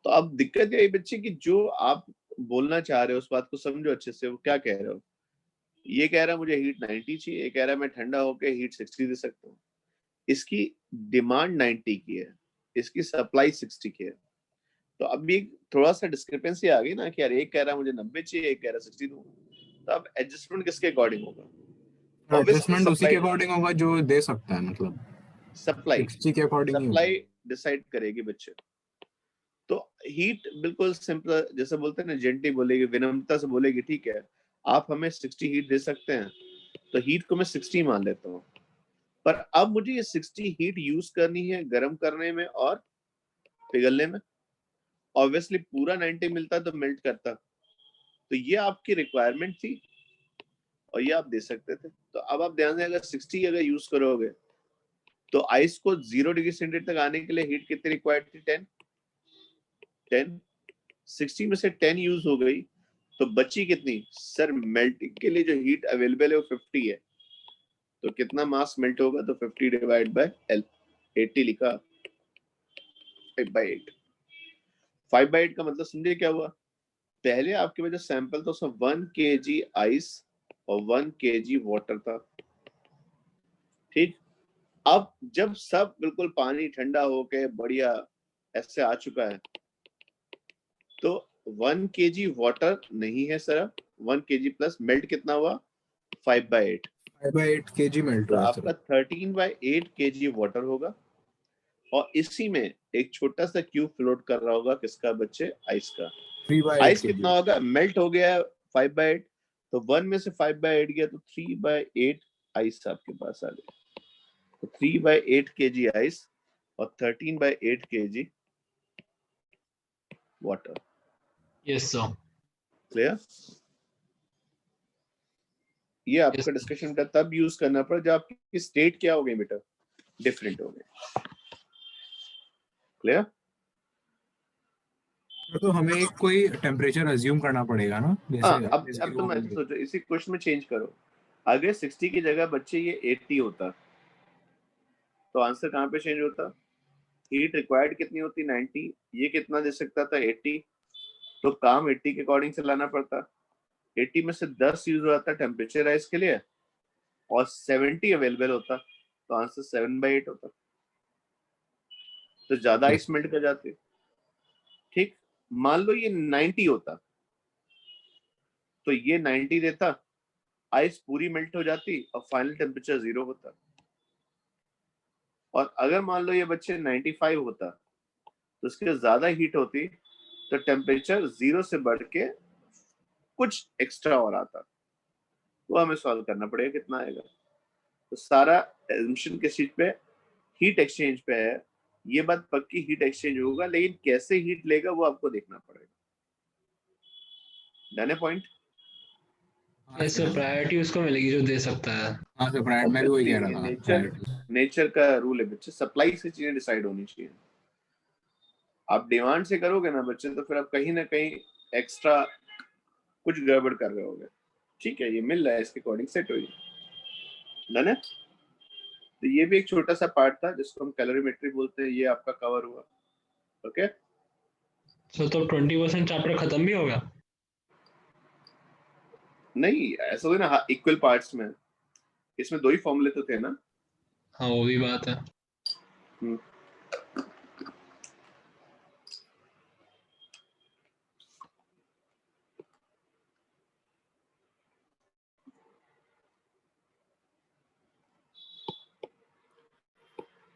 तो अब दिक्कत यही बच्चे कि जो आप बोलना चाह रहे हो उस बात को समझो अच्छे से, वो क्या कह रहे हो। ये कह रहा है मुझे हीट 90 चाहिए, ये कह रहा है मैं ठंडा होके हीट 60 दे सकता हूँ। इसकी डिमांड 90 की है, इसकी सप्लाई 60 की है। तो अब ये थोड़ा सा डिस्क्रिपेंसी आ गई ना कि यार एक कह रहा है मुझे 90 चाहिए, एक कह रहा है 60 दूं। तो अब एडजस्टमेंट किसके अकॉर्डिंग होगा? एडजस्टमेंट उसी के अकॉर्डिंग होगा जो दे सकता है, मतलब सप्लाई 60 के अकॉर्डिंग ही होगा। सप्लाई डिसाइड करेगी बच्चे। तो हीट बिल्कुल सिंपल, जैसे बोलते हैं ना, जेंटली बोलेगी, विनम्रता से बोलेगी, ठीक है आप हमें 60 हीट दे सकते हैं, तो हीट को मैं 60 मान लेता हूँ, पर अब मुझे ये 60 हीट यूज करनी है गर्म करने में और पिघलने में। ऑब्वियसली पूरा 90 मिलता तो मेल्ट करता, तो ये आपकी रिक्वायरमेंट थी और ये आप दे सकते थे। तो अब आप ध्यान दें, अगर 60 अगर यूज करोगे तो आइस को 0 डिग्री सेंटीग्रेड तक आने के लिए हीट कितनी रिक्वायर्ड थी? 10। 60 में से 10 यूज हो गई, तो बची कितनी? सर मेल्टिंग के लिए जो हीट अवेलेबल है वो 50 है, तो कितना मास मेल्ट होगा? तो 50 डिवाइड बाय L, 80 लिखा, 5/8। 5/8 का मतलब समझे क्या हुआ? पहले आपके पास जो सैंपल था उसमें 1 kg आइस और 1 kg वाटर था, ठीक। अब जब सब बिल्कुल पानी ठंडा होके बढ़िया ऐसे आ चुका है, तो 1 kg वाटर नहीं है सर, 1 kg प्लस मेल्ट कितना हुआ? 5/8। 5/8 kg मेल्ट तो हुआ है आपका सर। 13/8 kg वाटर होगा, और इसी में एक छोटा सा क्यूब फ्लोट कर रहा होगा, किसका बच्चे? आइस का। 3/8 आइस kg। कितना होगा? मेल्ट हो गया है 5/8, तो 1 में से 5/8 गया तो 3/8 आइस आपके पास आ गया। तो 3/8 kg आइस और 13/8 kg water. Yes sir. Clear? ये आपका डिस्कशन का तब यूज करना पड़ा जब आपकी स्टेट क्या हो गई बेटा? डिफरेंट हो गई। क्लियर? तो हमें एक कोई टेम्परेचर अज्यूम करना पड़ेगा ना, जैसे हाँ, अब आपने अब तुम 0 ऐसे सोचो, इसी क्वेश्चन में चेंज करो, अगर 60 की जगह बच्चे ये 80 होता, तो आंसर कहाँ पे चेंज होता? हीट रिक्वायर्ड कितनी होती? 90, ये कितना दे सकता था? 80, तो काम 80 के अकॉर्डिंग चलाना पड़ता। 80 में से 10 यूज हो जाता टेम्परेचर राइज के लिए और 70 अवेलेबल होता, तो आंसर 7/8 होता, तो ज्यादा आइस मेल्ट कर जाती। ठीक, मान लो ये 90 होता, तो ये 90 देता, आइस पूरी मेल्ट हो जाती और फाइनल टेम्परेचर 0 होता। और अगर मान लो ये बच्चे 95 होता, तो उसके ज्यादा हीट होती, तो टेम्परेचर 0 से बढ़ के कुछ एक्स्ट्रा और आता, वो हमें सॉल्व करना पड़ेगा, कितना आएगा। तो सारा एजम्पशन किस चीज पे? हीट एक्सचेंज पे है। ये बात पक्की, हीट एक्सचेंज होगा, लेकिन कैसे हीट लेगा वो आपको देखना पड़ेगा। डन है पॉइंट? यस सर, प्रायोरिटी उसको मिलेगी जो दे सकता है। हाँ सर, प्रायोरिटी मैं भी वही कह रहा था, प्रायोरिटी। नेचर का रूल है बच्चे, सप्लाई से चीजें डिसाइड होनी चाहिए। आप डिमांड से करोगे ना बच्चे, तो फिर आप कहीं ना कहीं एक्स्ट्रा कुछ गड़बड़ कर रहे होगे। ठीक है, ये मिल रहा है, इसके अकॉर्डिंग सेट हो जाए। डन है? तो ये भी एक छोटा सा पार्ट था जिसको हम कैलोरीमेट्री बोलते हैं, ये आपका कवर हुआ। ओके, सो तो 20% चैप्टर खत्म भी हो गया? नहीं ऐसा तो ना, इक्वल पार्ट्स में, इसमें 2 ही फॉर्मूले तो थे ना। हाँ वो भी बात है। हम्म,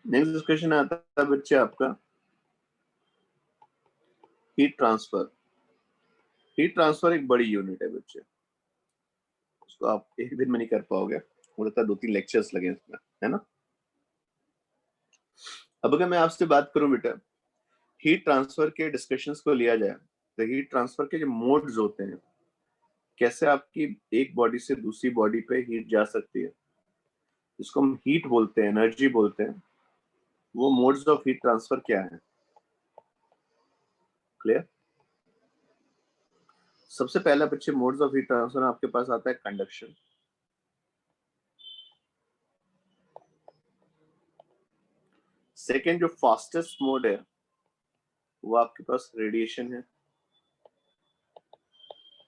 नेक्स्ट क्वेश्चन आता है बच्चे आपका हीट ट्रांसफर। हीट ट्रांसफर एक बड़ी यूनिट है बच्चे, उसको आप एक दिन में नहीं कर पाओगे, हो सकता है 2-3 लेक्चर्स लगे इसमें, है ना। अब अगर मैं आपसे बात करूं बेटा, हीट ट्रांसफर के डिस्कशंस को लिया जाए, तो हीट ट्रांसफर के जो मोड्स होते हैं, कैसे आपकी एक बॉडी से दूसरी बॉडी पे हीट जा सकती है, जिसको हम हीट बोलते हैं, एनर्जी बोलते हैं, वो मोड्स ऑफ हीट ट्रांसफर क्या है? क्लियर? सबसे पहला बच्चे मोड्स ऑफ हीट ट्रांसफर आपके पास आता है कंडक्शन। सेकेंड जो फास्टेस्ट मोड है वो आपके पास रेडिएशन है,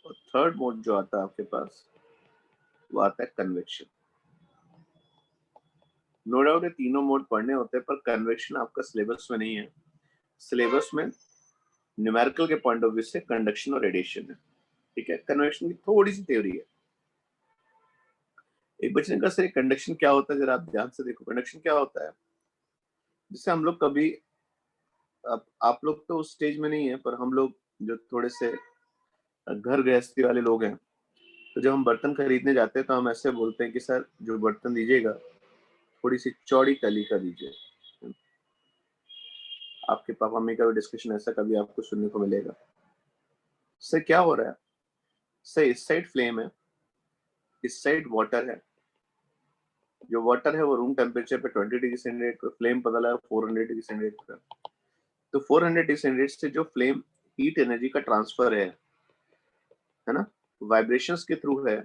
और थर्ड मोड जो आता है आपके पास वो आता है कन्वेक्शन। नो डाउट ये तीनों मोड पढ़ने होते हैं, पर कन्वेक्शन आपका सिलेबस में नहीं है। सिलेबस में न्यूमेरिकल के पॉइंट ऑफ व्यू से कंडक्शन और रेडिएशन है, ठीक है। कन्वेक्शन की थोड़ी सी थ्योरी है। एक बच्चे ने कहा सर कंडक्शन क्या होता है, जरा आप ध्यान से देखो। कंडक्शन क्या होता है, जिससे हम लोग कभी अब आप लोग तो उस स्टेज में नहीं है, पर हम लोग जो थोड़े से घर गृहस्थी वाले लोग हैं, तो जब हम बर्तन खरीदने जाते हैं तो हम ऐसे बोलते हैं कि सर जो बर्तन दीजिएगा थोड़ी सी चौड़ी कली का दीजिए। आपके पापा मम्मी का भी डिस्कशन ऐसा कभी आपको सुनने को मिलेगा। सर क्या हो रहा है? सर इस साइड फ्लेम है, इस साइड वाटर है। जो वाटर है वो रूम टेम्परेचर पे 20 डिग्री सेंटीग्रेड पे, फ्लेम पता लगा 400 डिग्री सेंटीग्रेड पे। तो 400 डिग्री सेंटीग्रेड से जो फ्लेम हीट एनर्जी का ट्रांसफर है ना, वाइब्रेशंस के थ्रू है,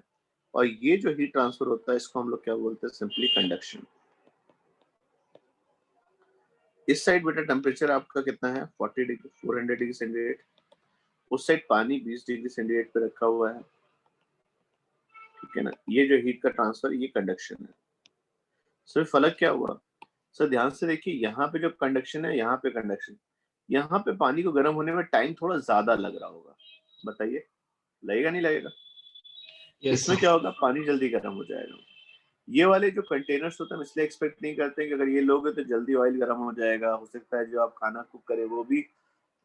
और ये जो हीट ट्रांसफर होता है इसको हम लोग क्या बोलते हैं? Simply conduction. इस साइड बेटा टेम्परेचर आपका कितना है? 40 डिग्री 400 डिग्री सेंटीग्रेड। उस साइड पानी 20 डिग्री सेंटीग्रेड पे रखा हुआ है, ठीक है ना। ये जो हीट का ट्रांसफर, ये कंडक्शन है। सर फर्क क्या हुआ? सर ध्यान से देखिए, यहाँ पे जो कंडक्शन है, यहाँ पे कंडक्शन, यहाँ पे पानी को गर्म होने में टाइम थोड़ा ज्यादा लग रहा होगा। बताइए लगेगा नहीं लगेगा? इसमें क्या होगा? पानी जल्दी गर्म हो जाएगा। ये वाले जो कंटेनर्स होते हैं, हम इसलिए एक्सपेक्ट नहीं करते हैं कि अगर ये लोगे तो जल्दी ऑयल गर्म हो जाएगा, हो सकता है जो आप खाना कुक करें वो भी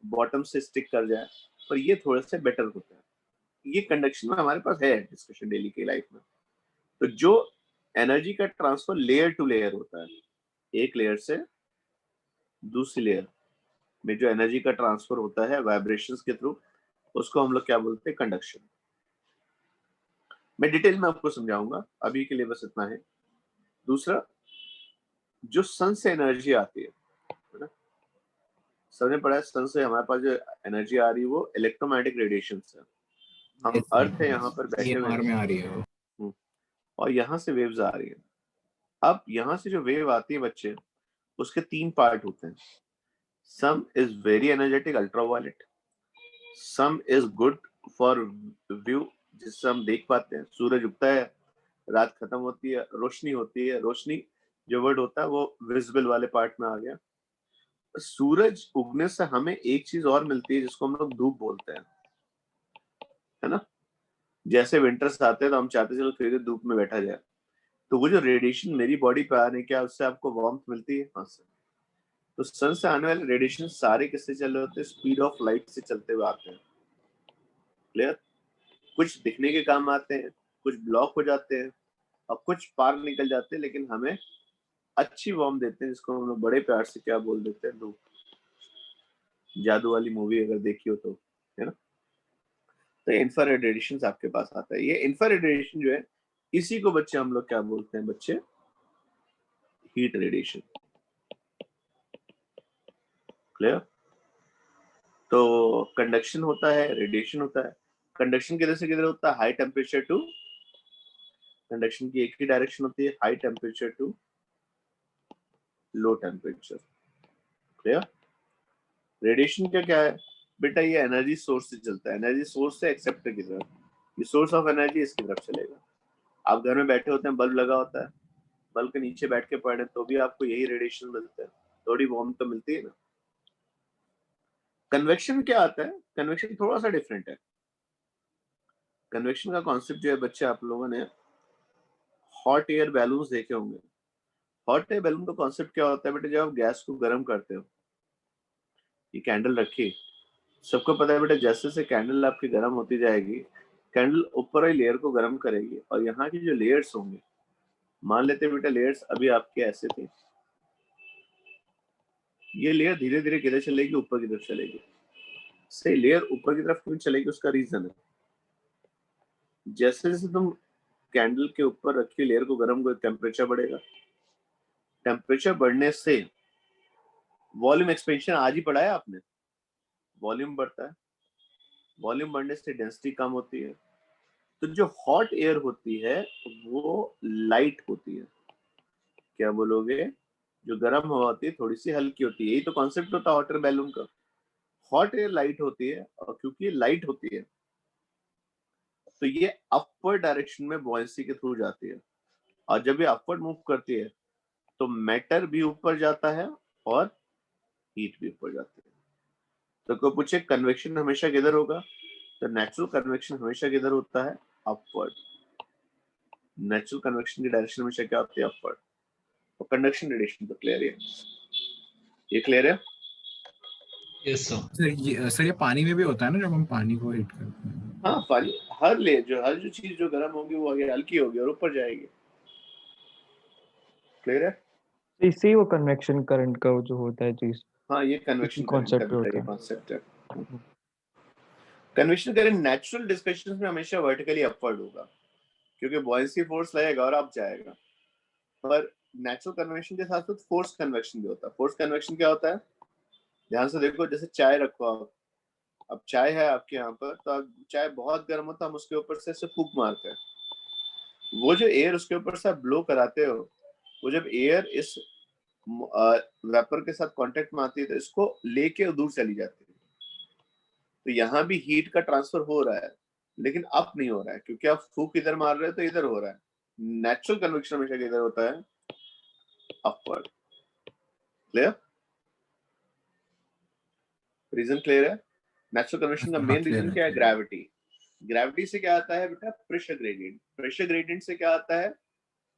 बॉटम से स्टिक कर जाए, पर ये थोड़ा सा बेटर होता है। ये कंडक्शन में हमारे पास है डिस्कशन डेली की लाइफ में। तो जो एनर्जी का ट्रांसफर लेयर टू लेयर होता है, एक लेयर से दूसरी लेयर में जो एनर्जी का ट्रांसफर होता है वाइब्रेशंस के थ्रू, उसको हम लोग क्या बोलते हैं? कंडक्शन। मैं डिटेल में आपको समझाऊंगा, अभी के लिए बस इतना है। दूसरा, जो सन से एनर्जी आती है ना, सबने पढ़ा है सन से हमारे पास जो एनर्जी आ रही है वो इलेक्ट्रोमैग्नेटिक रेडिएशन है। हम Yes, sir. अर्थ है यहाँ पर बैठे हुए EMR हैं, में आ रही है वो। और यहाँ से वेव्स आ रही है। अब यहाँ से जो वेव आती है बच्चे, उसके 3 पार्ट होते हैं। सम is very energetic ultraviolet, some is good for view, जिससे हम देख पाते हैं। सूरज उगता है, रात खत्म होती है, रोशनी होती है। रोशनी जो वर्ड होता है वो विजिबल वाले पार्ट में आ गया। सूरज उगने से हमें एक चीज और मिलती है जिसको हम लोग धूप बोलते हैं, है ना। जैसे विंटर्स आते हैं तो हम चाहते हैं चलो थोड़ी देर धूप में बैठा जाए, तो वो जो रेडिएशन मेरी बॉडी पे आ रही है, क्या उससे आपको वार्मथ मिलती है? हाँ सर। तो सन से आने वाले रेडिएशन सारे किससे चल रहे होते हैं? स्पीड ऑफ लाइट से चलते हुए आते हैं। क्लियर? कुछ दिखने के काम आते हैं, कुछ ब्लॉक हो जाते हैं, और कुछ पार निकल जाते हैं, लेकिन हमें अच्छी वार्म देते हैं, जिसको हम लोग बड़े प्यार से क्या बोल देते हैं? धूप। जादू वाली मूवी अगर देखी हो तो, है ना। तो इंफ्रारेड रेडिएशन आपके पास आता है। ये इंफ्रारेड रेडिएशन जो है, इसी को बच्चे हम लोग क्या बोलते हैं? बच्चे हीट रेडिएशन। क्लियर? तो कंडक्शन होता है, रेडिएशन होता है। कंडक्शन किधर से किधर होता है? हाई टेम्परेचर टू, कंडक्शन की एक ही डायरेक्शन होती है, high temperature to low temperature. Clear? Radiation का क्या है बेटा? ये एनर्जी सोर्स से चलता है, एनर्जी सोर्स से एक्सेप्टर की तरफ, ये सोर्स ऑफ एनर्जी इसकी तरफ चलेगा। आप घर में बैठे होते हैं, बल्ब लगा होता है, बल्ब के नीचे बैठ के पढ़े तो भी आपको यही रेडिएशन मिलता है, थोड़ी वार्म तो मिलती है ना। कन्वेक्शन क्या आता है? कन्वेक्शन थोड़ा सा डिफरेंट है। कन्वेक्शन का कॉन्सेप्ट जो है बच्चे, आप लोगों ने हॉट एयर बैलून्स देखे होंगे। हॉट एयर बैलून का कॉन्सेप्ट क्या होता है बेटा? जब आप गैस को गर्म करते हो, ये कैंडल रखी, सबको पता है बेटा जैसे जैसे कैंडल आपकी गर्म होती जाएगी, कैंडल ऊपर वाली लेयर को गर्म करेगी, और यहाँ की जो लेयर्स होंगे, मान लेते हैं बेटा लेयर्स अभी आपके ऐसे थे, ये लेयर धीरे धीरे किधर चलेगी? ऊपर की तरफ चलेगी। सही, लेयर ऊपर की तरफ क्यों चलेगी? उसका रीजन है, जैसे जैसे तुम कैंडल के ऊपर रखी लेयर को गर्म कर, टेम्परेचर बढ़ेगा। टेम्परेचर बढ़ने से वॉल्यूम एक्सपेंशन आज ही पढ़ा है आपने, वॉल्यूम बढ़ता है, वॉल्यूम बढ़ने से डेंसिटी कम होती है। तो जो हॉट एयर होती है वो लाइट होती है। क्या बोलोगे? जो गर्म हवा होती है थोड़ी सी हल्की होती है, यही तो कॉन्सेप्ट होता है हॉट एयर बैलून का। हॉट एयर लाइट होती है, और क्योंकि लाइट होती है तो ये अपवर्ड डायरेक्शन में बॉयंसी के थ्रू जाती है, और जब ये अपवर्ड मूव करती है तो मैटर भी ऊपर जाता है और हीट भी ऊपर जाती है। तो कोई पूछे कन्वेक्शन हमेशा किधर होगा, तो नेचुरल कन्वेक्शन हमेशा किधर होता है? अपवर्ड। नेचुरल कन्वेक्शन की डायरेक्शन हमेशा क्या होती है? अपवर्ड। और कंडक्शन रेडिएशन तो क्लियर है, ये क्लियर है? Yes sir. सर ये पानी में भी होता है ना जब हम पानी को हीट करते हैं? हाँ, पानी हर जो चीज जो गर्म होगी वो आगे हल्की होगी और ऊपर जाएगी। क्लियर है? तो इससे ही वो कन्वेक्शन करंट का वो जो होता है चीज, हाँ, ये कन्वेक्शन करंट concept का होता ये है। कॉन्सेप्ट है। कन्वेक्शन करंट नेचुरल डिस्कशंस में हमेशा वर्टिकली अपवर्ड होगा क्योंकि बॉयंसी फोर्स लगेगा और अप जाएगा। पर नेचुरल कन्वेक्शन के साथ साथ फोर्स कन्वेक्शन भी होता है। फोर्स कन्वेक्शन क्या होता है? ध्यान से देखो, जैसे चाय रखो आप, अब चाय है आपके यहाँ पर, तो आप चाय बहुत गर्म होता है, हम उसके ऊपर से ऐसे फूंक मारते हैं। वो जो एयर उसके ऊपर से आप ब्लो कराते हो, वो जब एयर इस वेपर के साथ कांटेक्ट में आती है तो इसको लेके दूर चली जाती है। तो यहाँ भी हीट का ट्रांसफर हो रहा है लेकिन अप नहीं हो रहा है क्योंकि आप फूक इधर मार रहे हो तो इधर हो रहा है। नेचुरल कन्वेक्शन हमेशा किधर होता है? अपवर्ड। क्लियर? रीजन क्लियर है? नेचुरल कन्वेक्शन का मेन रीजन क्या है? ग्रेविटी। ग्रेविटी से क्या आता है बेटा? Pressure gradient. प्रेशर ग्रेडियंट से क्या आता है?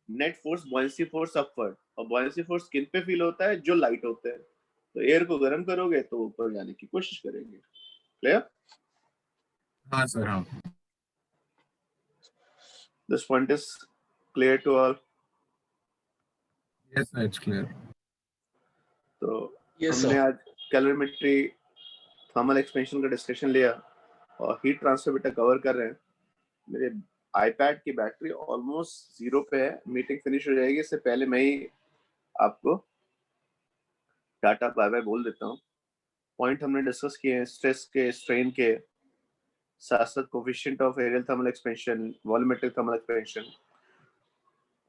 Net force, buoyancy force upward. और बॉयंसी फोर्स किन पे फील होता है? जो लाइट होते हैं। तो एयर को गर्म करोगे तो ऊपर जाने की कोशिश करेंगे। क्लियर? हाँ सर, हाँ। This point is clear to all? Yes sir, it's clear. तो यस हमने सर। आज कैलोरीमेट्री, थर्मल एक्सपेंशन का डिस्कशन लिया और हीट ट्रांसफर बेटा कवर कर रहे हैं। मेरे आईपैड की बैटरी ऑलमोस्ट 0 पे है। मीटिंग फिनिश हो जाएगी, इससे पहले मैं ही आपको टाटा बाय बाय बोल देता हूँ। पॉइंट हमने डिस्कस किए हैं स्ट्रेस के, स्ट्रेन के, साथ साथ coefficient of areal thermal expansion, volumetric thermal expansion,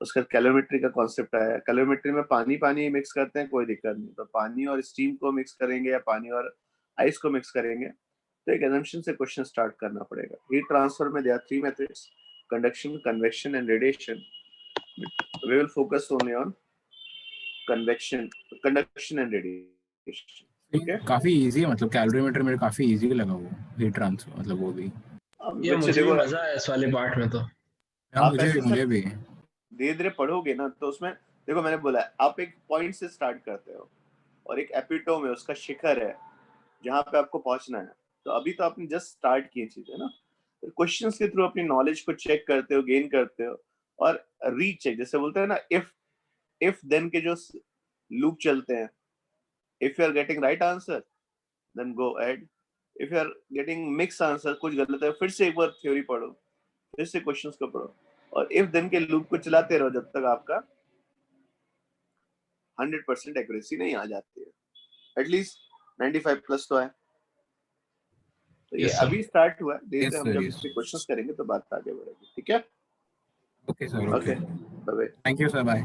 उसका कैलोरीमेट्री का कॉन्सेप्ट आया। कैलोरीमेट्री में पानी पानी मिक्स करते हैं, कोई दिक्कत नहीं। तो पानी और स्टीम को मिक्स करेंगे या पानी और आइस को मिक्स करेंगे तो एक assumption से क्वेश्चन स्टार्ट करना पड़ेगा। हीट ट्रांसफर में there are 3 methods: conduction, convection and radiation. We will focus only on conduction and radiation. Okay? काफी इजी है, मतलब कैलोरीमीटर मेरे काफी इजी लगा वो हीट ट्रांसफर, मतलब वो भी। ये बच्चे मुझे भी देखो, मजा आया इस वाले पार्ट में तो। हाँ, आप मुझे ऐसे मुझे सब भी। धीरे धीरे पढ़ोगे ना तो उसमें देखो, मैंने बोला है, आप एक पॉइंट से स्टार्ट करते हो और एक एपिटोम है, उसका शिखर है जहां पे आपको पहुंचना है। तो अभी तो आपने जस्ट स्टार्ट की चीजें ना, तो क्वेश्चंस के थ्रू अपनी नॉलेज को चेक करते हो, गेन करते हो और रीचेक, जैसे बोलते हैं ना, इफ देन के जो लूप चलते हैं। If you are getting right answer then go ahead, if you are getting mix answer, कुछ गलत है, फिर से एक बार थ्योरी पढ़ो, फिर से क्वेश्चंस को पढ़ो और इफ देन के लूप को चलाते रहो जब तक आपका 100% एक्यूरेसी नहीं आ जाती है। एटलीस्ट 95 प्लस तो है। तो ये यस सर। अभी स्टार्ट हुआ है, धीरे यस धीरे हम सर, जब यस। इसके क्वेश्चंस करेंगे तो बात आगे बढ़ेगी। ठीक है? Okay sir, okay, okay. Bye bye. Thank you sir, bye.